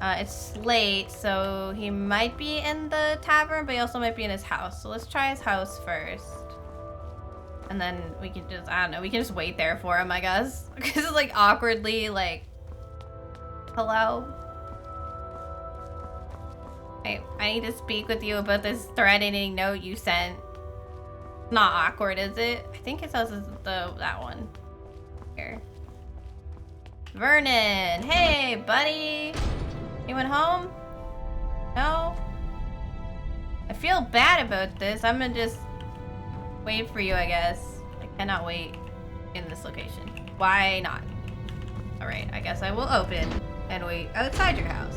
It's late, so he might be in the tavern, but he also might be in his house. So let's try his house first. And then we can just, I don't know, we can just wait there for him, I guess. Because it's like awkwardly like, hello? I need to speak with you about this threatening note you sent. Not awkward, is it? I think his house is that one. Here. Vernon! Hey, buddy! You went home? No? I feel bad about this. I'm gonna just wait for you, I guess. I cannot wait in this location. Why not? Alright, I guess I will open and wait outside your house.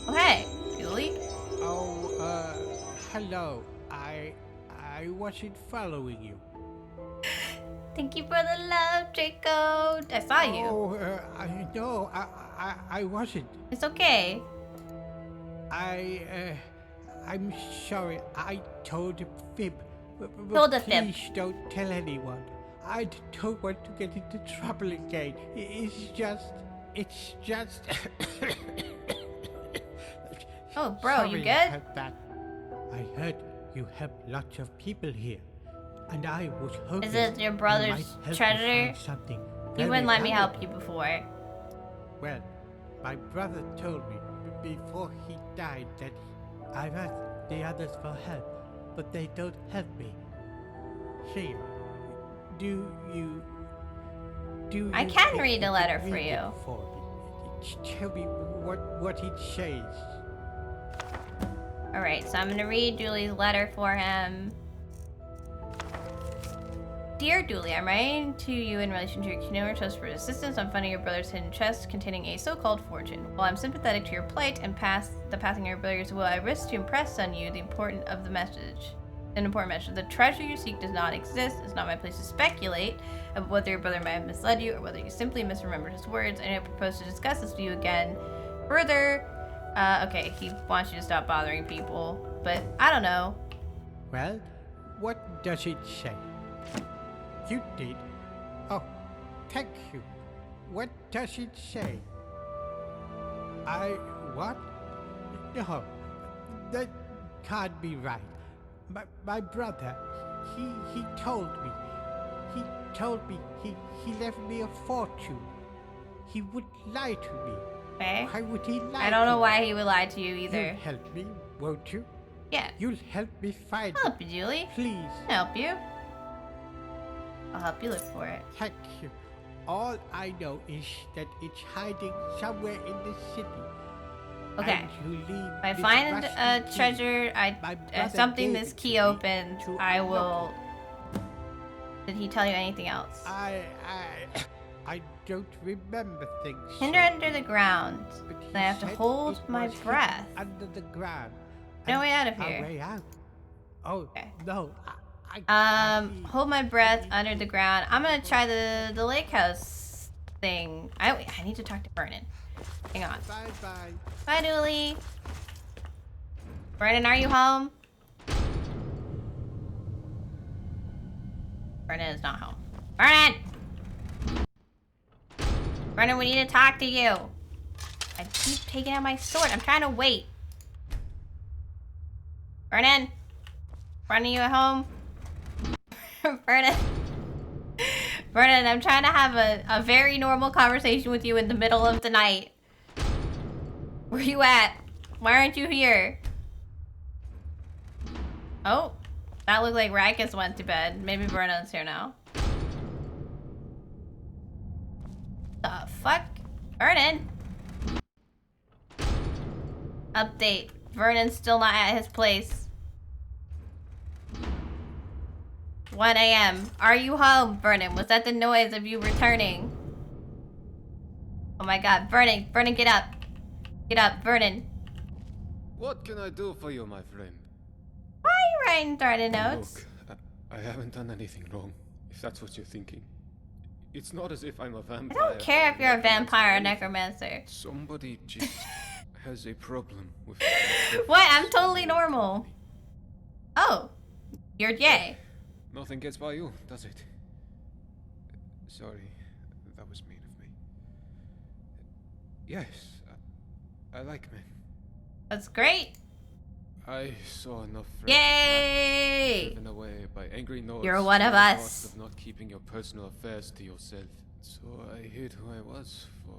Oh, hey, Julie. Oh, hello. I wasn't following you. Thank you for the love, Draco. I saw you. Oh, no, I wasn't. It's okay. I'm sorry. I told a fib. Told a fib. Please don't tell anyone. I don't want to get into trouble again. It's just. Oh, bro, sorry you good? I heard that. I heard you help lots of people here, and I was hoping. Is it your you brother's might help me treasure? find something You wouldn't let me valuable. help you before. Well, my brother told me before he died that I've asked the others for help, but they don't help me. Say, do you I can think read a you letter could for read you. it for me? Tell me what it says. Alright, so I'm gonna read Julie's letter for him. Dear Dooley, I'm writing to you in relation to your continuing request for assistance on finding your brother's hidden chest containing a so-called fortune. While I'm sympathetic to your plight and the passing of your brother's will, I wish to impress on you the importance of the message. An important message. The treasure you seek does not exist. It's not my place to speculate about whether your brother might have misled you or whether you simply misremembered his words, and I propose to discuss this with you again further. Okay, he wants you to stop bothering people, but I don't know. Well, what does it say? You did? Oh, thank you. What does it say? What? No, that can't be right. My brother, he told me. He told me he left me a fortune. He would lie to me. Okay. Why would he lie? I don't know to why me? he would lie to you either. You'll help me, won't you? Yeah. You'll help me find I'll help you, Julie. Please. I'll help you. I'll help you look for it. Thank you. All I know is that it's hiding somewhere in the city. Okay. And you leave If I this find rusty a key. treasure, My brother something gave this it key to me opened, to I unlock will. Did he tell you anything else? I don't remember things. Hinder under the ground. But he Then I have to said hold it my was hidden breath. under the ground. No And way out of a here. way out. Oh no. Hold my breath under the ground. I'm gonna try the lake house thing. I need to talk to Vernon. Hang on. Bye bye. Bye, Dooley. Vernon, are you home? Vernon is not home. Vernon! Vernon, we need to talk to you. I keep taking out my sword. I'm trying to wait. Vernon? Vernon, you at home? Vernon? Vernon, I'm trying to have a very normal conversation with you in the middle of the night. Where you at? Why aren't you here? Oh, that looked like Rakus went to bed. Maybe Vernon's here now. The fuck? Vernon? Update. Vernon's still not at his place. 1 a.m. Are you home, Vernon? Was that the noise of you returning? Oh my god, Vernon! Vernon, get up! Get up, Vernon! What can I do for you, my friend? Why are you writing threatened notes? Look, I haven't done anything wrong, if that's what you're thinking. It's not as if I'm a vampire. I don't care if you're a vampire or necromancer. Somebody just has a problem with What? I'm totally normal. Oh, you're gay. Nothing gets by you, does it? Sorry, that was mean of me. Yes, I like men. That's great. I saw enough Yay! driven away by angry notes. You're one of at the us. cost of not keeping your personal affairs to yourself. So I hid who I was for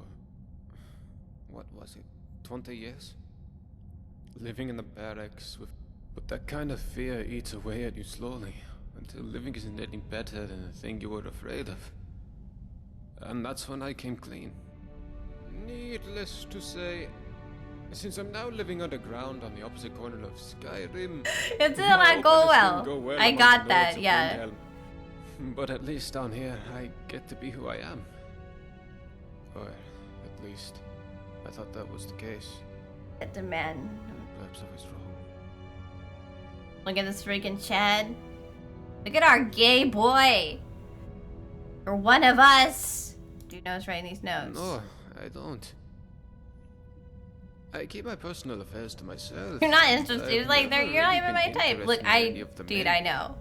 what was it, 20 years? Living in the barracks with, but that kind of fear eats away at you slowly until living isn't any better than the thing you were afraid of. And that's when I came clean. Needless to say, since I'm now living underground on the opposite corner of Skyrim, It did my not go openness well. didn't go well I among got the that, lords of yeah. Windhelm. But at least down here, I get to be who I am. Or at least, I thought that was the case. Get the man. Perhaps I was wrong. Look at this freaking Chad. Look at our gay boy. You're one of us. Do you know what's writing these notes? No, I don't. I keep my personal affairs to myself. You're not interested. I've Like, never you're not really even been my type. Look, interested in any of the dude, men. I know.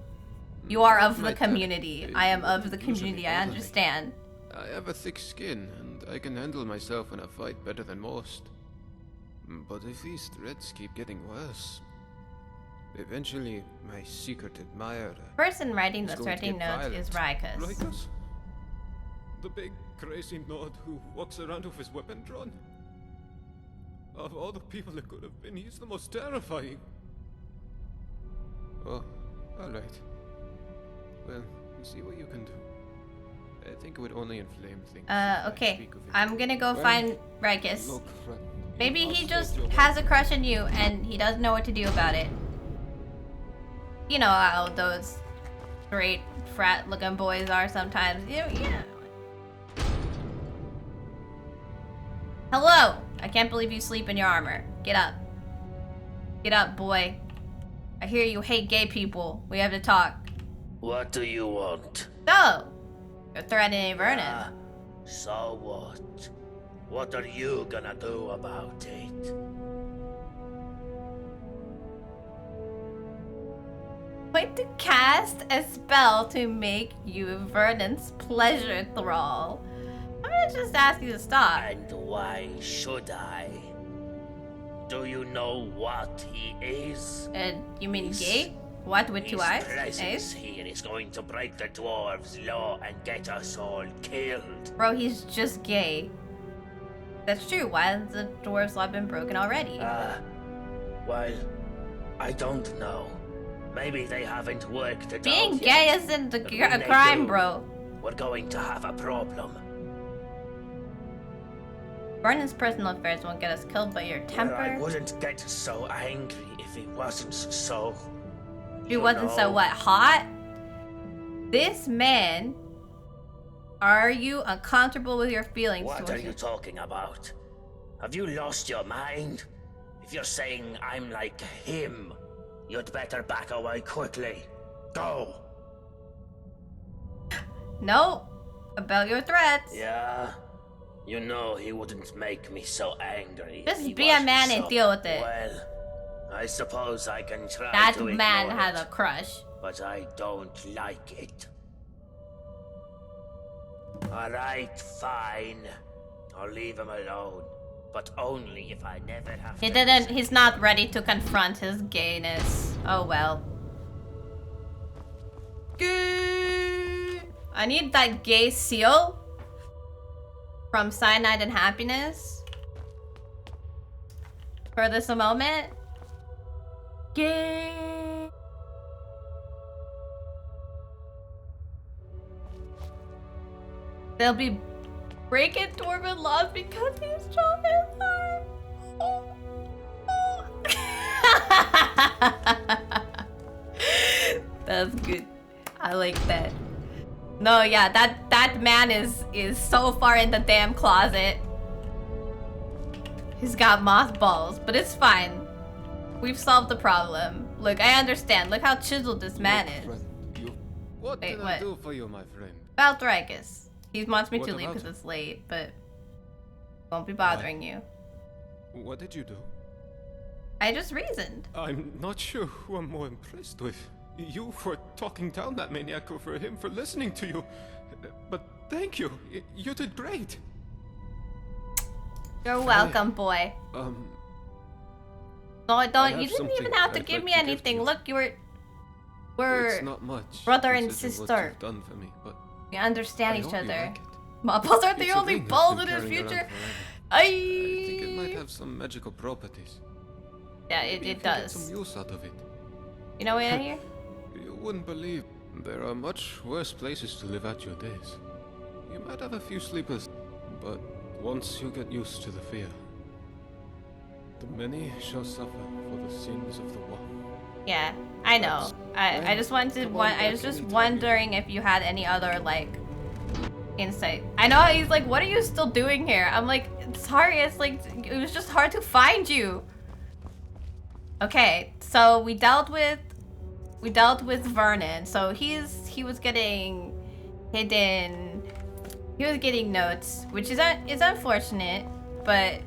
You are of My the type. community. I am of the Usually community. I bother me. understand. I have a thick skin, and I can handle myself in a fight better than most. But if these threats keep getting worse, eventually my secret admirer... The person writing is the going to threatening get notes is violent. Rykus. Rykus? The big, crazy Nord who walks around with his weapon drawn? Of all the people it could have been, he's the most terrifying. Oh, alright. Well, see what you can do. I think it would only inflame things. Okay. I'm gonna go Well, find Rykus. look, friend, Maybe you he must just hold your has a crush on you and he doesn't know what to do about it. You know how those great frat looking boys are sometimes. Yeah. Hello! I can't believe you sleep in your armor. Get up. Get up, boy. I hear you hate gay people. We have to talk. What do you want? So, you're threatening Vernon. So what? What are you gonna do about it? Going to cast a spell to make you Vernon's pleasure thrall. I'm gonna just ask you to stop. And why should I? Do you know what he is? You mean gay? What, with two eyes? His presence here is going to break the dwarves' law and get us all killed. Bro, he's just gay. That's true. Why has the dwarves' law been broken already? Well, I don't know. Maybe they haven't worked it Being out gay yet. isn't But a when they crime, do, bro. We're going to have a problem. Vernon's personal affairs won't get us killed, but your temper. I wouldn't get so angry if it wasn't so. He wasn't so what, hot? This man. Are you uncomfortable with your feelings What are towards you talking about? Have you lost your mind? If you're saying I'm like him, you'd better back away quickly. Go! No. About your threats. Yeah? You know he wouldn't make me so angry. if Just he be a wasn't man and so- deal with it. Well, I suppose I can try That to man ignore has it, a crush. but I don't like it. Alright, fine. I'll leave him alone. But only if I never have He to didn't. He's not ready to confront his gayness. Oh well. Gay. I need that gay seal from Cyanide and Happiness for this moment. Gay. They'll be breaking Dwarven laws because he's John's heart. That's good. I like that. No, yeah, that man is so far in the damn closet. He's got mothballs, but it's fine. We've solved the problem. Look, I understand. Look how chiseled this man is. What Wait, can I do for you, my friend? Balthragus. He wants me What to leave about because him? it's late, but won't be bothering you. What did you do? I just reasoned. I'm not sure who I'm more impressed with. You for talking down that maniac, or for him for listening to you. But thank you. You did great. You're welcome, boy. No, I don't. have You didn't even something have to I'd give like me to give anything. to you. Look, we're It's not much, brother and considering what sister. you've done for me, but We understand I each hope you other. like it. Balls aren't the It's a only ring I've balls been in his carrying around future. forever. I think it might have some magical properties. Yeah, Maybe you it can get does. some use out of it. You know what I hear? You wouldn't believe there are much worse places to live out your days. You might have a few sleepers, but once you get used to the fear, the many shall suffer for the sins of the one. Yeah, I know. I just wanted to. I was just wondering if you had any other like insight. I know he's like, what are you still doing here? I'm like, sorry, it's like it was just hard to find you. Okay, so we dealt with Vernon. So he was getting hidden. He was getting notes, which is unfortunate, but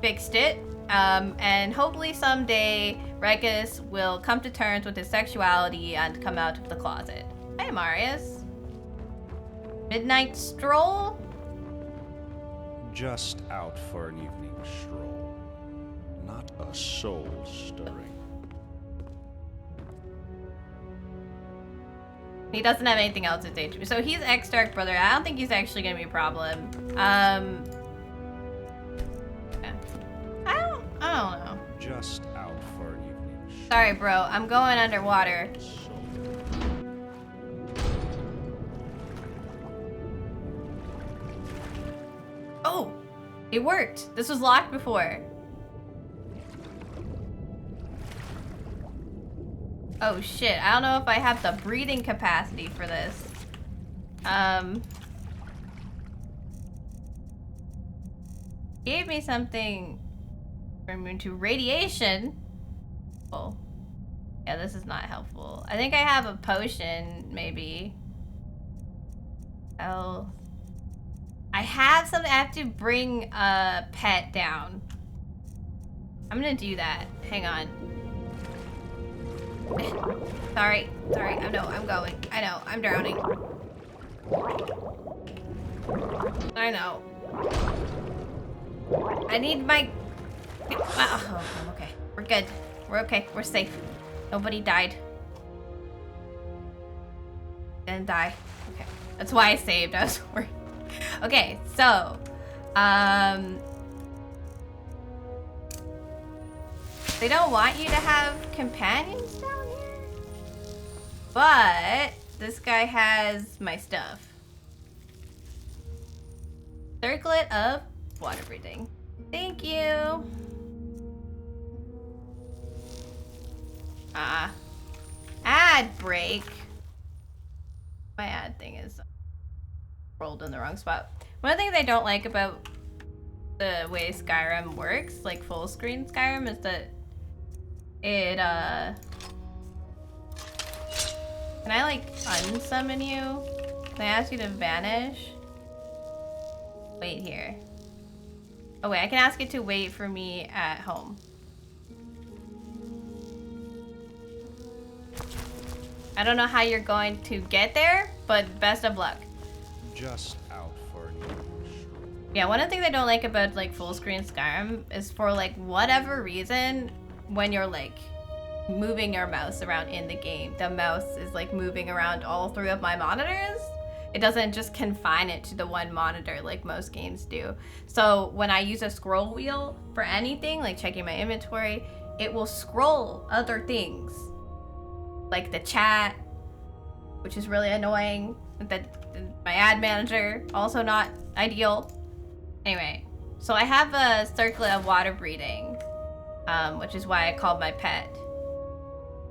fixed it. And hopefully someday Regus will come to terms with his sexuality and come out of the closet. Hey, Marius. Midnight stroll? Just out for an evening stroll. Not a soul stirring. He doesn't have anything else to say to me. So he's ex-Dark Brother. I don't think he's actually gonna be a problem. Yeah. I don't know. Just out for an evening stroll. Sorry, bro. I'm going underwater. Oh! It worked. This was locked before. Oh shit. I don't know if I have the breathing capacity for this. Gave me something immune to radiation. Oh. Yeah, this is not helpful. I think I have a potion, maybe. Oh. I have something. I have to bring a pet down. I'm gonna do that. Hang on. Sorry. I know, I'm going. I know, I'm drowning. I know. I need my... Oh, I'm okay. We're good. We're okay. We're safe. Nobody died. Didn't die. Okay. That's why I saved. I was worried. Okay, so... They don't want you to have companions down here? But this guy has my stuff. Circlet of water breathing. Thank you. Ad break. My ad thing is rolled in the wrong spot. One of the things I don't like about the way Skyrim works, like full screen Skyrim, is that it can I like unsummon you? Can I ask you to vanish? Wait here. Oh wait, I can ask it to wait for me at home. I don't know how you're going to get there, but best of luck. Just out for an evening stroll. Yeah, one of the things I don't like about like full screen Skyrim is for like whatever reason, when you're like moving your mouse around in the game, the mouse is like moving around all three of my monitors. It doesn't just confine it to the one monitor like most games do. So when I use a scroll wheel for anything, like checking my inventory, it will scroll other things. Like the chat, which is really annoying. My ad manager, also not ideal. Anyway, so I have a circlet of water breathing, which is why I called my pet.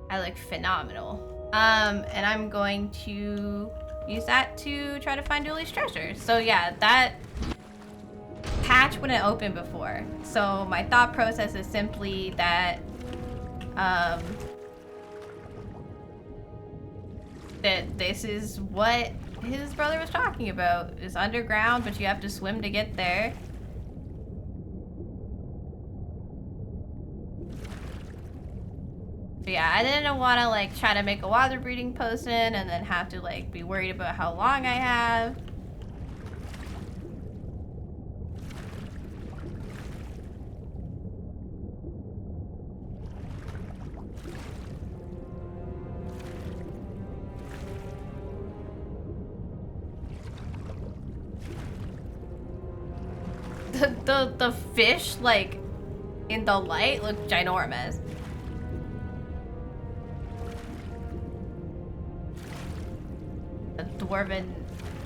I look phenomenal. And I'm going to use that to try to find Dooley's treasure. So yeah, that patch wouldn't open before. So my thought process is simply that, that this is what his brother was talking about. It's underground, but you have to swim to get there. But yeah, I didn't want to like try to make a water breeding potion and then have to like be worried about how long I have. The fish, like, in the light look ginormous. A dwarven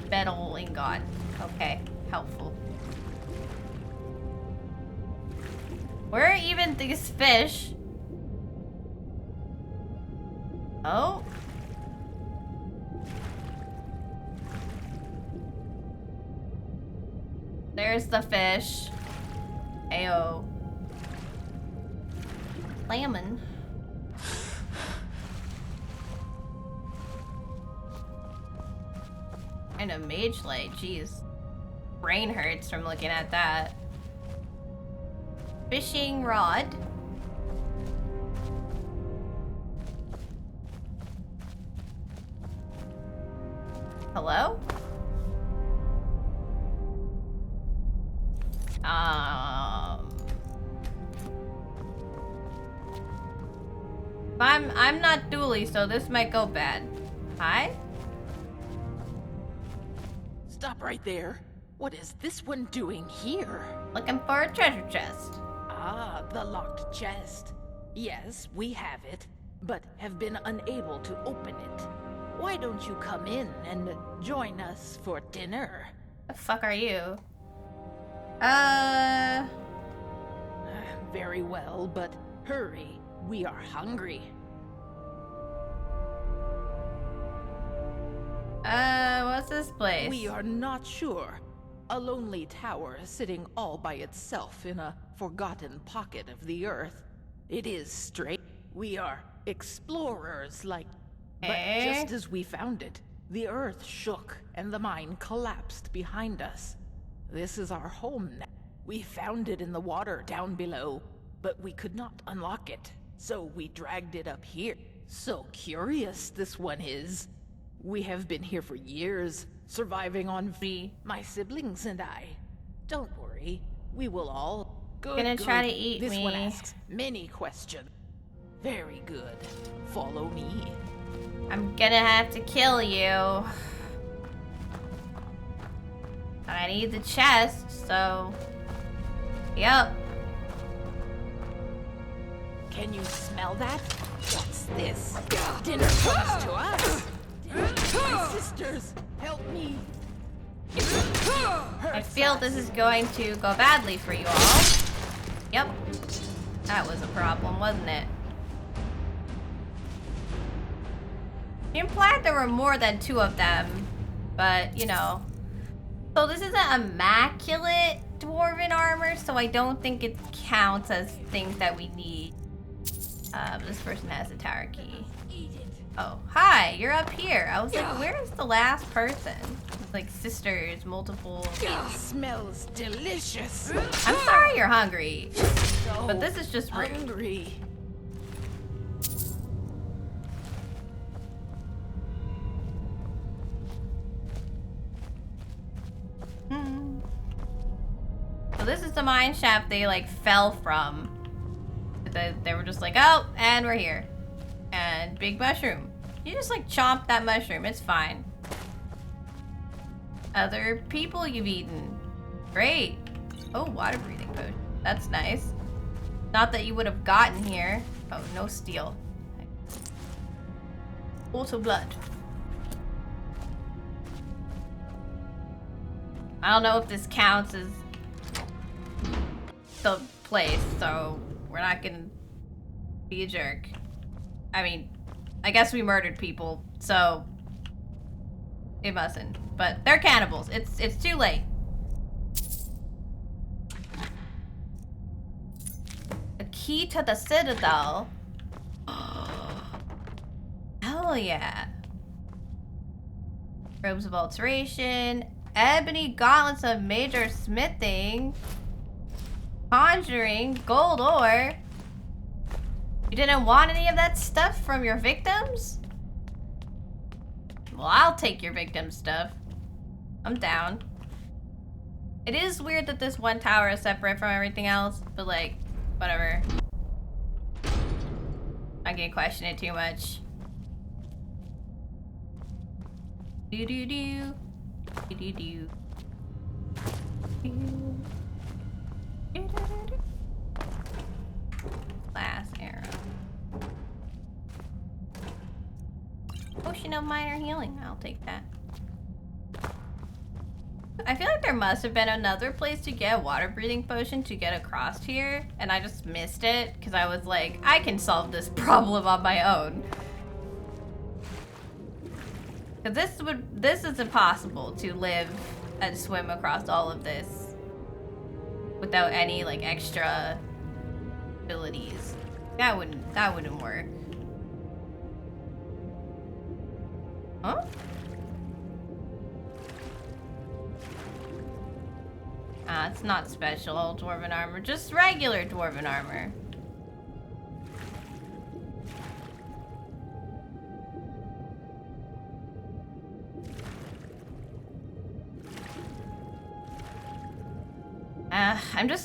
metal ingot. Okay, helpful. Where are even these fish? Oh. There's the fish. Ayo. Salmon. And a mage light, jeez. Brain hurts from looking at that. Fishing rod. Hello? I'm not dually, so this might go bad. Hi? Stop right there. What is this one doing here? Looking for a treasure chest. Ah, the locked chest. Yes, we have it, but have been unable to open it. Why don't you come in and join us for dinner? The fuck are you? Very well, but hurry. We are hungry. What's this place? We are not sure. A lonely tower sitting all by itself in a forgotten pocket of the earth. It is strange. We are explorers like... But just as we found it, the earth shook and the mine collapsed behind us. This is our home now. We found it in the water down below, but we could not unlock it, so we dragged it up here. So curious this one is. We have been here for years, surviving on my siblings and I. Don't worry, we will all... Gonna try to eat this me. one asks many questions. Very good. Follow me. I'm gonna have to kill you. I need the chest, so... Yep. Can you smell that? What's this? Dinner comes to us. My sisters, help me. I feel this is going to go badly for you all. Yep. That was a problem, wasn't it? You implied there were more than 2 of them, but, you know. So this isn't immaculate dwarven armor, so I don't think it counts as things that we need. This person has a tower key. Oh, hi, you're up here. I was like, where's the last person? It's like sisters, multiple. It smells delicious. I'm sorry you're hungry, but this is just rude. Hungry. So this is the mine shaft they like fell from. They were just like, oh, and we're here. And big mushroom. You just like chomp that mushroom, it's fine. Other people you've eaten. Great. Oh, water breathing potion. That's nice. Not that you would have gotten here. Oh, no steel. Also blood. I don't know if this counts as the place, so we're not gonna be a jerk. I mean, I guess we murdered people, so it mustn't. But they're cannibals. It's too late. A key to the citadel. Hell yeah. Robes of alteration. Ebony gauntlets of major smithing. Conjuring. Gold ore. You didn't want any of that stuff from your victims? Well, I'll take your victim stuff. I'm down. It is weird that this one tower is separate from everything else, but like, whatever. I can't question it too much. Do do do. Do do do. Last arrow. Potion of minor healing. I'll take that. I feel like there must have been another place to get a water breathing potion to get across here, and I just missed it because I was like, I can solve this problem on my own. Cause this is impossible to live and swim across all of this without any like extra abilities. That wouldn't work. Huh? It's not special dwarven armor, just regular dwarven armor.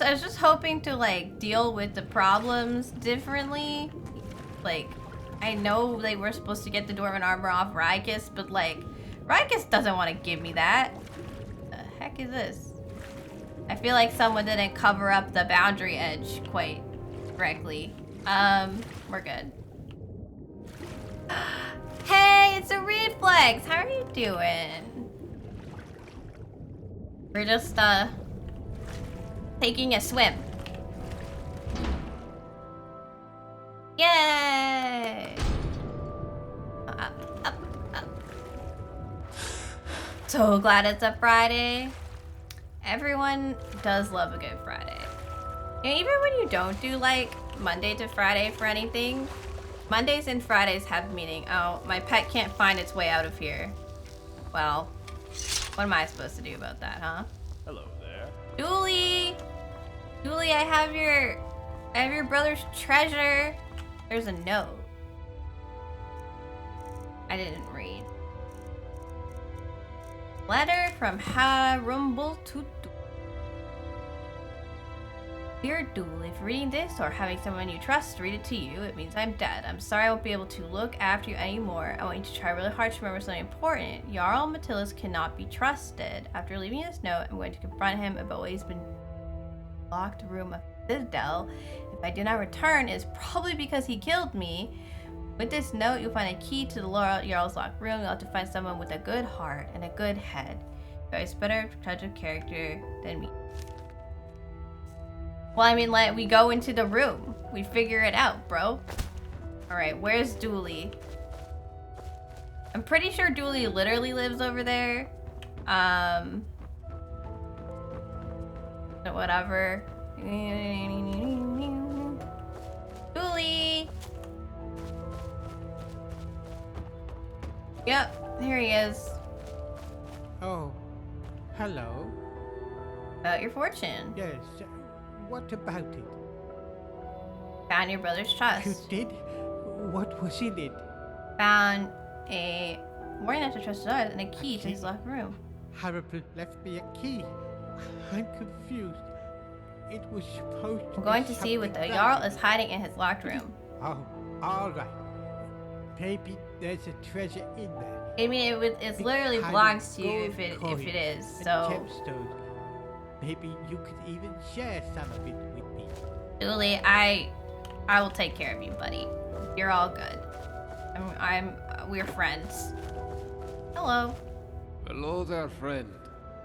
I was just hoping to like deal with the problems differently. Like, I know they were supposed to get the dwarven armor off Rikus, but like, Rikus doesn't want to give me that. The heck is this? I feel like someone didn't cover up the boundary edge quite correctly. We're good. Hey, it's a reflex. How are you doing? We're just taking a swim. Yay! Up. So glad it's a Friday. Everyone does love a good Friday. And even when you don't do like Monday to Friday for anything, Mondays and Fridays have meaning. Oh, my pet can't find its way out of here. Well, what am I supposed to do about that, huh? Hello there. Dooley! Dooley, I have your brother's treasure. There's a note. I didn't read. Letter from Harumble to Dear Dool, if reading this or having someone you trust read it to you, it means I'm dead. I'm sorry I won't be able to look after you anymore. I want you to try really hard to remember something important. Jarl Metellus cannot be trusted. After leaving this note, I'm going to confront him about what he's been locked room of Citadel. If I do not return, it's probably because he killed me. With this note, you'll find a key to the Jarl's locked room. You'll have to find someone with a good heart and a good head. It's better touch of character than me. Well, I mean, like, we go into the room. We figure it out, bro. Alright, where's Dooley? I'm pretty sure Dooley literally lives over there. But whatever. Dooley! Yep, here he is. Oh, hello. About your fortune. Yes, what about it? Found your brother's trust. You did? What was in it? Found a warning not to trust others and a key to his locked room. Harumble left me a key. I'm confused. It was supposed to I'm going be to see what the something Jarl valuable. is hiding in his locked room. Oh, all right. Maybe there's a treasure in there. I mean, it literally Kind of belongs to you gold if coins it is. and So, gemstones. Maybe you could even share some of it with me. Dooley, I will take care of you, buddy. You're all good. We're friends. Hello. Hello there, friend.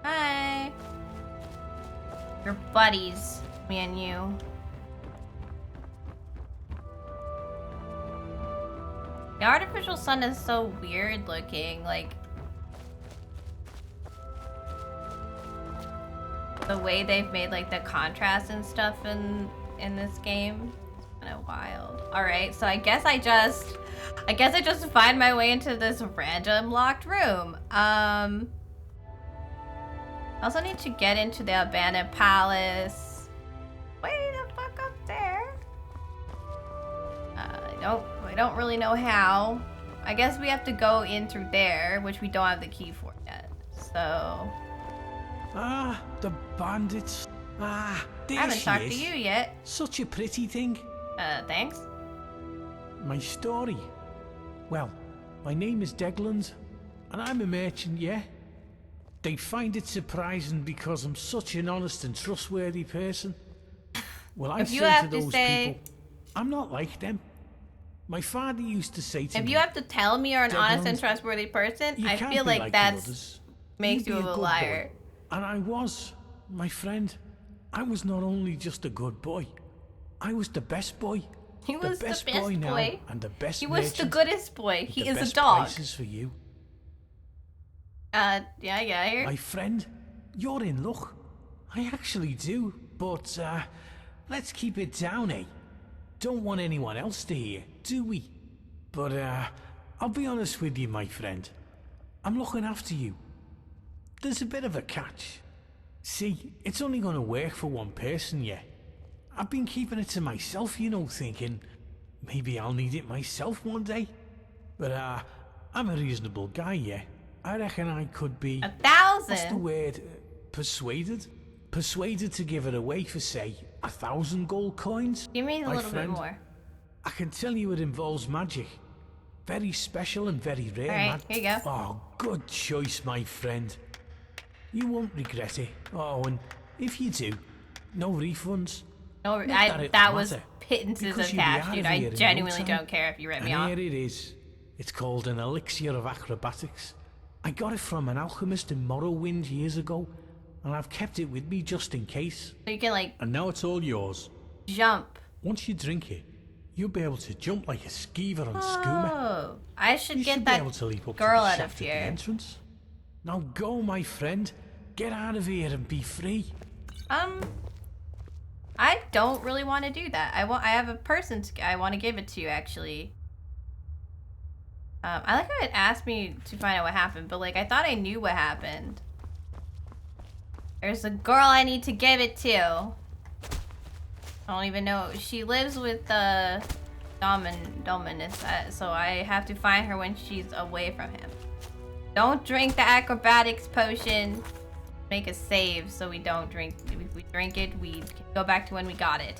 Hi. You're buddies, me and you. The artificial sun is so weird looking, like the way they've made like the contrast and stuff in this game. kind of wild. All right, so I guess I just find my way into this random locked room. I also need to get into the abandoned palace. Way the fuck up there. I don't really know how. I guess we have to go in through there, which we don't have the key for yet. So. Ah, the bandits. Ah, there I haven't she talked is. to you yet. Such a pretty thing. Thanks. My story. Well, my name is Degland, and I'm a merchant, yeah? They find it surprising because I'm such an honest and trustworthy person. Well, I say to those people, I'm not like them. My father used to say to me, if you have to tell me you're an honest and trustworthy person, I feel like that makes you a liar. And I was, my friend. I was not only just a good boy. I was the best boy. He was the best boy now, and the best He was the merchant. goodest boy. He The is a best dog. prices for you. Yeah, I hear. My friend, you're in luck. I actually do, but let's keep it down, eh? Don't want anyone else to hear, do we? But I'll be honest with you, my friend. I'm looking after you. There's a bit of a catch. See, it's only gonna work for one person, yeah. I've been keeping it to myself, you know, thinking maybe I'll need it myself one day. But I'm a reasonable guy, yeah. I reckon I could be 1,000. What's the word? Persuaded? Persuaded to give it away for, say, 1,000 gold coins? Give me a My little friend, bit more. I can tell you it involves magic. Very special and very rare, Alright, here you go. Oh, good choice, my friend. You won't regret it. Oh, and if you do, no refunds. No, Not that it'll was matter, pittances because of you'll be cash, out dude. of I here in no genuinely time. don't care if you rip me And off. here it is. It's called an elixir of acrobatics. I got it from an alchemist in Morrowind years ago, and I've kept it with me just in case. So you can, like... And now it's all yours. Jump. Once you drink it, you'll be able to jump like a skeever on skooma. Oh, I should You get should that be able to leap up girl to the out of shaft at the here. entrance. Now go, my friend. Get out of here and be free. I don't really want to do that. I have a person I want to give it to you, actually. I like how it asked me to find out what happened, but like I thought I knew what happened. There's a girl I need to give it to. I don't even know. She lives with the Dominus, so I have to find her when she's away from him. Don't drink the acrobatics potion. Make a save so we don't drink. If we drink it, we can go back to when we got it.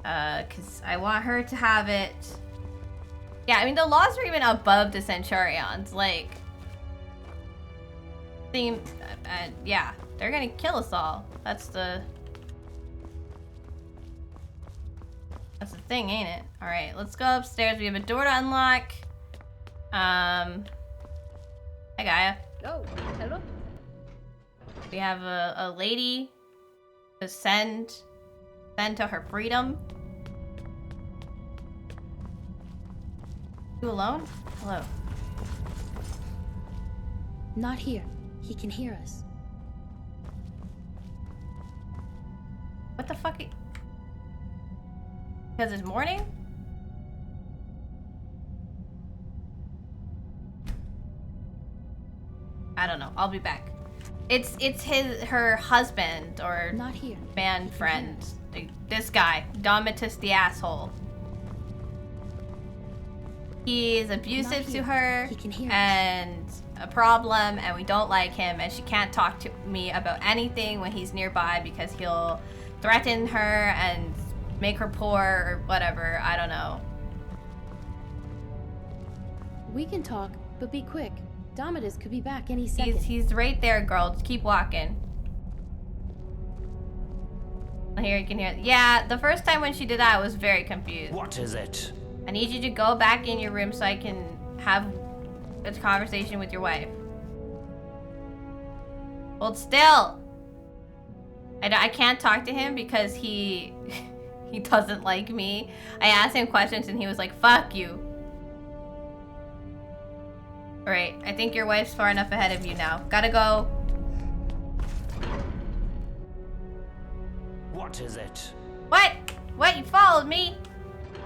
Cause I want her to have it. Yeah, I mean the laws are even above the Centurions. Like, yeah, they're gonna kill us all. That's the thing, ain't it? All right, let's go upstairs. We have a door to unlock. Hi, Gaia. Oh, hello. We have a lady to send to her freedom. You alone? Hello. Not here. He can hear us. What the fuck? Because it's morning? I don't know. I'll be back. It's her husband or not here. Man friend. This guy, Domitus the asshole. He is abusive to her and a problem, and we don't like him, and she can't talk to me about anything when he's nearby because he'll threaten her and make her poor or whatever. I don't know. We can talk, but be quick. Domitus could be back any second. He's right there, girl. Just keep walking. Here, you can hear. Yeah, the first time when she did that, I was very confused. What is it? I need you to go back in your room so I can have a conversation with your wife. Hold still. I can't talk to him because he doesn't like me. I asked him questions and he was like, "Fuck you." Alright, I think your wife's far enough ahead of you now. Gotta go. What is it? What? What? You followed me?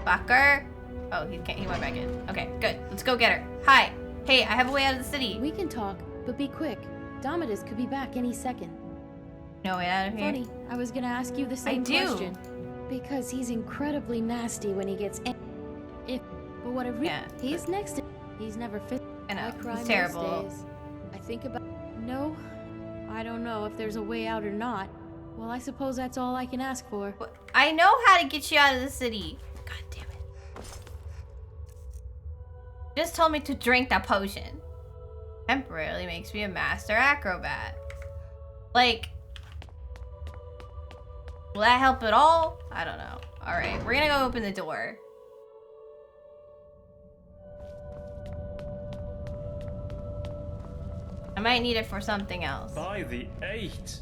Fucker. Oh, he went back in. Okay, good. Let's go get her. Hi. Hey, I have a way out of the city. We can talk, but be quick. Domitus could be back any second. No way out of here. Funny, I was gonna ask you the same question. Because he's incredibly nasty when he gets but what he's next to he's never fit. I know, cry he's terrible. Most days. I think about no. I don't know if there's a way out or not. Well, I suppose that's all I can ask for. I know how to get you out of the city. God damn it. Just told me to drink that potion. Temporarily makes me a master acrobat. Like, will that help at all? I don't know. Alright, we're gonna go open the door. I might need it for something else. By the 8.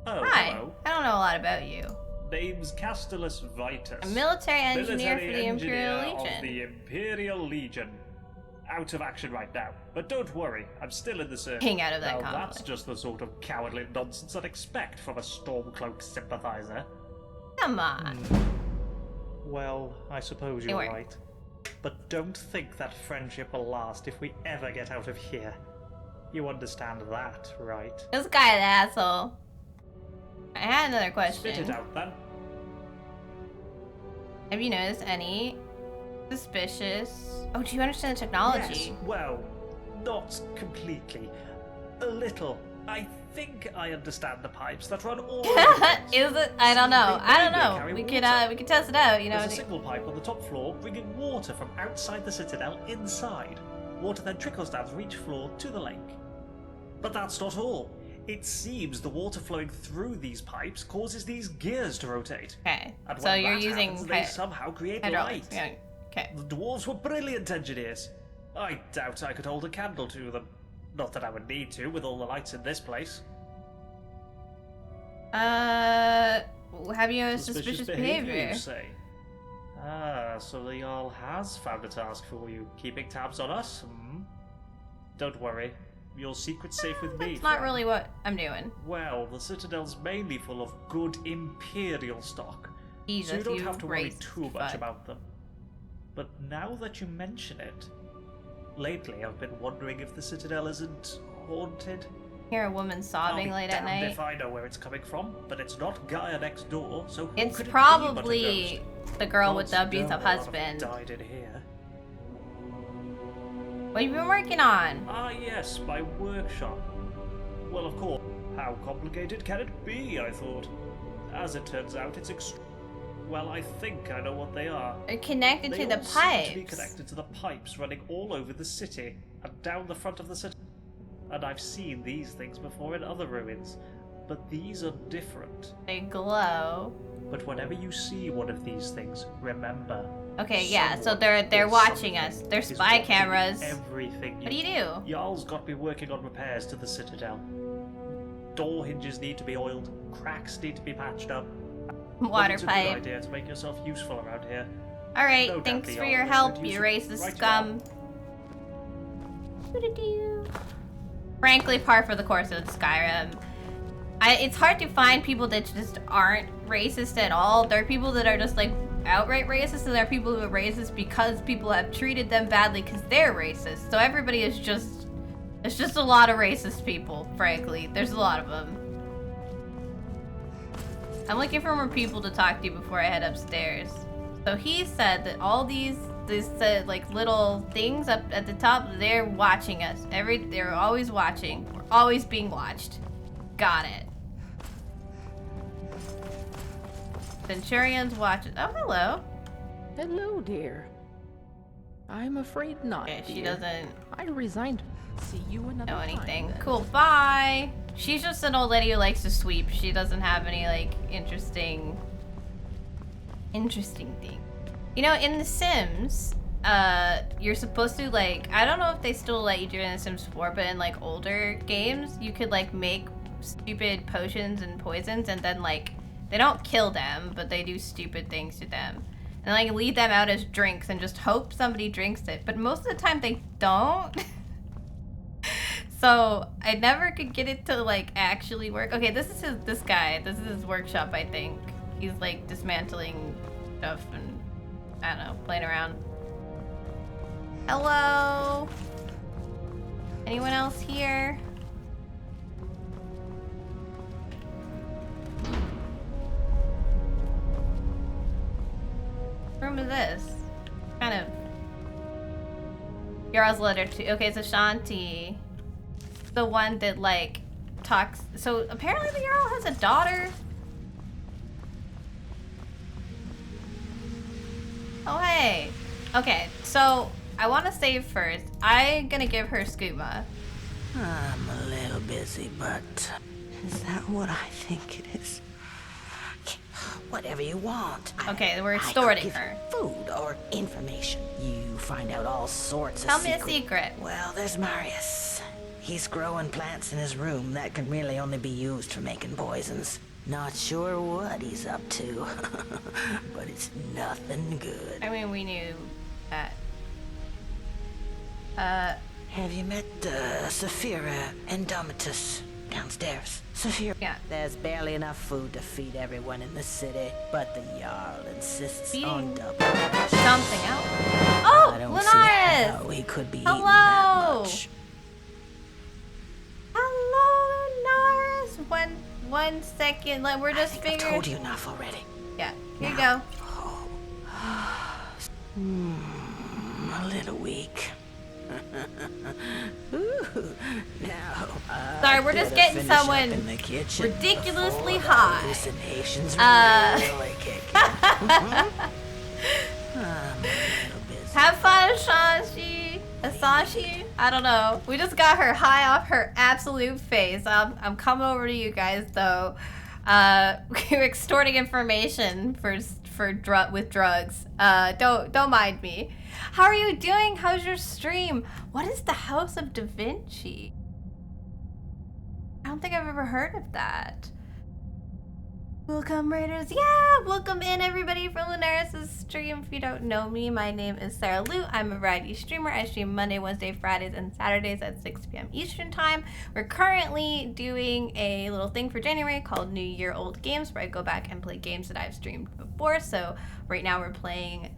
Oh, Hi. hello. I don't know a lot about you. Name's Castellus Vitus. A military engineer for the Imperial engineer Legion. Of the Imperial Legion. Out of action right now. But don't worry, I'm still in the circle. King out of that now, conflict. That's just the sort of cowardly nonsense I'd expect from a Stormcloak sympathizer. Come on. Well, I suppose Hey, you're where? right. But don't think that friendship will last if we ever get out of here. You understand that, right? This guy an asshole. I had another question. Spit it out then. Have you noticed any suspicious... Oh, do you understand the technology? Yes, well, not completely. A little. I think I understand the pipes that run all over the place. Is it? I don't know. I don't They know. carry We water. could test it out, you know. There's a signal pipe on the top floor bringing water from outside the citadel inside. Water then trickles down from each floor to the lake. But that's not all. It seems the water flowing through these pipes causes these gears to rotate. Okay, And so when you're that using happens, they somehow create hydraulics. light. Yeah. Okay. The dwarves were brilliant engineers. I doubt I could hold a candle to them. Not that I would need to, with all the lights in this place. Have you noticed suspicious behavior? You say? Ah, so the Jarl has found a task for you, keeping tabs on us? Hmm? Don't worry, your secret's safe with me. That's not really what I'm doing. Well, the Citadel's mainly full of good Imperial stock, Jesus, so you don't you have to worry racist too much fuck. about them. But now that you mention it, lately I've been wondering if the Citadel isn't haunted. Hear a woman sobbing late at night. If I know where it's coming from, but it's not Gaia next door, so who It's could it probably be but a ghost? the girl with the Gods abusive know a lot of husband. died in here. What have you been working on? Ah, yes, my workshop. Well, of course. How complicated can it be? I thought. As it turns out, it's well, I think I know what they are. They're connected They to the all seem to be pipes. connected to the pipes running all over the city and down the front of the city. And I've seen these things before in other ruins, but these are different. They glow. But whenever you see one of these things, remember. Okay, yeah, so someone they're or watching something us. They're is spy watching cameras. Everything. What do you do? Jarl's got me working on repairs to the Citadel. Door hinges need to be oiled. Cracks need to be patched up. Water It's a pipe. good idea to make yourself useful around here. Alright, No doubt thanks the for Jarl your will help, introduce you racist right scum. Frankly, par for the course of Skyrim. It's hard to find people that just aren't racist at all. There are people that are just like outright racist, and there are people who are racist because people have treated them badly because they're racist. So everybody is just... There's just a lot of racist people, frankly. There's a lot of them. I'm looking for more people to talk to before I head upstairs. So he said that all these like little things up at the top, they're watching us. They're always watching. We're always being watched. Got it. Centurion's watching. Oh, hello. Hello, dear. I'm afraid not. Okay, she dear. doesn't I resigned. See you another know time, anything. then. Cool, bye. She's just an old lady who likes to sweep. She doesn't have any like interesting thing. You know, in The Sims, you're supposed to like, I don't know if they still let you do it in The Sims 4, but in like older games, you could like make stupid potions and poisons and then like, they don't kill them, but they do stupid things to them. And like leave them out as drinks and just hope somebody drinks it. But most of the time they don't. So I never could get it to like actually work. Okay, this is this guy. This is his workshop, I think. He's like dismantling stuff and I don't know, playing around. Hello? Anyone else here? What room is this? Kind of. Yarl's letter to. Okay, so Shanti, the one that like talks. So apparently the Jarl has a daughter. Oh hey. Okay, so I want to save first. I'm gonna give her Skooma. I'm a little busy, but is that what I think it is? Whatever you want. Okay, we're I could extorting give her. Food or information. You find out all sorts Tell of me a secret. Well, there's Marius. He's growing plants in his room that can really only be used for making poisons. Not sure what he's up to, but it's nothing good. I mean, we knew that. Have you met Saphira and Domitus downstairs? Saphira? Yeah. There's barely enough food to feed everyone in the city, but the Jarl insists on double. Something else. Oh, I don't Linares! see how he could be eating that much. Hello, Linares. One second. Like we're just figuring. I told you enough already. Yeah. Here you go. A little weak. Ooh, now, Sorry, we're just getting someone ridiculously high. Hallucinations really kick. Have fun, Asashi. I don't know. We just got her high off her absolute face. I'm coming over to you guys though. We're extorting information with drugs. Don't mind me. How are you doing? How's your stream? What is the House of Da Vinci? I don't think I've ever heard of that. Welcome, Raiders. Yeah, welcome in everybody for Linares' stream. If you don't know me, my name is Sarah Lou. I'm a variety streamer. I stream Monday, Wednesday, Fridays, and Saturdays at 6 p.m. Eastern Time. We're currently doing a little thing for January called New Year Old Games, where I go back and play games that I've streamed before. So right now we're playing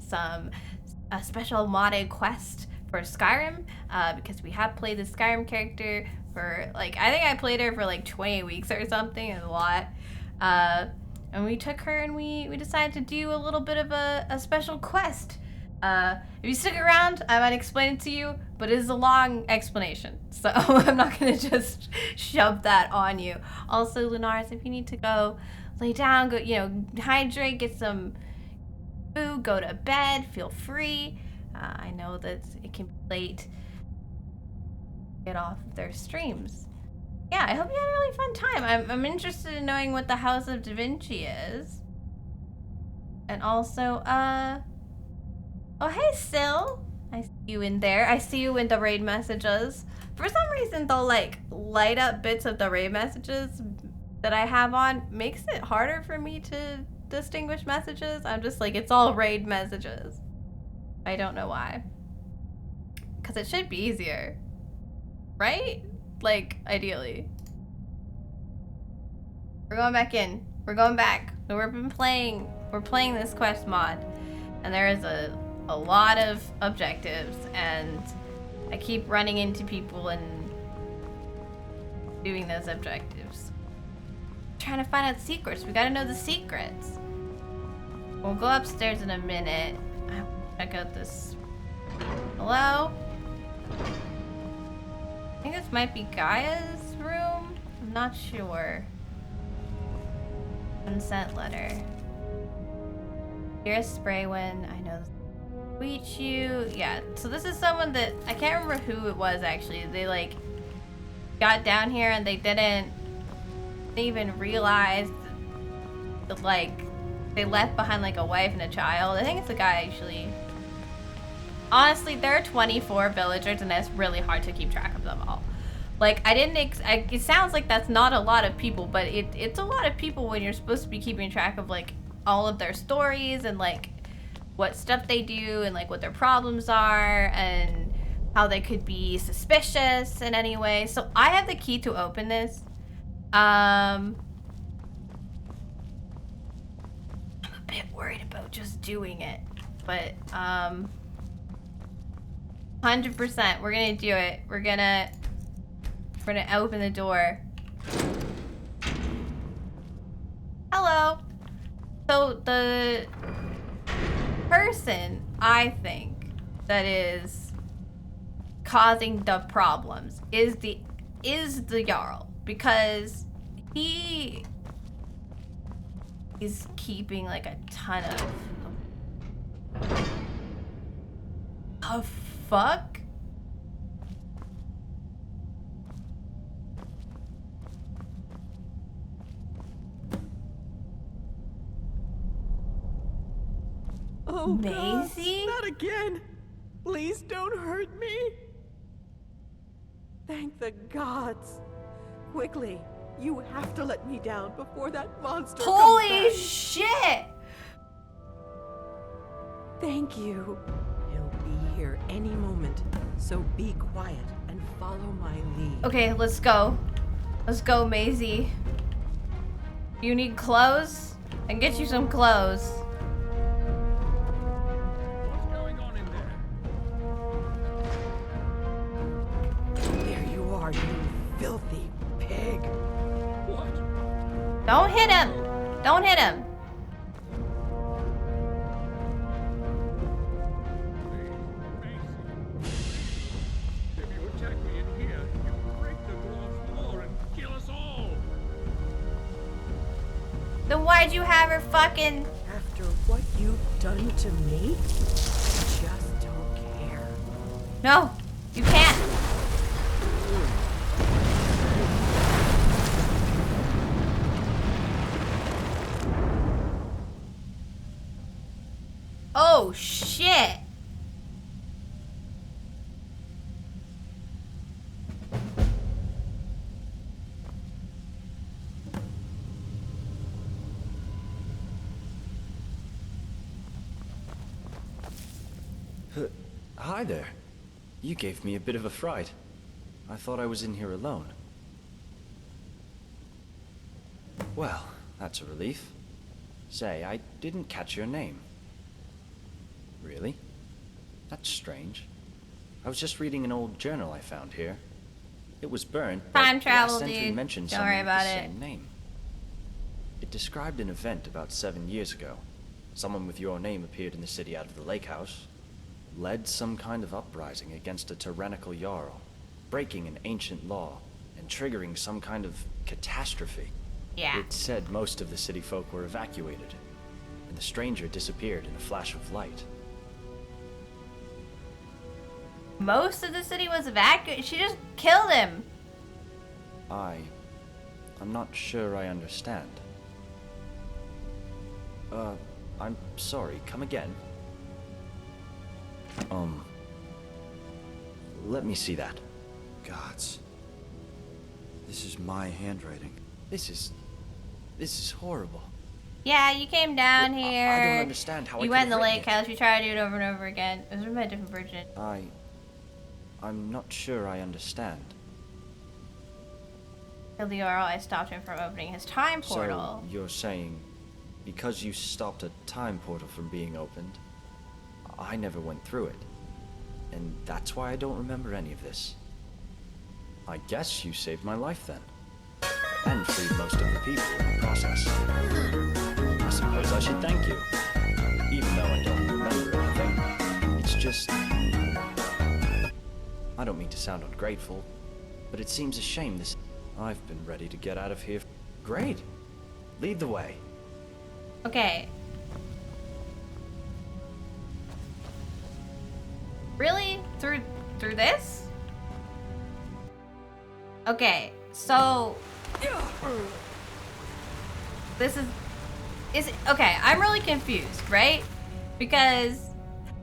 a special modded quest for Skyrim, because we have played the Skyrim character for I think I played her for 20 weeks or something. It's a lot. And we took her and we decided to do a little bit of a special quest. If you stick around, I might explain it to you, but it is a long explanation, so I'm not gonna just shove that on you. Also, Lunaris, if you need to go lay down, go hydrate, get some food, go to bed, feel free. I know that it can be late. Get off of their streams. Yeah, I hope you had a really fun time. I'm interested in knowing what the House of Da Vinci is. And also, oh hey Sil. I see you in there. I see you in the raid messages. For some reason, they'll light up bits of the raid messages that I have on. Makes it harder for me to distinguish messages. I'm just it's all raid messages. I don't know why. Because it should be easier. Right? Ideally. We're going back in. We're going back. We're playing this quest mod. And there is a lot of objectives. And I keep running into people and doing those objectives. Trying to find out secrets. We gotta know the secrets. We'll go upstairs in a minute. I want to check out this. Hello? I think this might be Gaia's room. I'm not sure. Unsent letter. Dearest Spraywin, I know this tweet you. Yeah, so this is someone that I can't remember who it was actually. They got down here and they didn't even realize that they left behind a wife and a child. I think it's a guy actually. Honestly, there are 24 villagers and it's really hard to keep track of them all. It sounds like that's not a lot of people, but it's a lot of people when you're supposed to be keeping track of all of their stories and what stuff they do and what their problems are and how they could be suspicious in any way. So I have the key to open this. worried about just doing it. But 100%, we're gonna do it. We're gonna open the door. Hello. So the person I think that is causing the problems is the Jarl, because he's keeping like a ton of fuck. Oh, Maisie? God, not again! Please don't hurt me! Thank the gods! Quickly, you have to let me down before that monster Holy comes back. shit! Thank you. He'll be here any moment, so be quiet and follow my lead. Okay, let's go. Let's go, Maisie. You need clothes? I can get you some clothes. There you are, you filthy pig. What? Don't hit him! Don't hit him! If you attack me in here, you break the dwarf floor and kill us all. Then why'd you have her fucking... After what you've done to me, I just don't care. No! You can't! Oh, shit! Hi there. You gave me a bit of a fright. I thought I was in here alone. Well, that's a relief. Say, I didn't catch your name. Really? That's strange. I was just reading an old journal I found here. It was burned, but Time travel, last entry dude. mentioned Don't someone worry with about the it. same name. It described an event about 7 years ago. Someone with your name appeared in the city out of the lake house, led some kind of uprising against a tyrannical Jarl, breaking an ancient law, and triggering some kind of catastrophe. Yeah. It said most of the city folk were evacuated, and the stranger disappeared in a flash of light. Most of the city was evacuated. She just killed him. I'm not sure I understand. I'm sorry, come again. Let me see that. Gods. This is my handwriting. This is horrible. Yeah, you came down here. I don't understand how I You could went in the have written lake house. You tried to do it over and over again. It was written by a different version. I'm not sure I understand. Killed the Jarl, I stopped him from opening his time portal. So, you're saying, because you stopped a time portal from being opened, I never went through it. And that's why I don't remember any of this. I guess you saved my life then. And freed most of the people in the process. I suppose I should thank you. Even though I don't remember anything. It's just... I don't mean to sound ungrateful, but it seems a shame this... I've been ready to get out of here. Great. Lead the way. Okay. Really? Through this? Okay, so this is it okay, I'm really confused, right? Because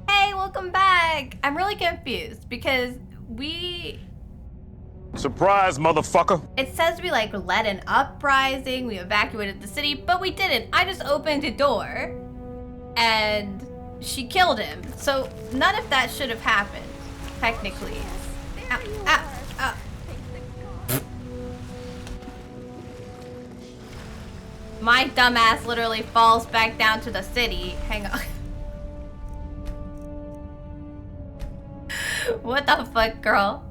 hey, welcome back. I'm really confused because Surprise, motherfucker! it says we like led an uprising, we evacuated the city, but we didn't. I just opened a door and she killed him. So none of that should have happened, technically. Ow, ow, ow. my dumbass literally falls back down to the city. Hang on. What the fuck, girl?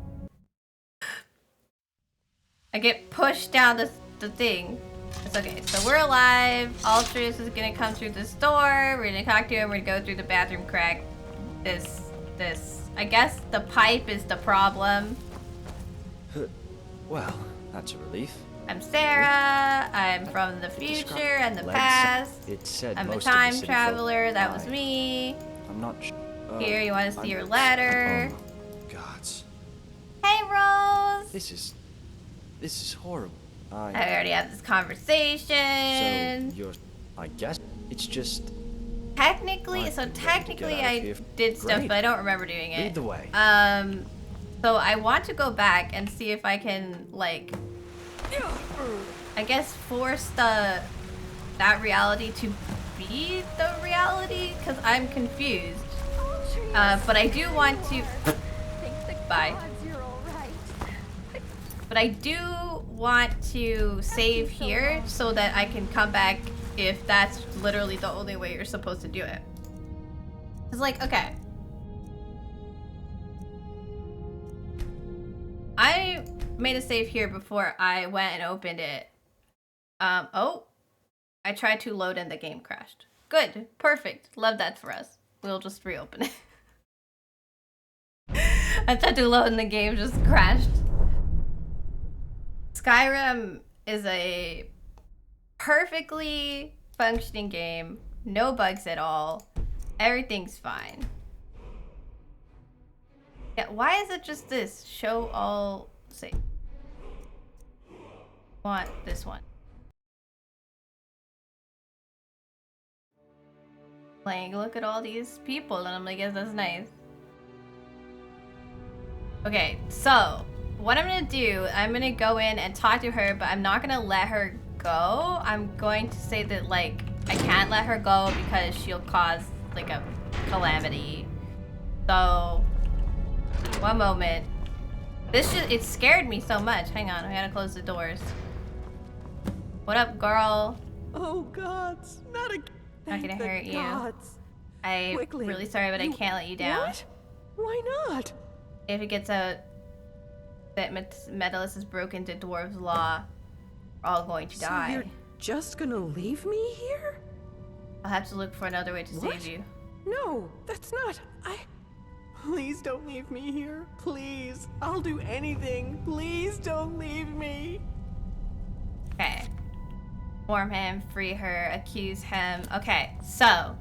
I get pushed down the thing. It's okay. So we're alive. Altruis is gonna come through this door. We're gonna talk to him. We're gonna go through the bathroom crack. This. I guess the pipe is the problem. Well, that's a relief. I'm Sarah. I'm from the future and the past. It said I'm a most of the time city traveler. folk That was died. me. I'm not sure. Here, you want to see your letter? Gods. Hey, Rose. This is horrible. I already had this conversation. So you're. I guess it's just. Technically, I've been ready to technically get out of I here. did stuff, Great. but I don't remember doing it. Lead the way. So I want to go back and see if I can, like, I guess force that reality to be the reality, because I'm confused. But I do want to. Bye. But I do want to save here so that I can come back if that's literally the only way you're supposed to do it. It's like, okay. I made a save here before I went and opened it. Oh. I tried to load and the game crashed. Good. Perfect. Love that for us. We'll just reopen it. I tried to load and the game just crashed. Skyrim is a perfectly functioning game. No bugs at all. Everything's fine. Yeah, why is it just this? Show all save. Want this one. Like, look at all these people, and I'm like, yes, that's nice. Okay, so what I'm gonna do, I'm gonna go in and talk to her, but I'm not gonna let her go. I'm going to say that, like, I can't let her go because she'll cause, like, a calamity. So, one moment. It scared me so much. Hang on, I gotta close the doors. What up, girl? Oh, gods, not again. Not gonna hurt you. I'm Quickly. really sorry, but I can't let you down. What? Why not? If it gets out that Medalus has broken the dwarves' law, we're all going to die. So you're just gonna leave me here? I'll have to look for another way to save you. No, that's not. Please don't leave me here. Please. I'll do anything. Please don't leave me. Okay. Inform him, free her, accuse him. Okay, so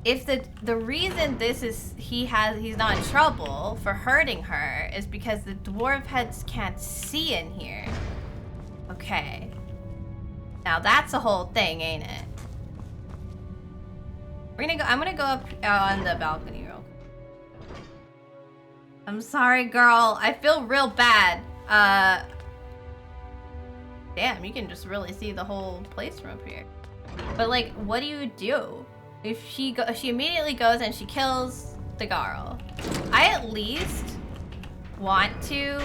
if the reason this is he's not in trouble for hurting her is because the dwarf heads can't see in here. Okay. Now that's a whole thing, ain't it? I'm gonna go up on the balcony real quick. I'm sorry, girl. I feel real bad. Damn, you can just really see the whole place from up here. But like, what do you do? If she immediately goes and she kills the girl. I at least want to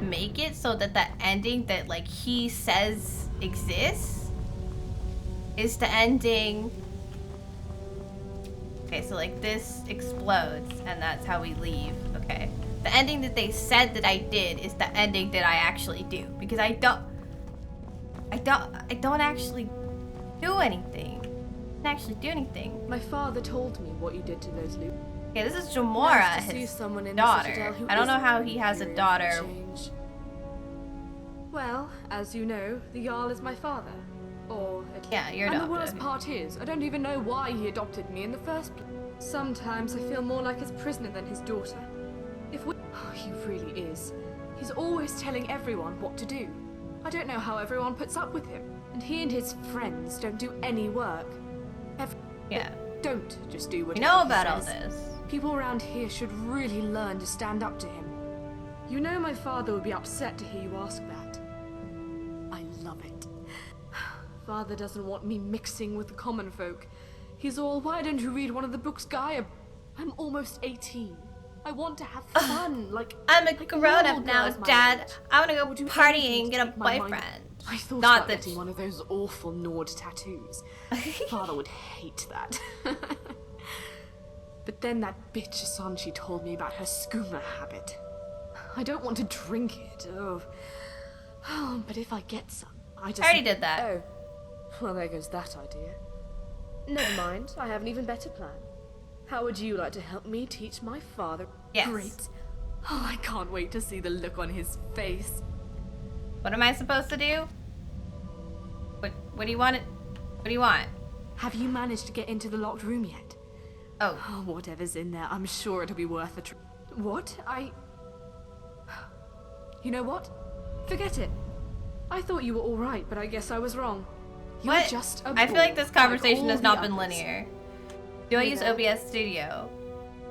make it so that the ending that like he says exists is the ending. Okay, so like this explodes and that's how we leave. Okay. The ending that they said that I did is the ending that I actually do, because I don't actually do anything. I don't actually do anything. My father told me what you did to those loot. Okay, this is Jamora, his daughter. I don't know how he has a daughter. Well, as you know, the Jarl is my father. Or yeah, you're and adopted. the worst part is, I don't even know why he adopted me in the first place. Sometimes I feel more like his prisoner than his daughter. He really is. He's always telling everyone what to do. I don't know how everyone puts up with him. And he and his friends don't do any work. Yeah. Don't just do what You know he about all says. this. People around here should really learn to stand up to him. You know my father would be upset to hear you ask that. I love it. Father doesn't want me mixing with the common folk. He's all, why don't you read one of the books Gaia? I'm almost 18. I want to have fun, like... I'm a grown-up now, girls my Dad. age. I want to go Will do partying anything and to get a take my mind boyfriend. I thought Not about that getting one of those awful Nord tattoos. Father would hate that. But then that bitch Asanchi told me about her skooma habit. I don't want to drink it. Oh, but if I get some, I just... I already did that. Oh, well, there goes that idea. Never mind, I have an even better plan. How would you like to help me teach my father? Yes. Great. Oh, I can't wait to see the look on his face. What am I supposed to do? What do you want? What do you want? Have you managed to get into the locked room yet? Oh. Whatever's in there, I'm sure it'll be worth a trip. What? You know what? Forget it. I thought you were alright, but I guess I was wrong. You're What? just a I feel like this conversation all has the not been others. linear. Do I use OBS Studio?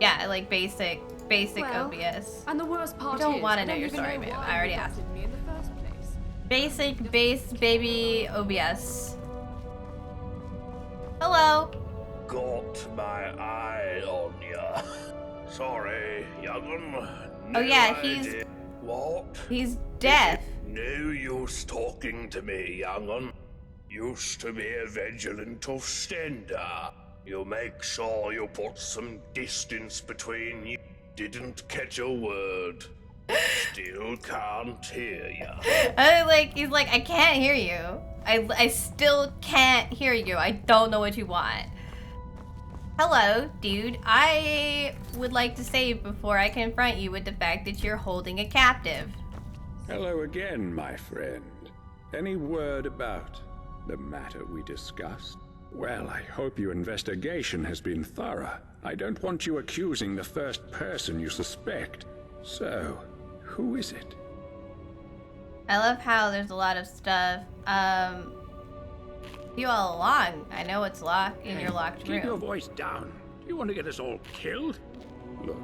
Yeah, like basic Well, OBS. And the worst part I don't is, want I to know don't your even story, know man. why I already you asked. adopted me in the first place. Basic base baby OBS. Hello. Got my eye on ya. Sorry, young'un. Oh yeah, he's deaf. No use talking to me, young'un. Used to be a vigilant offender. You make sure you put some distance between you. Didn't catch a word. Still can't hear ya. He's like, I can't hear you. I still can't hear you. I don't know what you want. Hello, dude. I would like to save before I confront you with the fact that you're holding a captive. Hello again, my friend. Any word about the matter we discussed? Well, I hope your investigation has been thorough. I don't want you accusing the first person you suspect. So, who is it? I love how there's a lot of stuff. You all along. I know it's locked in your locked room. Keep your voice down. Do you want to get us all killed? Look,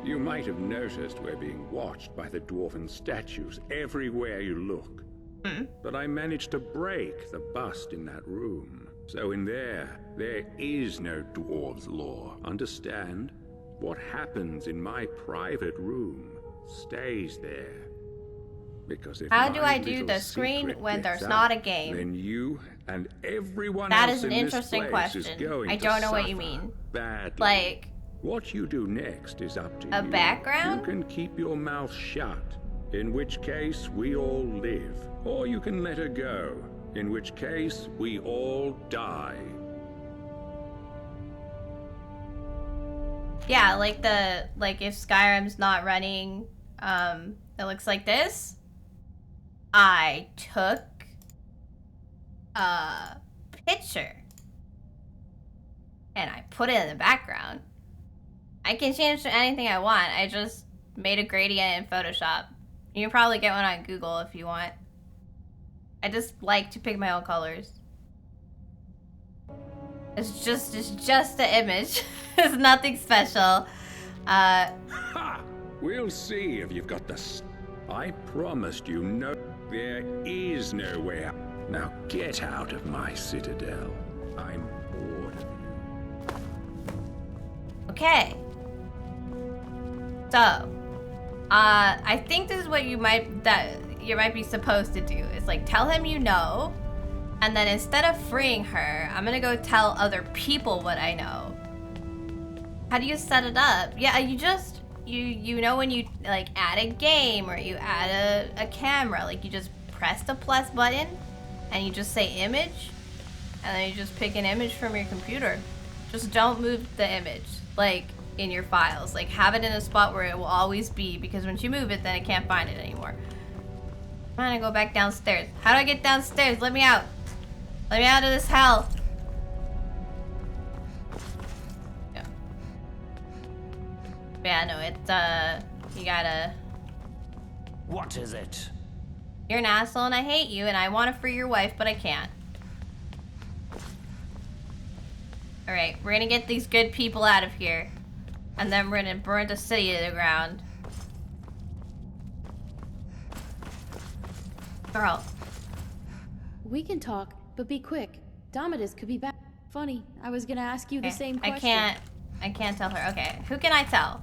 you might have noticed we're being watched by the dwarven statues everywhere you look. But I managed to break the bust in that room. So in there is no dwarves' law. Understand? What happens in my private room stays there. Because if How do my I do little the screen secret when gets there's not a out, game? Then you and everyone That else is an in this interesting place is question. going I to don't know what you suffer mean. badly. Like, what you do next is up to a you. background? You can keep your mouth shut, in which case we all live. Or you can let her go, in which case we all die. yeah, like if Skyrim's not running, it looks like this. I took a picture and I put it in the background. I can change to anything I want. I just made a gradient in Photoshop. You can probably get one on Google if you want. I just like to pick my own colors. It's just the image. It's nothing special. Ha! We'll see if you've got the I promised you no. There is no way out. Now get out of my citadel. I'm bored of you. Okay. So, I think this is what you might be supposed to do. It's like tell him you know, and then instead of freeing her, I'm gonna go tell other people what I know. How do you set it up? Yeah, you know when you like add a game or you add a camera, like you just press the plus button and you just say image, and then you just pick an image from your computer. Just don't move the image, like in your files. Like have it in a spot where it will always be, because once you move it, then it can't find it anymore. I'm trying to go back downstairs. How do I get downstairs? Let me out. Let me out of this hell. Yeah. Yeah, no, it's, you gotta... What is it? You're an asshole and I hate you and I want to free your wife, but I can't. Alright, we're gonna get these good people out of here. And then we're gonna burn the city to the ground. Girl. We can talk, but be quick. Domitus could be back. Funny, I was gonna ask you the same question. I can't tell her. Okay, who can I tell?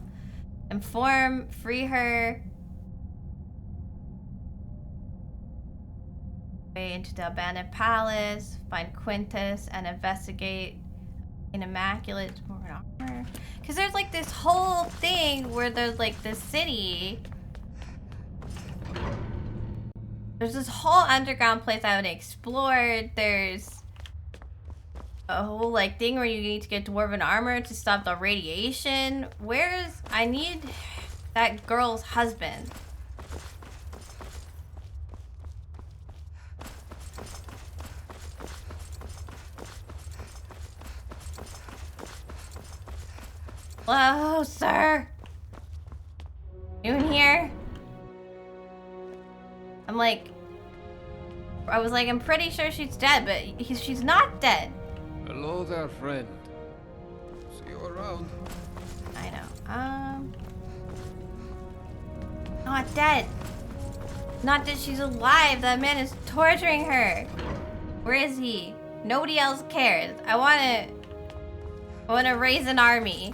Inform, free her. way into the abandoned palace, find Quintus, and investigate an immaculate armor. Because there's like this whole thing where there's like the city. There's this whole underground place I haven't explored. There's a whole like thing where you need to get dwarven armor to stop the radiation. I need that girl's husband. Hello, sir? You in here? I was like, I'm pretty sure she's dead, but she's not dead. Hello there, friend. See you around. I know. Not dead. Not that she's alive. That man is torturing her. Where is he? Nobody else cares. I wanna raise an army.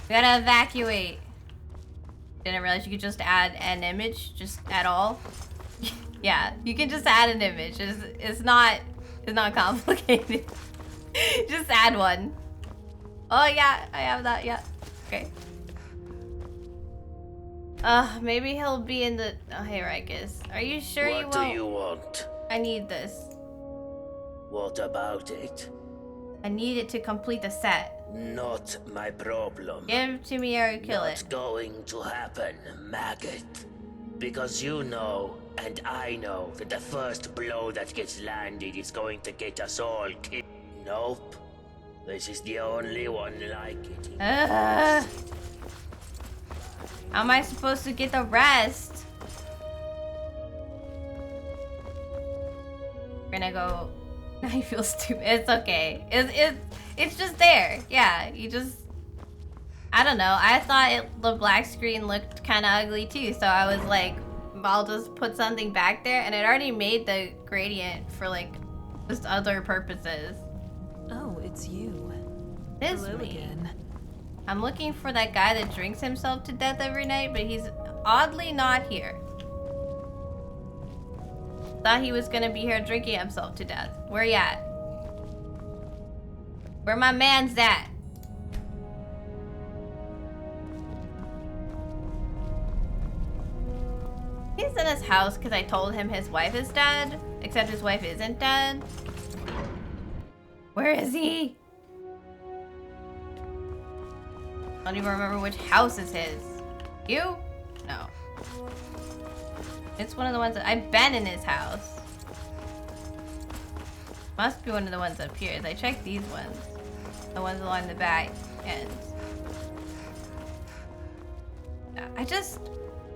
We gotta evacuate. Didn't realize you could just add an image, just at all. Yeah, you can just add an image. It's not complicated. Just add one. Oh yeah, I have that. Yeah. Okay. Maybe he'll be in the. Oh, hey, Rikus. Are you sure you won't? What do you want? I need this. What about it? I need it to complete the set. Not my problem. Give it to me or I kill it. Not going to happen, maggot. Because you know, and I know, that the first blow that gets landed is going to get us all killed. Nope. This is the only one like it. How am I supposed to get the rest? We're gonna go. I feel stupid. It's okay. It's just there. Yeah, you just. I don't know. I thought the black screen looked kind of ugly too, so I was like, I'll just put something back there, and it already made the gradient for like just other purposes. Oh, it's you. It is Hello me. again. I'm looking for that guy that drinks himself to death every night, but he's oddly not here. Thought he was gonna be here drinking himself to death. Where you at? Where my man's at? He's in his house because I told him his wife is dead, except his wife isn't dead. Where is he? I don't even remember which house is his. You? No. It's one of the ones that I've been in his house. Must be one of the ones up here. I checked these ones. The ones along the back end. I just,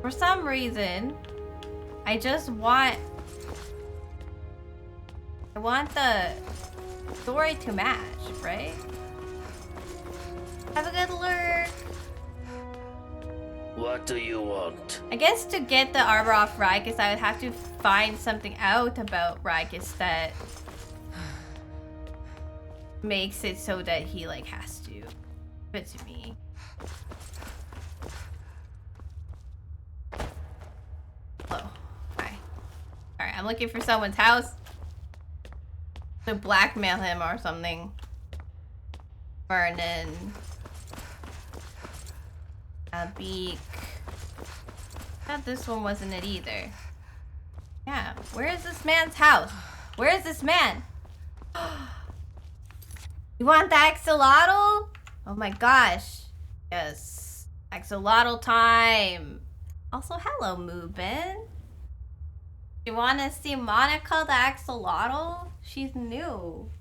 for some reason, I want the story to match, right? Have a good lurk. What do you want? I guess to get the armor off Rikus, I would have to find something out about Rikus that makes it so that he like has to give it to me. Hello. Hi. Alright, I'm looking for someone's house to blackmail him or something. Vernon. A beak. Thought this one wasn't it either. Yeah, where is this man's house? Where is this man? You want the axolotl? Oh my gosh. Yes. Axolotl time. Also, hello, Moobin. You want to see Monica the axolotl? She's new.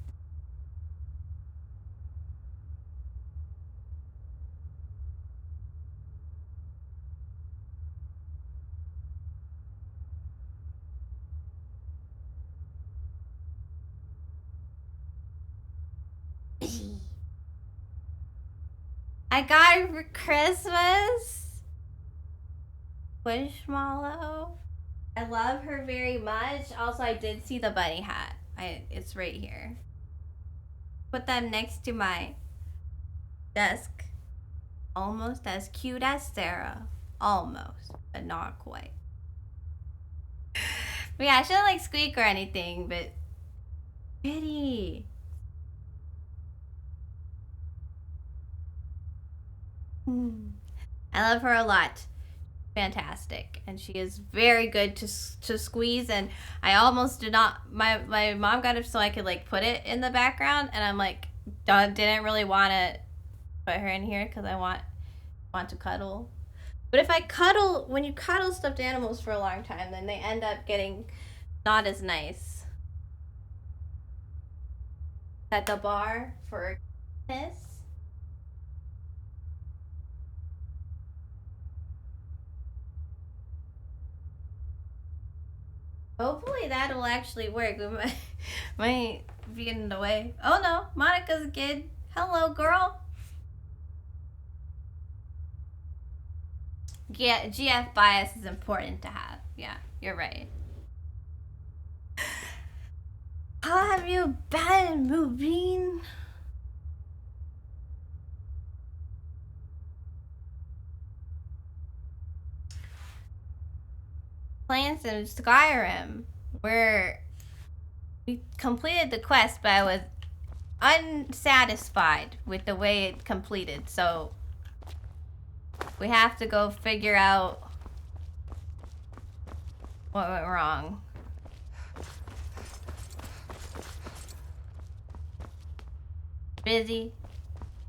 I got her for Christmas. Squishmallow. I love her very much. Also, I did see the bunny hat. It's right here. Put that next to my desk. Almost as cute as Sarah. Almost, but not quite. But yeah, she doesn't like squeak or anything, but pretty. I love her a lot. Fantastic, and she is very good to squeeze. And I almost did not. My mom got it so I could like put it in the background, and I'm like, didn't really want to put her in here because I want to cuddle. But if I cuddle, when you cuddle stuffed animals for a long time, then they end up getting not as nice. At the bar for kiss. Hopefully that'll actually work. We might be getting the way. Oh no, Monica's a kid. Hello, girl. Yeah, GF bias is important to have. Yeah, you're right. How have you been, Mubin? Playing some Skyrim, where we completed the quest, but I was unsatisfied with the way it completed, so we have to go figure out what went wrong. Busy,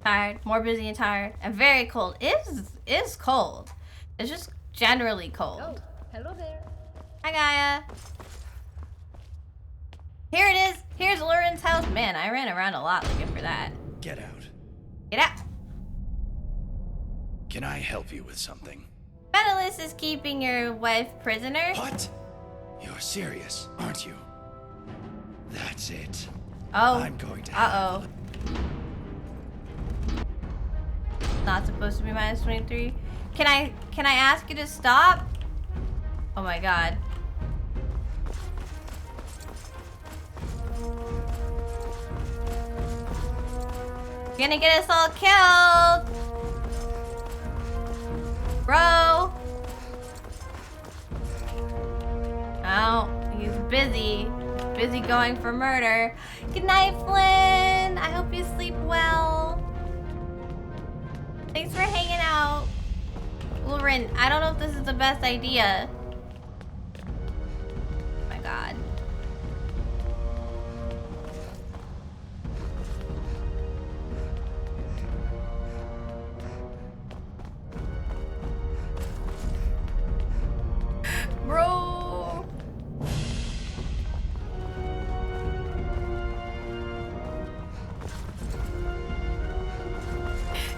tired, more busy and tired, and very cold. It is cold. It's just generally cold. Oh, hello there. Hi, Gaia. Here it is. Here's Lauren's house. Man, I ran around a lot looking for that. Get out. Get out. Can I help you with something? Federalist is keeping your wife prisoner. What? You're serious, aren't you? That's it. Oh. I'm going to. Uh-oh. Not supposed to be minus 23. Can I ask you to stop? Oh my god. You're gonna get us all killed! Bro! Oh, he's busy. Busy going for murder. Good night, Flynn! I hope you sleep well. Thanks for hanging out. Lauren, I don't know if this is the best idea. Oh my god. Bro!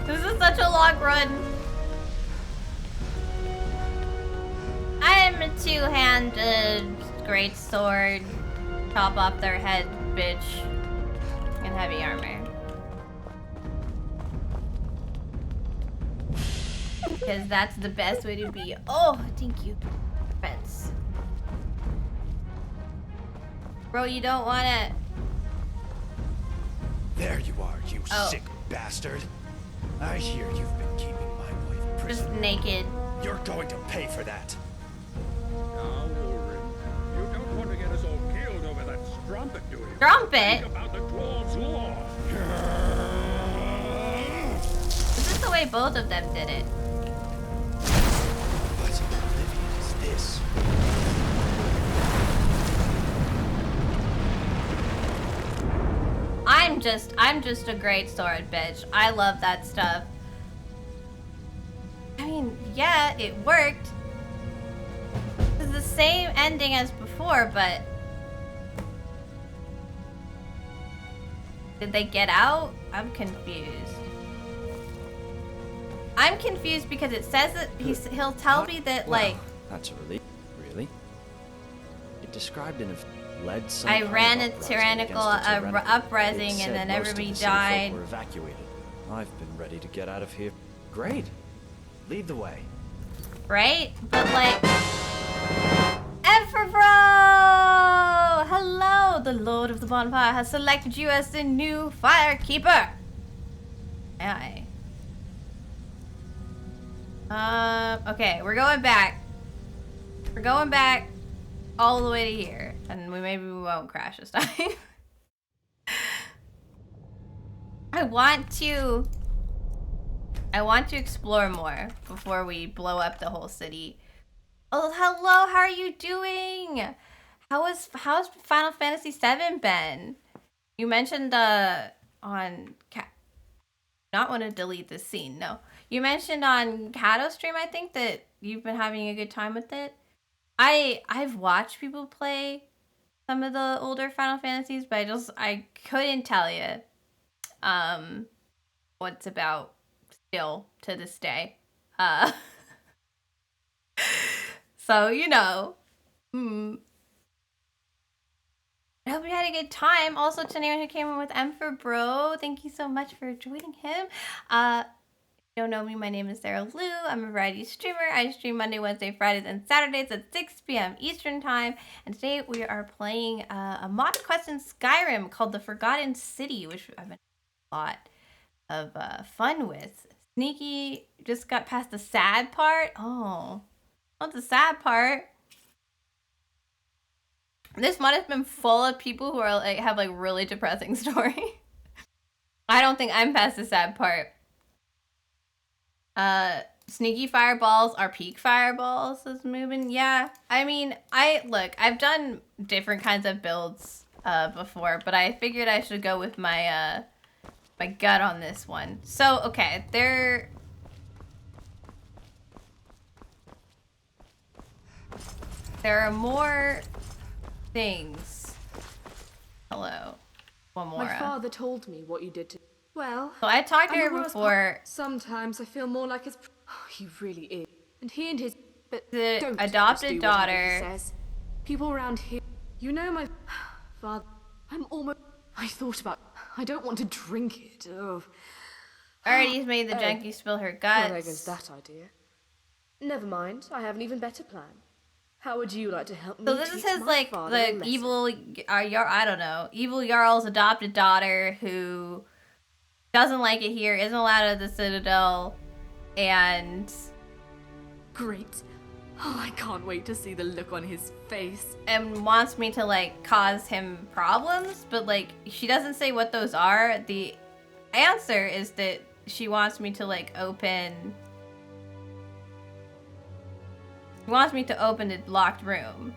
This is such a long run. I am a two-handed great sword, chop off their head, bitch, and heavy armor. Because that's the best way to be. Oh, thank you, friends. Bro, you don't wanna. There you are, you sick bastard. I hear you've been keeping my wife prisoner. Just naked. You're going to pay for that. Now, Warren, you don't want to get us all killed over that strumpet, do you? Strumpet? Think about the dwarves' law. This is the way both of them did it. What oblivion is this? I'm just a great sword, bitch. I love that stuff. I mean, yeah, it worked. It's the same ending as before, but did they get out? I'm confused. I'm confused because it says that he'll tell me that like That's a relief. Really? It described in a led some I kind ran of a uprising tyrannical against a tyrannical. uprising It and said then most of everybody the city folk died. were evacuated. I've been ready to get out of here. Great. Lead the way. Right? But like Emperor Bro! Hello! The Lord of the Bonfire has selected you as the new Firekeeper. Aye. Okay, we're going back. We're going back. all the way to here, and maybe we won't crash this time. I want to explore more before we blow up the whole city. Oh, hello, how are you doing? How's Final Fantasy VII been? You mentioned not want to delete this scene, no. You mentioned on Kato stream, I think, that you've been having a good time with it. I've watched people play some of the older Final Fantasies, but I couldn't tell you what's about still to this day. So, you know. I hope you had a good time. Also, to anyone who came in with M for Bro, thank you so much for joining him. If you don't know me, my name is Sarah Lou. I'm a variety streamer. I stream Monday, Wednesday, Fridays, and Saturdays at 6 p.m. Eastern Time. And today we are playing a mod quest in Skyrim called The Forgotten City, which I've been having a lot of fun with. Sneaky just got past the sad part. Oh, what's the sad part? This mod has been full of people who are like have like really depressing story. I don't think I'm past the sad part. Sneaky fireballs are peak fireballs is moving. Yeah, I mean, I've done different kinds of builds before, but I figured I should go with my my gut on this one. So okay, there are more things. Hello. One more. My father told me what you did to... Well... So I talked to her before... Sometimes I feel more like his... Oh, he really is. And he and his... But the don't adopted just do daughter... He says. People around here... You know my... Father... I'm almost... I thought about... I don't want to drink it. Oh. Already he's made the junkie spill her guts. Well, there goes that idea. Never mind. I have an even better plan. How would you like to help me? So this is his like the evil, I don't know, evil Jarl's adopted daughter who doesn't like it here, isn't allowed at the Citadel, and great. Oh, I can't wait to see the look on his face. And wants me to like cause him problems, but like she doesn't say what those are. The answer is that she wants me to like open. He wants me to open the locked room.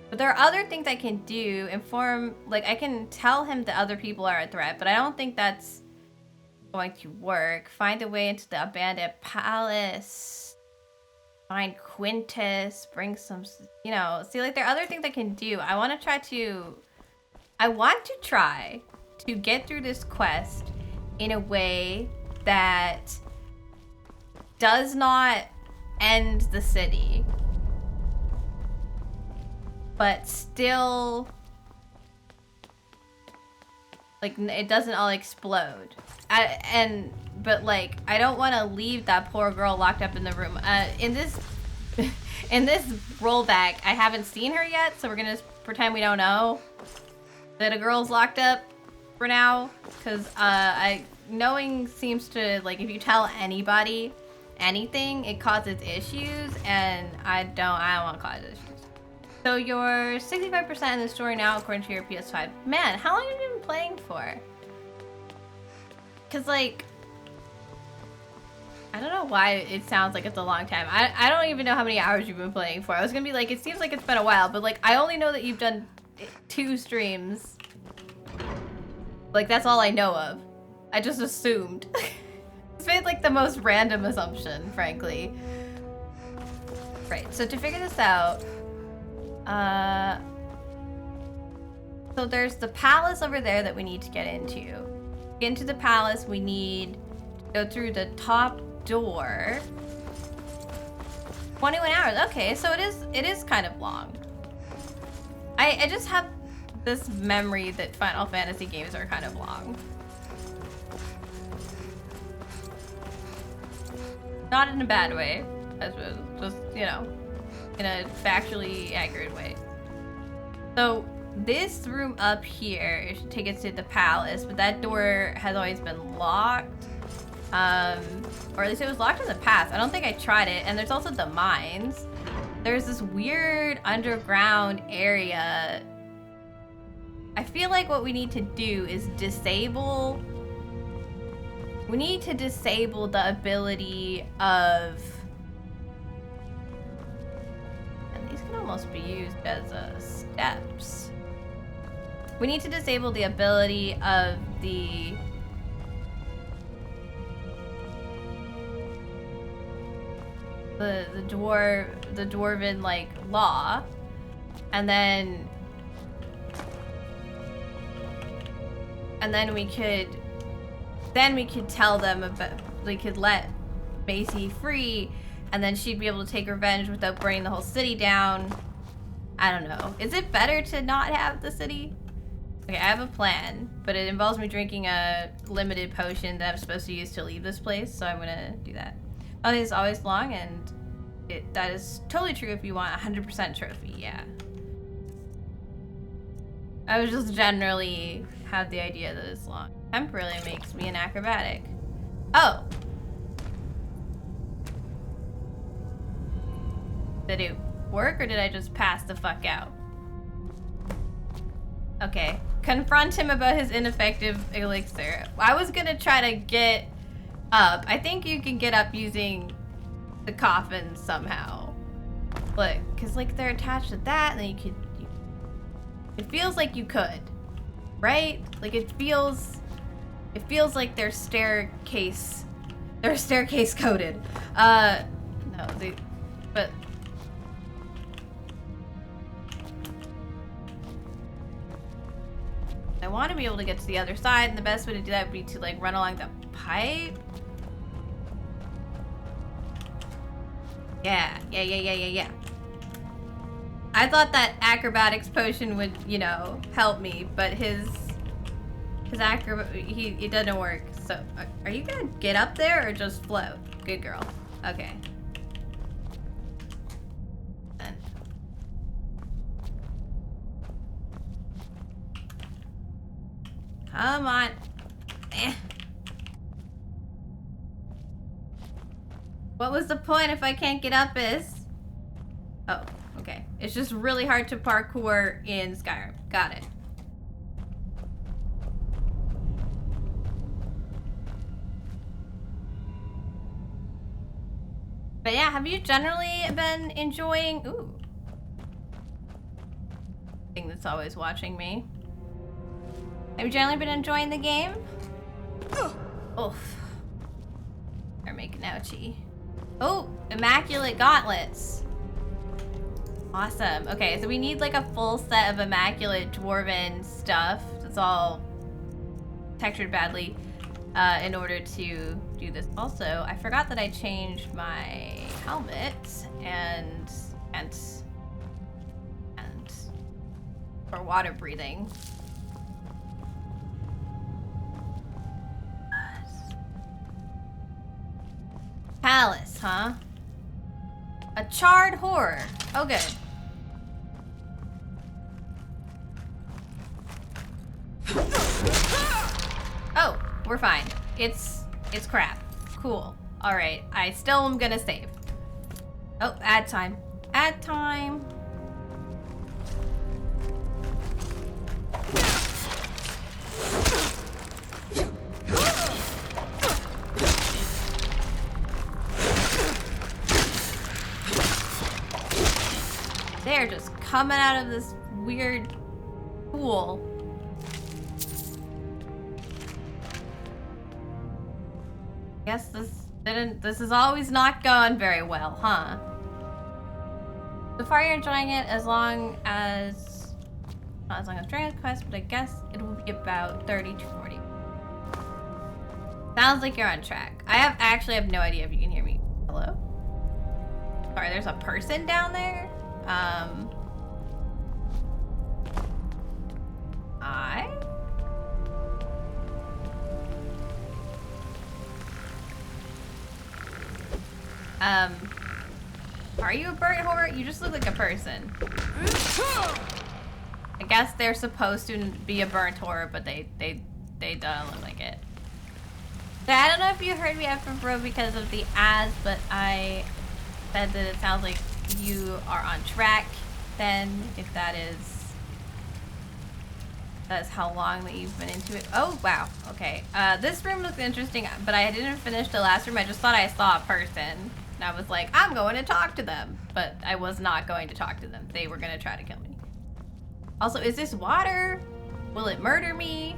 But there are other things I can do. I can tell him that other people are a threat, but I don't think that's going to work. Find a way into the abandoned palace. Find Quintus. Bring some, see, like there are other things I can do. I want to try to get through this quest in a way that does not end the city, but still like it doesn't all explode. But like I don't want to leave that poor girl locked up in the room. In this rollback, I haven't seen her yet, so we're gonna pretend we don't know that a girl's locked up for now, because knowing seems to, like, if you tell anybody anything, it causes issues, and I don't want to cause issues. So you're 65% in the story now, according to your PS5. Man, how long have you been playing for? Because, like, I don't know why it sounds like it's a long time. I don't even know how many hours you've been playing for. I was gonna be like, it seems like it's been a while, but, like, I only know that you've done 2 streams. Like, that's all I know of. I just assumed. It's made, like, the most random assumption, frankly. Right, so to figure this out, so there's the palace over there that we need to get into. To get into the palace, we need to go through the top door. 21 hours, okay, so it is kind of long. I just have this memory that Final Fantasy games are kind of long. Not in a bad way, I suppose, just, you know, in a factually accurate way. So this room up here, it should take us to the palace, but that door has always been locked. Or at least it was locked in the past. I don't think I tried it. And there's also the mines. there's this weird underground area. I feel like what we need to do is disable... We need to disable the ability of... And these can almost be used as steps. We need to disable the ability of the dwarven like law, and then we could tell them about, we could let Macy free, and then she'd be able to take revenge without burning the whole city down. I don't know. Is it better to not have the city? Okay, I have a plan, but it involves me drinking a limited potion that I'm supposed to use to leave this place, so I'm gonna do that. Nothing is always long, and that is totally true if you want 100% trophy, yeah. I was just generally have the idea that it's long. Temporarily makes me an acrobatic. Oh! Did it work, or did I just pass the fuck out? Okay. Confront him about his ineffective elixir. I was gonna try to get up. I think you can get up using the coffin somehow. Look, cause like they're attached to that, and then you could... It feels like you could. Right? Like it feels like they're staircase coded. No, but... I want to be able to get to the other side, and the best way to do that would be to like run along the pipe. Yeah. I thought that acrobatics potion would, you know, help me, but his it doesn't work. So, are you gonna get up there or just float? Good girl. Okay. Come on. What was the point if I can't get up is? Oh, okay. It's just really hard to parkour in Skyrim. Got it. But yeah, have you generally been enjoying... Ooh. Thing that's always watching me. Have you generally been enjoying the game? Oof. They're making ouchie. Oh, immaculate gauntlets. Awesome. Okay, so we need like a full set of immaculate dwarven stuff. It's all textured badly in order to do this. Also, I forgot that I changed my helmet and for water breathing. Palace, huh? A charred horror. Oh, good. Oh, we're fine. It's crap. Cool. All right. I still am gonna save. Oh, ad time. Ad time. They're just coming out of this weird pool. Guess this is always not going very well, huh? So far you're enjoying it not as long as Dragon's Quest, but I guess it will be about 30 to 40. Sounds like you're on track. I actually have no idea if you can hear me. Hello? Sorry, there's a person down there? Are you a burnt horror? You just look like a person. I guess they're supposed to be a burnt horror, but they don't look like it. So I don't know if you heard me up from Bro because of the ads, but I said that it sounds like you are on track then, if that's how long that you've been into it. Oh, wow. Okay. This room looks interesting, but I didn't finish the last room. I just thought I saw a person. And I was like, I'm going to talk to them. But I was not going to talk to them. They were going to try to kill me. Also, is this water? Will it murder me?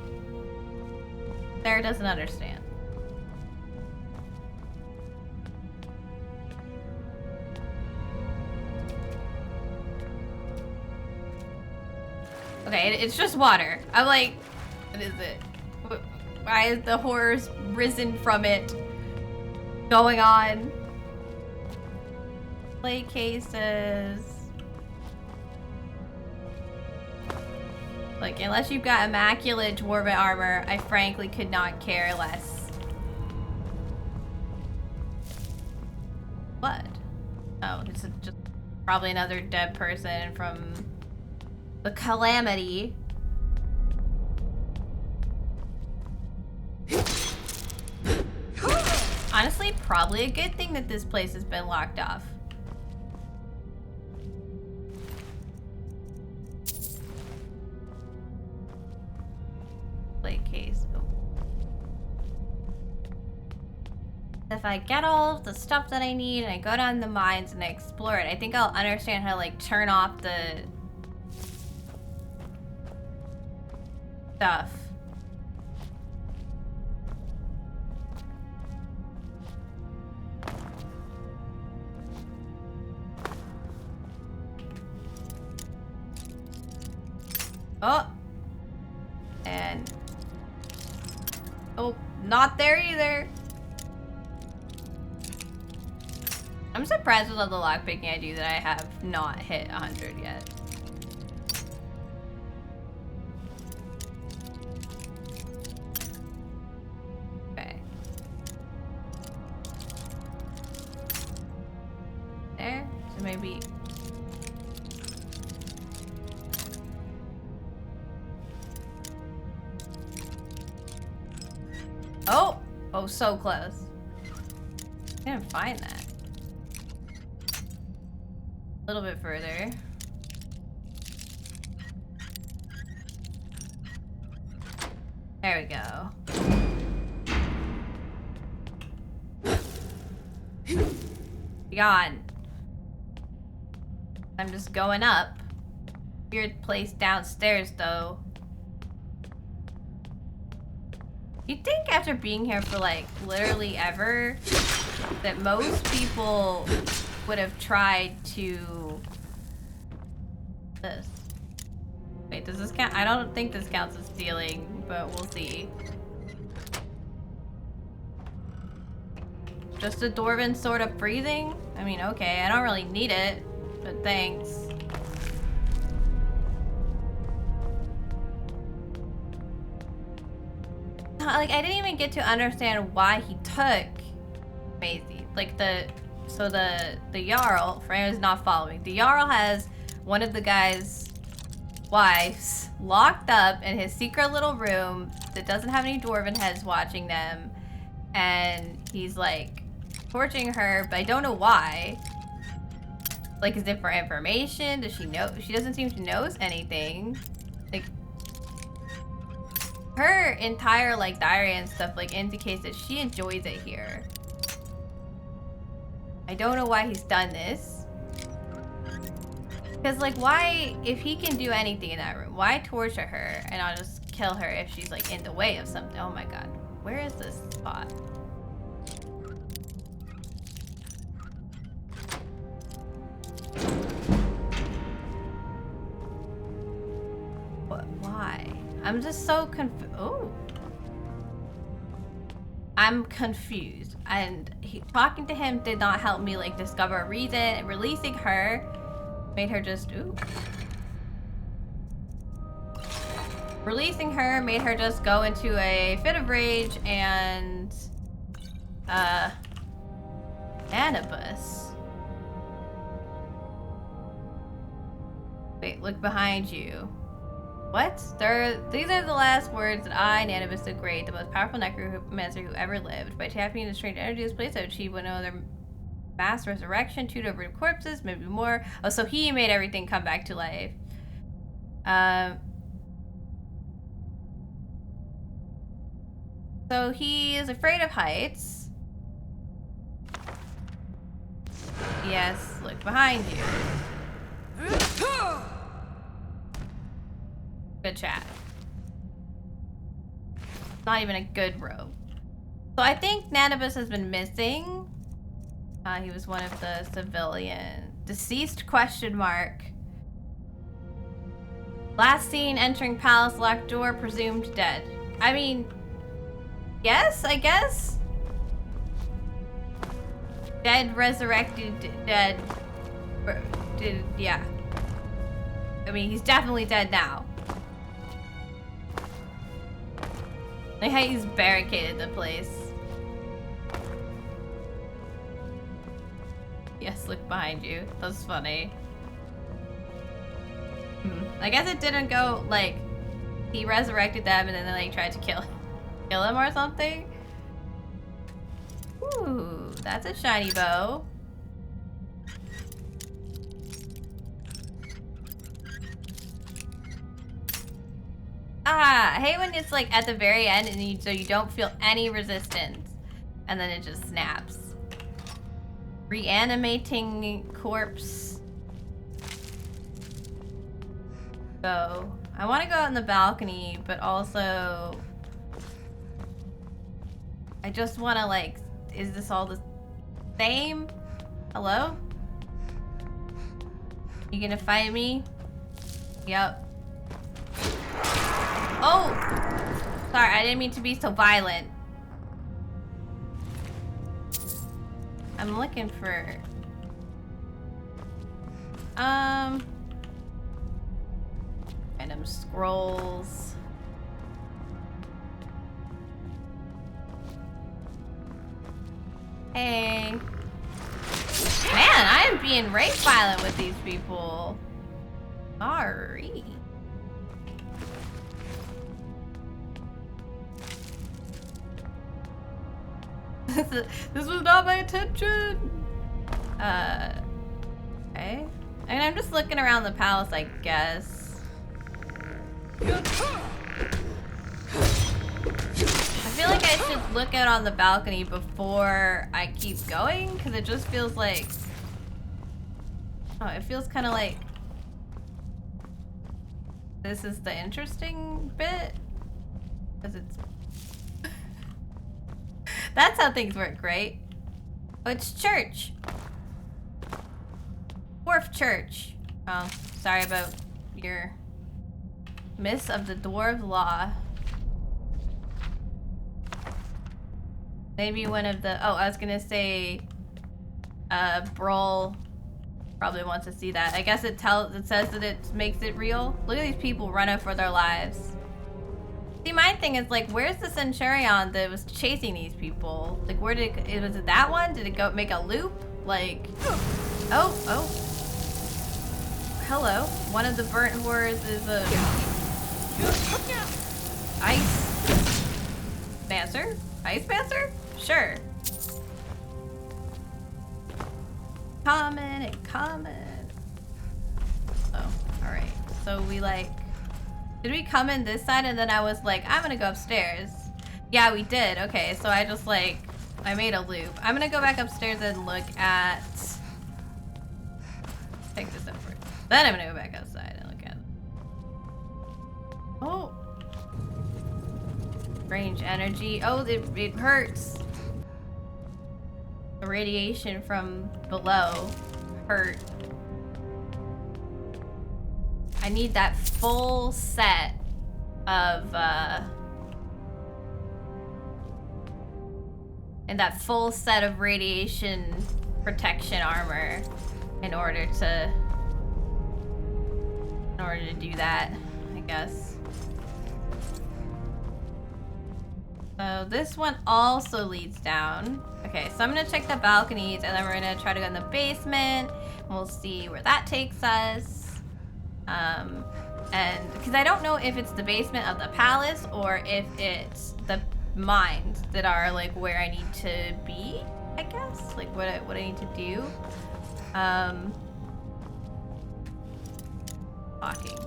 Sarah doesn't understand. Okay, it's just water. I'm like, what is it? Why is the horrors risen from it going on? Play cases. Like, unless you've got immaculate dwarven armor, I frankly could not care less. What? Oh, this is just probably another dead person from the calamity. Honestly, probably a good thing that this place has been locked off. Play case. Oh. If I get all of the stuff that I need and I go down the mines and I explore it, I think I'll understand how to like turn off the stuff. Oh. And oh, not there either. I'm surprised with all the lockpicking I do that I have not hit 100 yet. Okay. There. So maybe. Oh! Oh, so close. I didn't find that. A little bit further. There we go. Gone. I'm just going up. Weird place downstairs, though. You'd think after being here for like literally ever that most people would have tried to this. Wait, does this count? I don't think this counts as stealing, but we'll see. Just a dwarven sword of freezing? I mean, okay, I don't really need it, but thanks. Like, I didn't even get to understand why he took Maisie. Like, the Jarl, for anyone who's not following, the Jarl has one of the guy's wives locked up in his secret little room that doesn't have any dwarven heads watching them, and he's, like, torturing her, but I don't know why. Like, is it for information? Does she know? She doesn't seem to know anything. Like, her entire, like, diary and stuff, like, indicates that she enjoys it here. I don't know why he's done this. Because, like, why, if he can do anything in that room, why torture her and I'll just kill her if she's, like, in the way of something? Oh my god. Where is this spot? What? Why? I'm just so confused. Oh. I'm confused. And talking to him did not help me, like, discover a reason. Releasing her made her just, ooh. Releasing her made her just go into a fit of rage and, Anubis. Wait, look behind you. What? These are the last words that I, Nanibus the Great, the most powerful necromancer who ever lived. By tapping into strange energy of this place, I achieved one other Mass resurrection, 2 over corpses, maybe more. Oh, so he made everything come back to life. So he is afraid of heights. Yes, look behind you. Good chat. Not even a good robe. So I think Nanibus has been missing. He was one of the civilian. Deceased ? Last seen entering palace, locked door, presumed dead. I mean, yes, I guess. Dead, resurrected, dead. Yeah. I mean, he's definitely dead now. Like how he's barricaded the place. Yes, look behind you. That's funny. I guess it didn't go, like, he resurrected them and then they, like, tried to kill him or something. Ooh, that's a shiny bow. I hate when it's, like, at the very end and so you don't feel any resistance. And then it just snaps. Reanimating corpse. So, I want to go out on the balcony, but also I just want to, like, is this all the same? Hello? You gonna fight me? Yep. Oh! Sorry, I didn't mean to be so violent. I'm looking for... Random scrolls. Hey. Man, I am being rape violent with these people. Sorry. This was not my intention. Okay. I mean, I'm just looking around the palace, I guess. I feel like I should look out on the balcony before I keep going, because it just feels like... Oh, it feels kind of like... This is the interesting bit? Because it's... That's how things work, right? Oh, it's church. Dwarf church. Oh, sorry about your miss of the dwarf law. Maybe one of the... Oh, I was gonna say... Brawl probably wants to see that. I guess it says that it makes it real. Look at these people running for their lives. See, my thing is, like, where's the Centurion that was chasing these people? Like, where did it... Was it that one? Did it go make a loop? Like... Oh. Hello. One of the burnt horrors is a... Ice... Mancer? Ice Mancer? Sure. Common and common. Oh, alright. So we, like... Did we come in this side and then I was like, I'm gonna go upstairs? Yeah, we did. Okay, so I just, like... I made a loop. I'm gonna go back upstairs and look at... Take this over. Then I'm gonna go back outside and look at... Oh! Strange energy. Oh, it hurts. The radiation from below hurt. I need that full set of, and that full set of radiation protection armor in order to do that, I guess. So this one also leads down. Okay, so I'm gonna check the balconies and then we're gonna try to go in the basement. And we'll see where that takes us. And because I don't know if it's the basement of the palace or if it's the mines that are like where I need to be. I guess? Like what I need to do. Talking.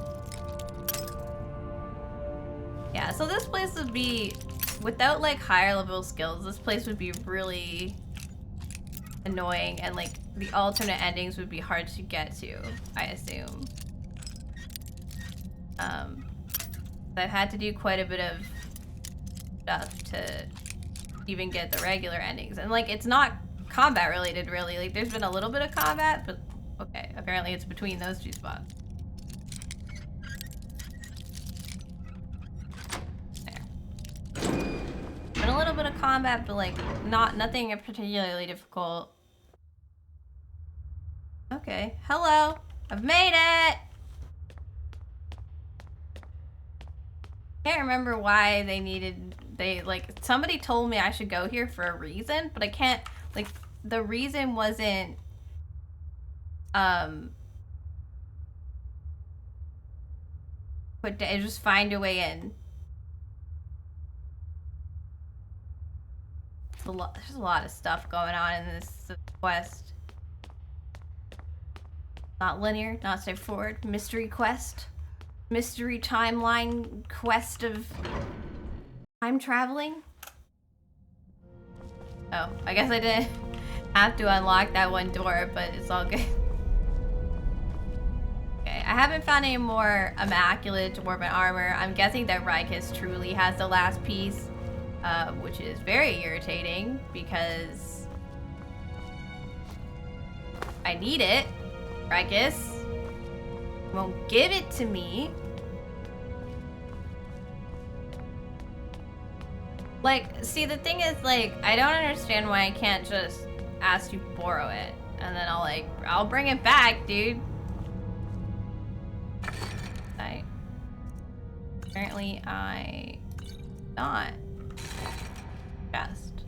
Yeah, so this place would be, without like higher level skills, this place would be really annoying, and like the alternate endings would be hard to get to, I assume. I've had to do quite a bit of stuff to even get the regular endings, and like it's not combat related really. Like there's been a little bit of combat, but okay, apparently it's between those two spots. There. Been a little bit of combat, but like nothing particularly difficult. Okay, hello, I've made it. Can't remember why somebody told me I should go here for a reason, but I can't, like, the reason wasn't, but just find a way in. There's a lot of stuff going on in this quest. Not linear, not straightforward. Mystery quest. Mystery timeline quest of time traveling. Oh, I guess I didn't have to unlock that one door, but it's all good. Okay, I haven't found any more immaculate dwarven armor. I'm guessing that Rikus truly has the last piece, which is very irritating because I need it. Rikus won't give it to me. Like, see, the thing is, like, I don't understand why I can't just ask you to borrow it. And then I'll bring it back, dude. Apparently I not. Chest.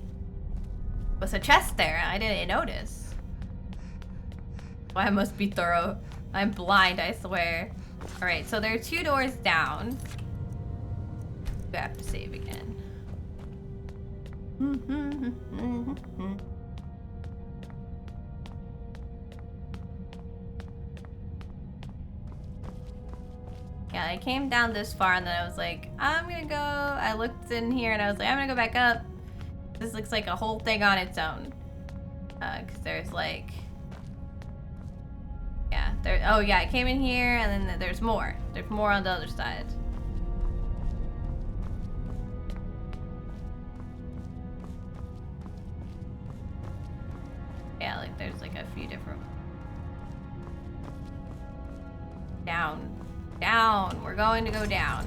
Was a chest there? I didn't notice. Well, I must be thorough. I'm blind, I swear. Alright, so there are 2 doors down. We have to save again. Yeah, I came down this far and then I was like, I'm gonna go. I looked in here and I was like, I'm gonna go back up. This looks like a whole thing on its own. Cause there's like, yeah, there. Oh yeah, I came in here and then there's more. There's more on the other side. Yeah, like there's like a few different. Down. Down. We're going to go down.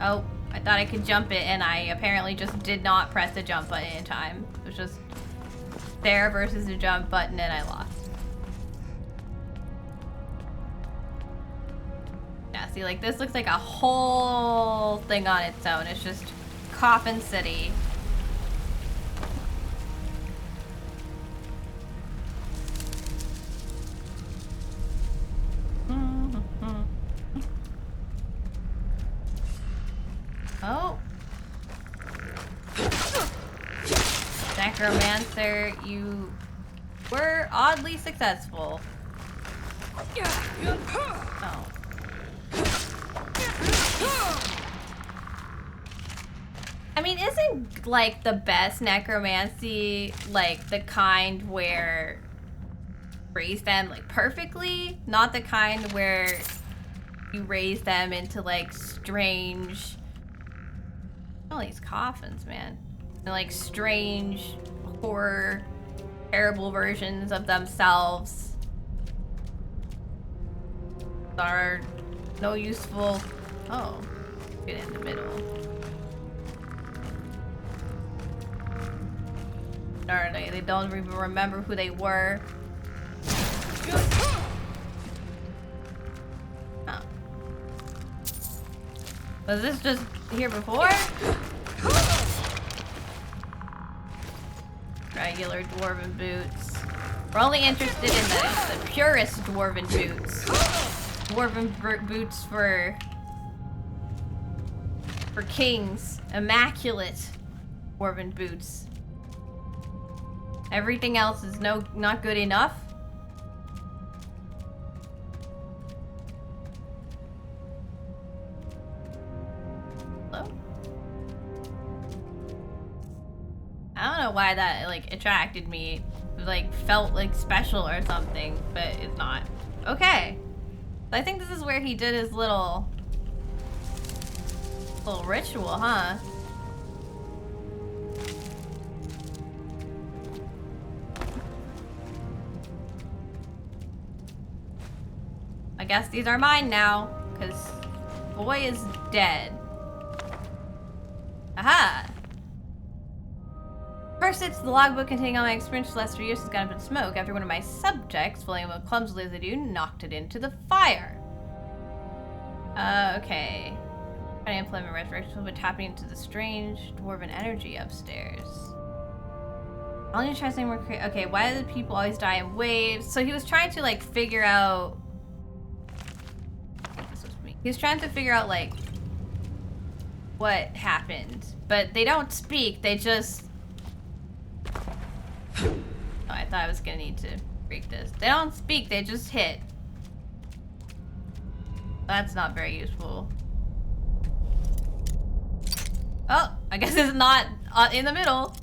Oh, I thought I could jump it and I apparently just did not press the jump button in time. It was just there versus the jump button and I lost. Yeah, see, like this looks like a whole thing on its own. It's just Coffin City. Oh. Necromancer, you were oddly successful. Oh. I mean, isn't like the best necromancy like the kind where raise them like perfectly? Not the kind where you raise them into like strange, all these coffins, man. And like strange horror, terrible versions of themselves are no useful. Oh, get in the middle. Darn, they don't even remember who they were. Oh. Was this just here before? Regular dwarven boots. We're only interested in the purest dwarven boots. Dwarven boots for kings. Immaculate dwarven boots. Everything else is not good enough. Hello? I don't know why that like attracted me. It like felt like special or something, but it's not. Okay. I think this is where he did his little ritual, huh? I guess these are mine now, because boy is dead. Aha! First, it's the logbook containing all my experience the last 3 years has gone up in smoke after one of my subjects, filling it with clumsily as they do, knocked it into the fire. Okay. Trying to implement resurrection, but tapping into the strange dwarven energy upstairs. I'll need to try something more creative. Okay, why do the people always die in waves? So he was trying to like figure out. I think this was me. He was trying to figure out like what happened, but they don't speak. They just. Oh, I thought I was gonna need to break this. They don't speak. They just hit. That's not very useful. Oh, I guess it's not in the middle.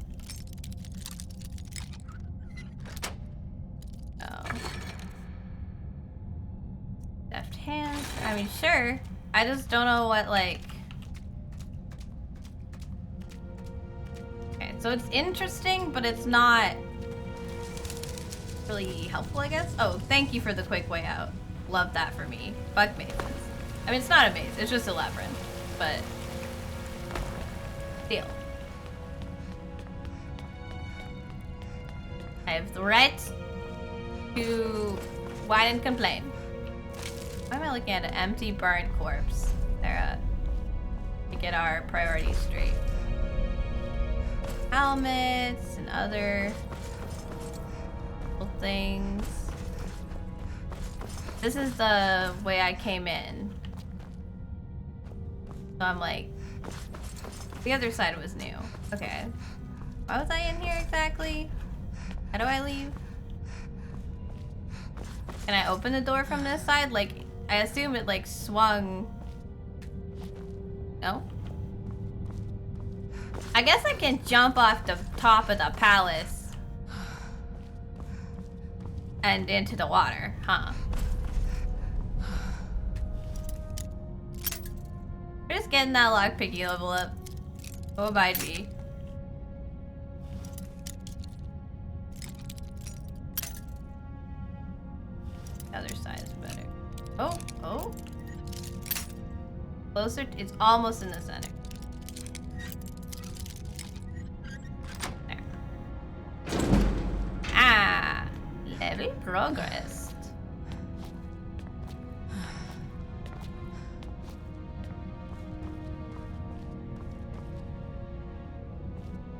Oh. Left hand. I mean, sure. I just don't know what, like... Okay, so it's interesting, but it's not really helpful, I guess. Oh, thank you for the quick way out. Love that for me. Fuck mazes. I mean, it's not a maze. It's just a labyrinth, but... Deal. I have the right to whine and complain. Why am I looking at an empty burned corpse? There, to get our priorities straight. Helmets and other little things. This is the way I came in. So I'm like, the other side was new. Okay. Why was I in here exactly? How do I leave? Can I open the door from this side? Like, I assume it like swung. No? I guess I can jump off the top of the palace and into the water, huh? We're just getting that lockpicking level up. Oh, abide me. The other side is better. Oh, oh. Closer, it's almost in the center. There. Ah, level progressed.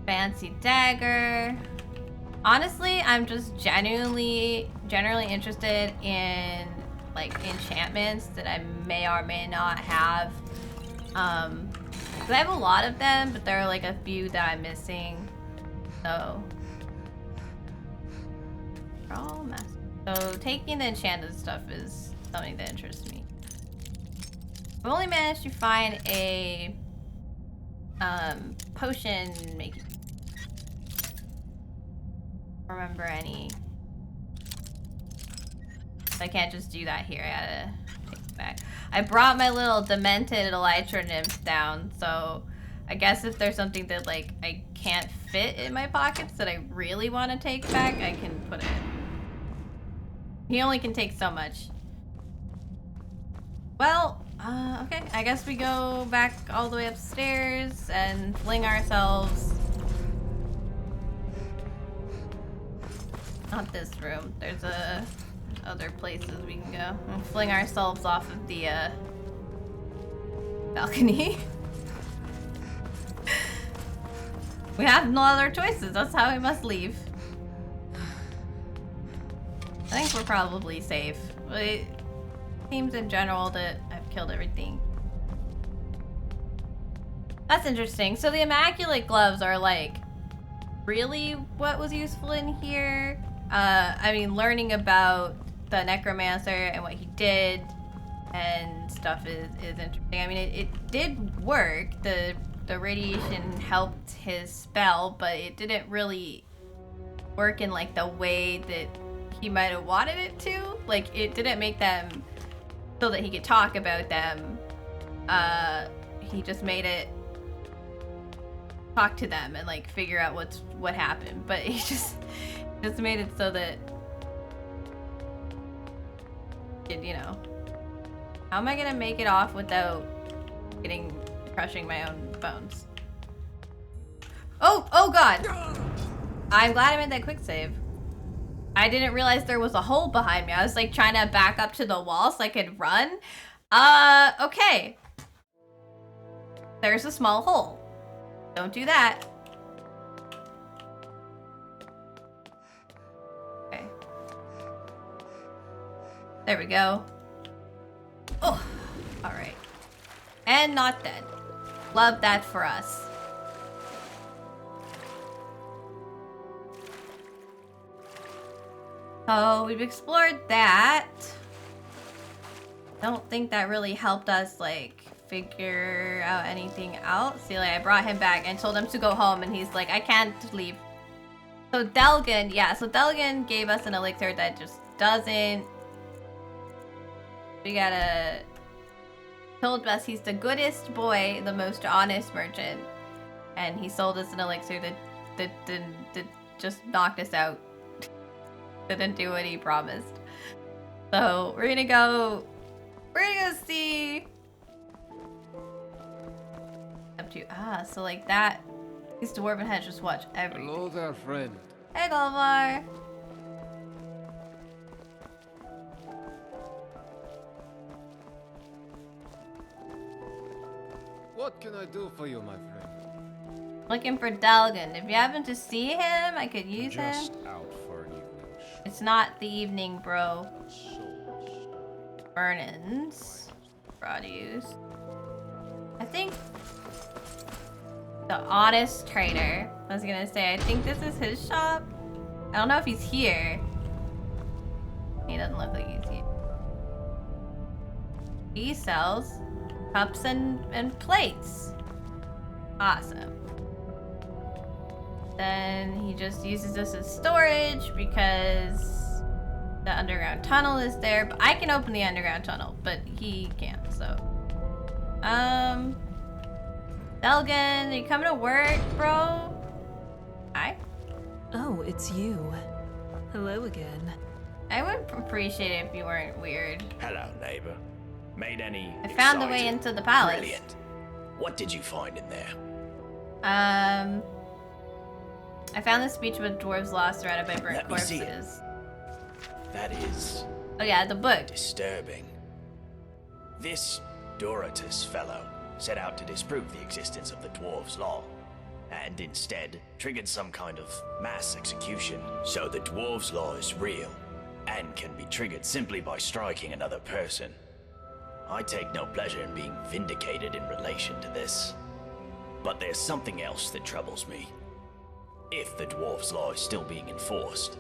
Fancy dagger. Honestly, I'm just generally interested in like enchantments that I may or may not have. 'Cause I have a lot of them, but there are like a few that I'm missing. So they're all messed. So taking the enchanted stuff is something that interests me. I've only managed to find a potion making. Remember any. I can't just do that here. I gotta take it back. I brought my little demented elytra nymph down, so I guess if there's something that like I can't fit in my pockets that I really want to take back, I can put it. He only can take so much. Well, okay. I guess we go back all the way upstairs and fling ourselves. Not this room. There's other places we can go. And fling ourselves off of the balcony. We have no other choices. That's how we must leave. I think we're probably safe. But it seems in general that I've killed everything. That's interesting. So the immaculate gloves are like really what was useful in here. I mean, learning about the necromancer and what he did and stuff is interesting. I mean, it did work. The radiation helped his spell, but it didn't really work in like the way that he might have wanted it to. Like, it didn't make them so that he could talk about them. He just made it talk to them and like figure out what happened. But he just made it so that you know. How am I gonna make it off without crushing my own bones? Oh god! I'm glad I made that quick save. I didn't realize there was a hole behind me. I was like trying to back up to the wall so I could run. Okay. There's a small hole. Don't do that. Okay. There we go. Oh, all right. And not dead. Love that for us. So we've explored that. Don't think that really helped us like figure out anything else. See, like I brought him back and told him to go home and he's like, I can't leave. So Delgan, yeah, so Delgan gave us an elixir that just doesn't. We gotta told us he's the goodest boy, the most honest merchant, and he sold us an elixir that just knocked us out. Didn't do what he promised. So we're gonna go see up to so like that. These dwarven heads just watch everything. Hello there, friend. Hey, Golvar. What can I do for you, my friend? Looking for Delgan. If you happen to see him, I could use him. Just out for an evening. It's not the evening, bro. Vernon's. Produce. I think the honest trader. I was gonna say, I think this is his shop. I don't know if he's here. He doesn't look like he's here. He sells cups and plates. Awesome. Then he just uses this as storage because the underground tunnel is there. But I can open the underground tunnel, but he can't, so. Delgan, are you coming to work, bro? Hi. Oh, it's you. Hello again. I would appreciate it if you weren't weird. Hello, neighbor. Made any I found the way into the palace. Brilliant. What did you find in there? I found the speech with dwarves lost surrounded by burnt Let me see it. corpses. That is... Oh yeah, the book. Disturbing. This Dorotus fellow set out to disprove the existence of the dwarves' law, and instead triggered some kind of mass execution. So the dwarves' law is real, and can be triggered simply by striking another person. I take no pleasure in being vindicated in relation to this. But there's something else that troubles me. If the dwarves' law is still being enforced,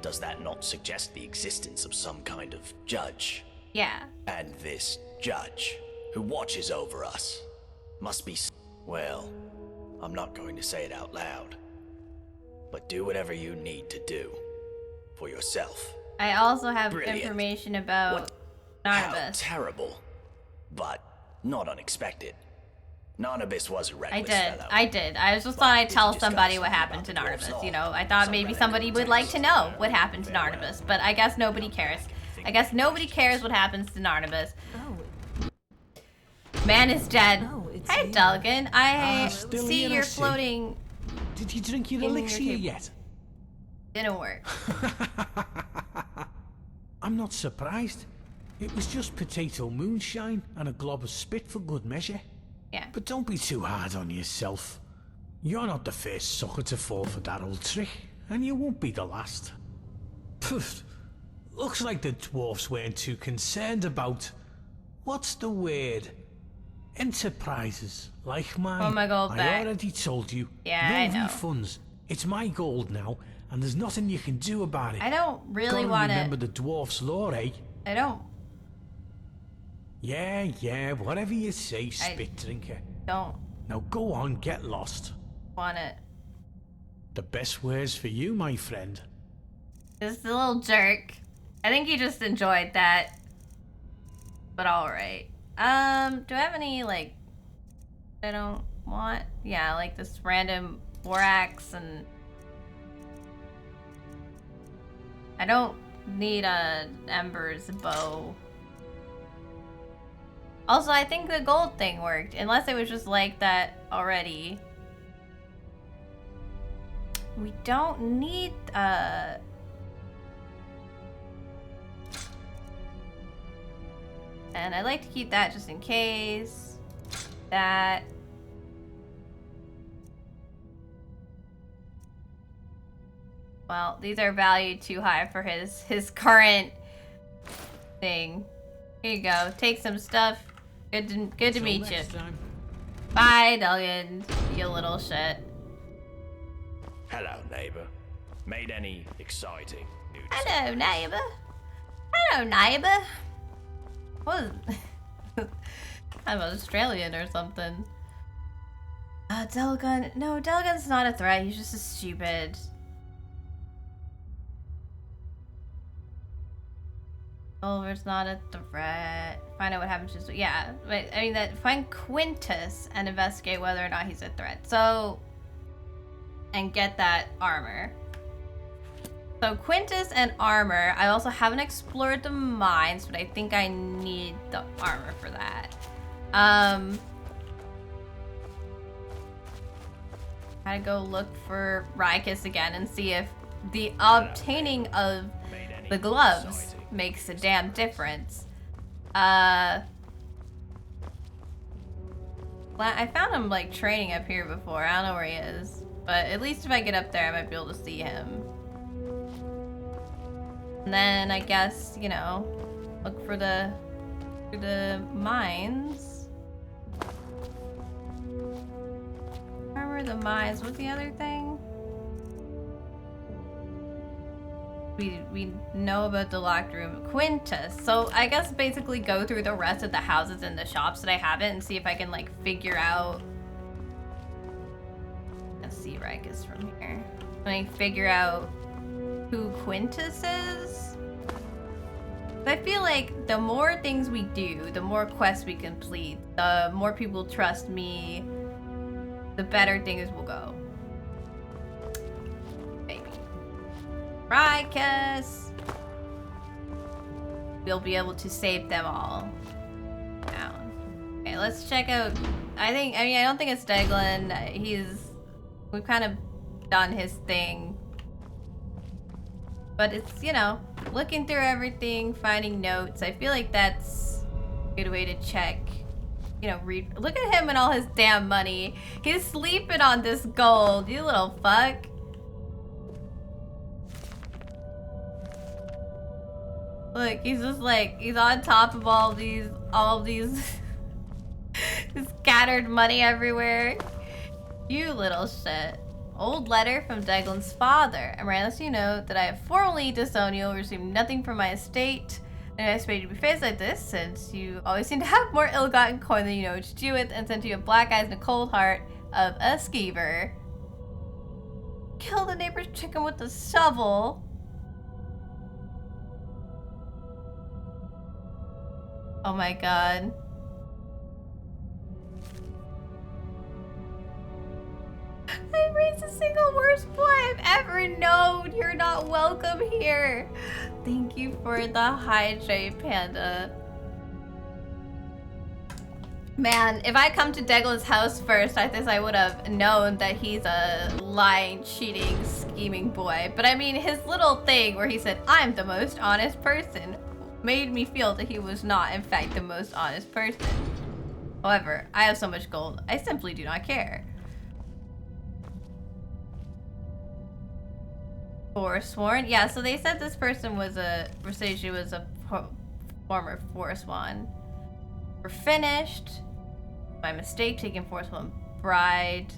does that not suggest the existence of some kind of judge? Yeah. And this judge, who watches over us, must be... Well, I'm not going to say it out loud. But do whatever you need to do. For yourself. I also have Brilliant. information about How Narnabas. terrible. But not unexpected. Narnabas was a reckless fellow. I did. I just thought I'd tell somebody what happened to Narnabas. You know, I thought maybe somebody would like to know what happened to Narnabas, but I guess nobody cares. I guess nobody cares what happens to Narnabas. Man is dead. Hey, Delgan. I still see here, I you're see. floating. Did you drink your in elixir table. yet? Didn't work. I'm not surprised. It was just potato moonshine and a glob of spit for good measure. Yeah. But don't be too hard on yourself. You're not the first sucker to fall for that old trick, and you won't be the last. Pfft. Looks like the dwarfs weren't too concerned about... What's the word? Enterprises like mine. Oh my God, I back. already told you. Yeah, no I know. refunds It's my gold now, and there's nothing you can do about it. I don't really Gotta want remember it. the dwarf's lore, eh? I don't. Yeah, whatever you say, spit drinker. Don't Now go on, get lost. want it. The best words for you, my friend. This little jerk. I think he just enjoyed that. But alright. Do I have any, like, I don't want? Yeah, like this random borax and... I don't need a Ember's bow. Also, I think the gold thing worked, unless it was just like that already. We don't need, and I'd like to keep that just in case. That. Well, these are valued too high for his current thing. Here you go. Take some stuff. Good to meet you. Bye, Delgan. You little shit. Hello, neighbor. Made any exciting news? Hello, neighbor. Hello, neighbor. What? I'm Australian or something. Delgan. No, Delgan's not a threat. He's just a stupid. Oliver's not a threat. Find out what happened to. Yeah, but I mean that. Find Quintus and investigate whether or not he's a threat. So, and get that armor. So Quintus and armor. I also haven't explored the mines, but I think I need the armor for that. Gotta go look for Rykus again and see if the obtaining of the gloves makes a damn difference. I found him like training up here before. I don't know where he is, but at least if I get up there, I might be able to see him. And then I guess, you know, look for the mines. Remember the mines? What's the other thing? We know about the locked room. Quintus. So I guess basically go through the rest of the houses and the shops that I haven't and see if I can like figure out. Let's see Rykus from here. Can I figure out who Quintus is? I feel like the more things we do, the more quests we complete, the more people trust me, the better things will go. Maybe. Rykus! We'll be able to save them all. Down. Okay, let's check out. I don't think it's Deglin. We've kind of done his thing. But it's, you know, looking through everything, finding notes. I feel like that's a good way to check. You know, read. Look at him and all his damn money. He's sleeping on this gold, you little fuck. Look, he's just like, he's on top of all of these scattered money everywhere. You little shit. Old letter from Deglin's father. I'm writing to you know that I have formally disowned you, received nothing from my estate, and I expect you to be faced like this since you always seem to have more ill-gotten coin than you know what to do with, and sent you a black eyes and a cold heart of a skeever. Kill the neighbor's chicken with a shovel. Oh my god. I raised the single worst boy I've ever known. You're not welcome here. Thank you for the hydrate, Panda. Man, if I come to Deglin's house first, I guess I would have known that he's a lying, cheating, scheming boy. But I mean, his little thing where he said, I'm the most honest person, made me feel that he was not, in fact, the most honest person. However, I have so much gold, I simply do not care. Forsworn? Yeah, so they said this person was she was a former Forsworn. We're finished. My mistake, taking Forsworn bride.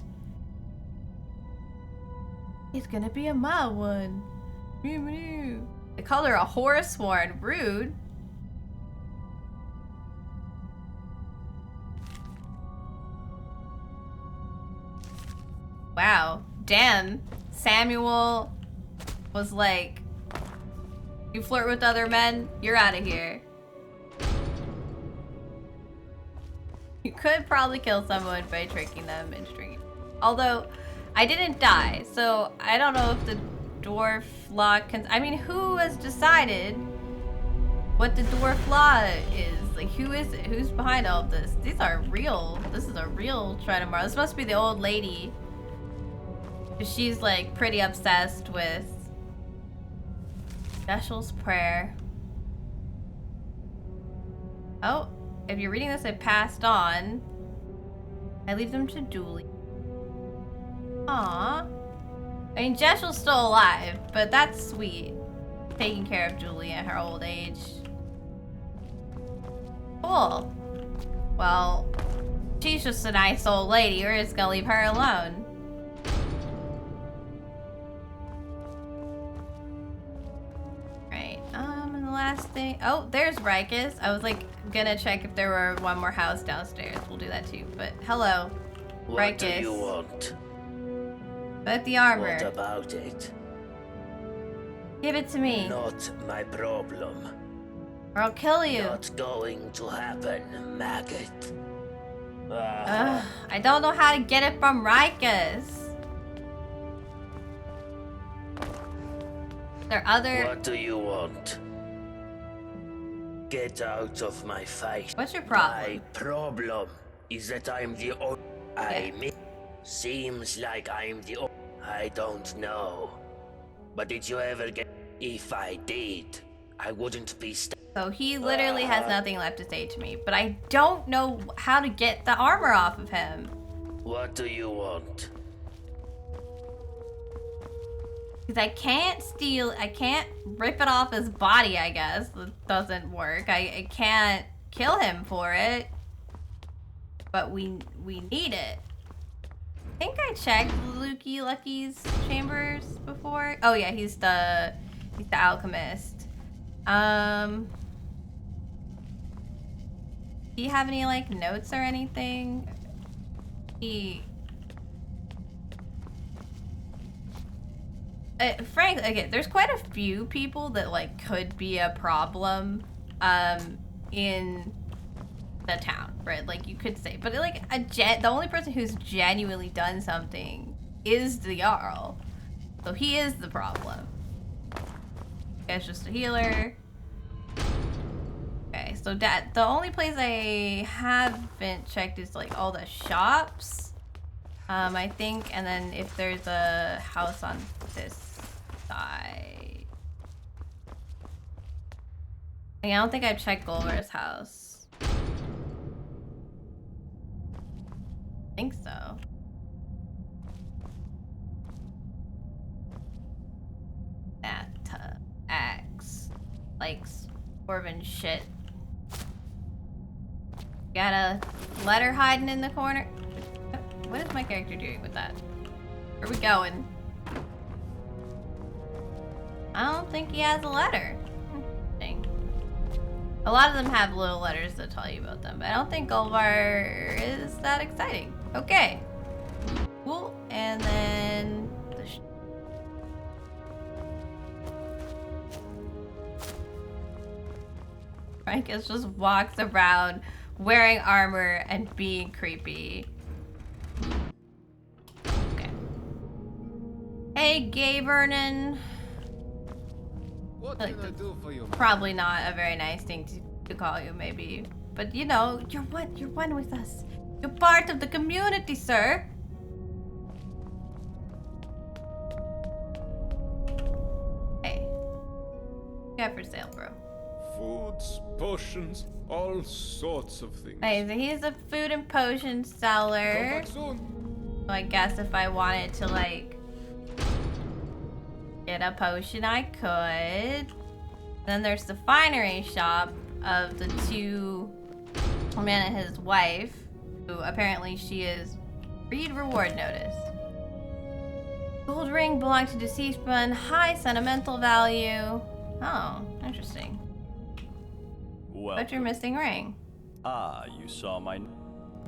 He's gonna be a mild one. They called her a horse horn. Rude. Wow. Damn. Samuel was like, you flirt with other men, you're out of here. You could probably kill someone by tricking them into drinking. Although, I didn't die, so I don't know if the dwarf law can. I mean, who has decided what the dwarf law is? Like, who is it? Who's behind all of this? These are real. This is a real Trinomar. This must be the old lady. She's like pretty obsessed with Jeshel's prayer. Oh, if you're reading this, it passed on. I leave them to Dooley. Aww. I mean, Jeshel's still alive, but that's sweet. Taking care of Julie at her old age. Cool. Well, she's just a nice old lady. We're just gonna leave her alone. Right, and the last thing... Oh, there's Rikus. I was like, gonna check if there were one more house downstairs. We'll do that too, but hello. What Rikus. do you want? But the armor. What about it? Give it to me. Not my problem. Or I'll kill you. Not going to happen, maggot. I don't know how to get it from Rikus. There are other... What do you want? Get out of my face. What's your problem? My problem is that I'm the only... Seems like I'm the only... I don't know. But did you ever get... If I did, I wouldn't be... So he literally has nothing left to say to me, but I don't know how to get the armor off of him. What do you want? Because I can't steal, I can't rip it off his body, I guess. That doesn't work. I can't kill him for it. But we need it. I think I checked Lucky's chambers before. Oh yeah, he's the alchemist. Do you have any like notes or anything? Frankly, okay, there's quite a few people that like could be a problem in the town, right? Like you could say, but like the only person who's genuinely done something is the Jarl, so he is the problem. It's just a healer. Okay, so the only place I haven't checked is like all the shops, I think, and then if there's a house on this side. I don't think I've checked Gulliver's house. I think so. That axe likes dwarven shit. Got a letter hiding in the corner. What is my character doing with that? Where are we going? I don't think he has a letter. Dang. A lot of them have little letters that tell you about them, but I don't think Gulliver is that exciting. Okay. Cool. And then the Frankus just walks around wearing armor and being creepy. Okay. Hey, Gay Vernon. What can I do for you? Probably not a very nice thing to call you, maybe. But you know, you're one with us. You're part of the community, sir. Hey. What you got for sale, bro? Foods, potions, all sorts of things. Hey, so he's a food and potion seller. Come back soon. So I guess if I wanted to, like, get a potion, I could. Then there's the finery shop of the two man and his wife, who apparently she is read reward notice. Gold ring belonged to deceased one. High sentimental value. Oh, interesting. What's your missing ring? Ah, you saw my...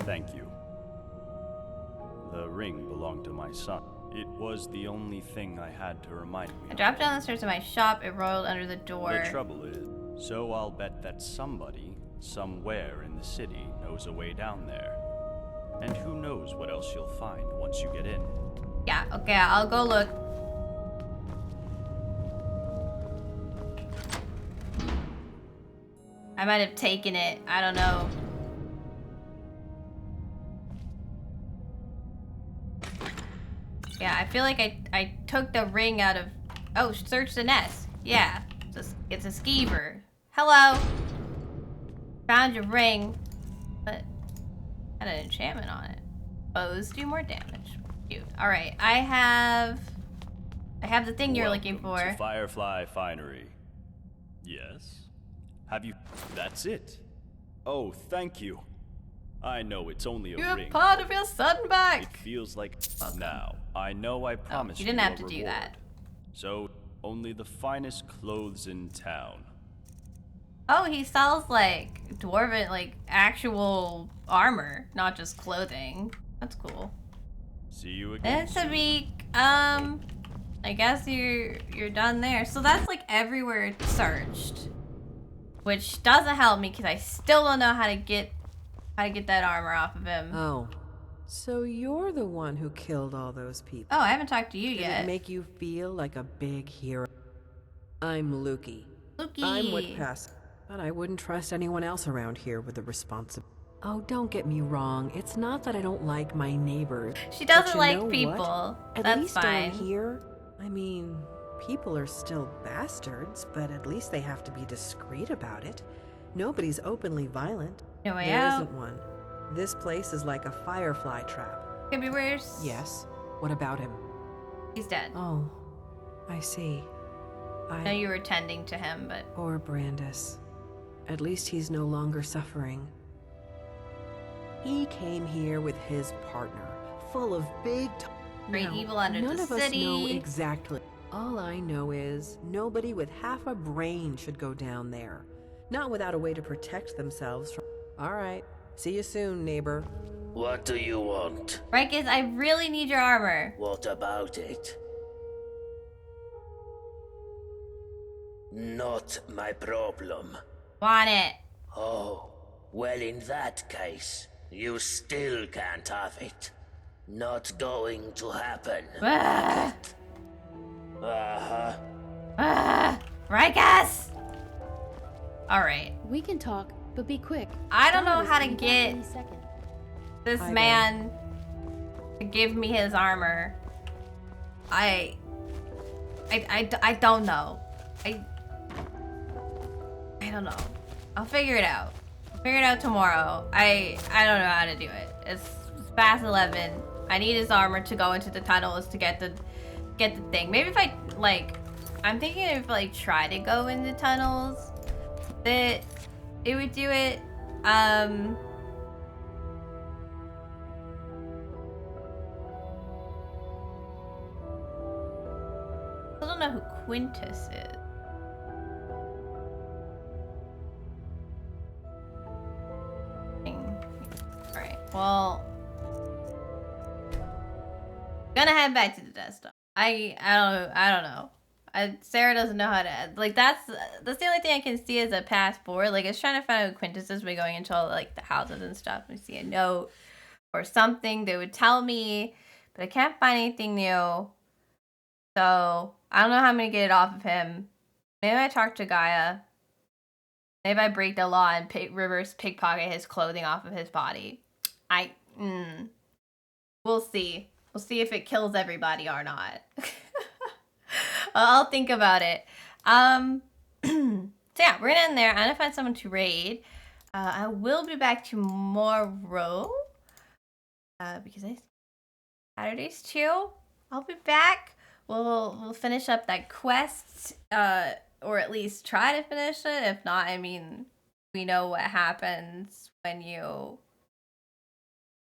Thank you. The ring belonged to my son. It was the only thing I had to remind me I dropped down the stairs to my shop. It rolled under the door. The trouble is, so I'll bet that somebody, somewhere in the city, knows a way down there. And who knows what else you'll find once you get in. Yeah, okay, I'll go look. I might have taken it. I don't know. Yeah, I feel like I took the ring out of... Oh, search the nest. Yeah, it's a skeever. Hello. Found your ring, but had an enchantment on it. Bows do more damage. Cute. All right, I have the thing you're looking for. To Firefly Finery. Yes. Have you? That's it. Oh, thank you. I know it's only a ring. You're part of your son back. It feels like now. I know I promised you didn't have to do that. So only the finest clothes in town. Oh, he sells like dwarven, like actual armor, not just clothing. That's cool. See you again. It's a week. I guess you're done there. So that's like everywhere it's searched, which doesn't help me because I still don't know how to get that armor off of him. Oh, so you're the one who killed all those people. Oh, I haven't talked to you Did yet. it make you feel like a big hero? I'm Lukey. Lukey. I'm with Pass, but I wouldn't trust anyone else around here with the responsibility. Oh, don't get me wrong. It's not that I don't like my neighbors. She doesn't but you like know people. What? At That's least fine. down here, I mean, people are still bastards, but at least they have to be discreet about it. Nobody's openly violent. No way There out. isn't one. This place is like a firefly trap. Could be worse. Yes. What about him? He's dead. Oh, I see. I know you were tending to him, but... Poor Brandis. At least he's no longer suffering. He came here with his partner, full of big... Great evil under none the of us city. know exactly. All I know is nobody with half a brain should go down there. Not without a way to protect themselves from... All right. See you soon, neighbor. What do you want? Rikus, I really need your armor. What about it? Not my problem. Want it. Oh, well in that case, you still can't have it. Not going to happen. Rikus! Alright. We can talk, but be quick. I don't know Dominus how to can be back get any second. this Hi, man to give me his armor. I don't know. I don't know. I'll figure it out. I'll figure it out tomorrow. I don't know how to do it. It's past 11. I need his armor to go into the tunnels to get the thing. Maybe if I like, I'm thinking if like try to go in the tunnels, that it would do it. I don't know who Quintus is. Alright, well, gonna head back to the desktop. I don't know. Sarah doesn't know how to like that's the only thing I can see as a path forward. Like it's trying to find out who Quintus is by going into all like the houses and stuff. We see a note or something that would tell me, but I can't find anything new. So I don't know how I'm gonna get it off of him. Maybe I talk to Gaia. Maybe I break the law and reverse pickpocket his clothing off of his body. We'll see. We'll see if it kills everybody or not. I'll think about it. So yeah, we're gonna end there. I'm gonna find someone to raid. I will be back tomorrow. Because Saturdays too. I'll be back. We'll finish up that quest. Or at least try to finish it. If not, I mean, we know what happens when you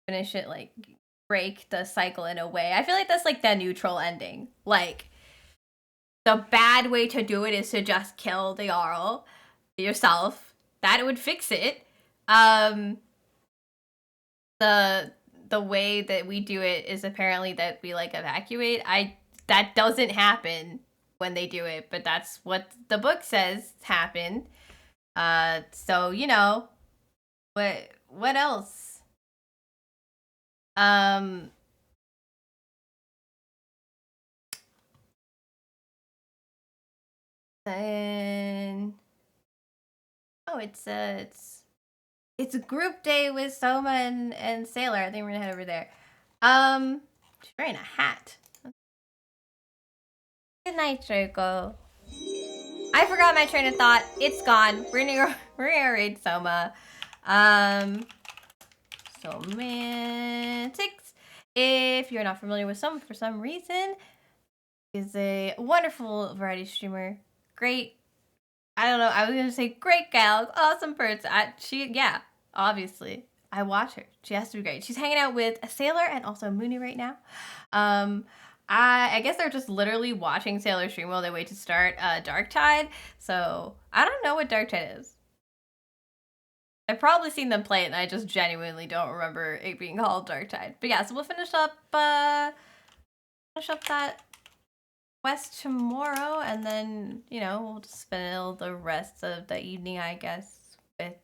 finish it, like break the cycle in a way. I feel like that's like the neutral ending. Like, the bad way to do it is to just kill the Jarl yourself. That would fix it. The way that we do it is apparently that we like evacuate. That doesn't happen when they do it, but that's what the book says happened. So you know, what else? And oh, it's a group day with Soma and Sailor. I think we're gonna head over there. She's wearing a hat. Good night, Draco. I forgot my train of thought. It's gone. We're gonna raid Soma. Semantics. If you're not familiar with Soma for some reason, is a wonderful variety streamer. Great. I don't know. I was gonna say great gal, awesome person. Yeah, obviously. I watch her. She has to be great. She's hanging out with a Sailor and also Mooney right now. I guess they're just literally watching Sailor stream while they wait to start Darktide. So I don't know what Darktide is. I've probably seen them play it, and I just genuinely don't remember it being called Darktide. But yeah, so we'll finish up that quest tomorrow, and then, you know, we'll just spend the rest of the evening, I guess, with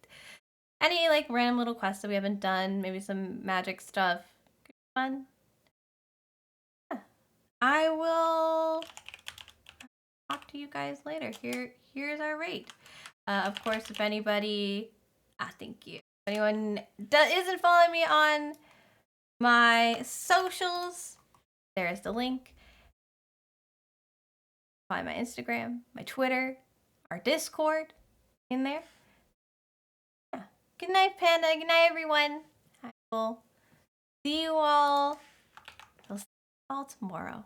any like random little quests that we haven't done, maybe some magic stuff. Could be fun. Yeah. I will talk to you guys later. Here's our rate. Of course, if anybody, thank you. If anyone isn't following me on my socials, there is the link. Find my Instagram, my Twitter, our Discord in there. Yeah. Good night, Panda. Good night, everyone. I will see you all. I'll see you all tomorrow.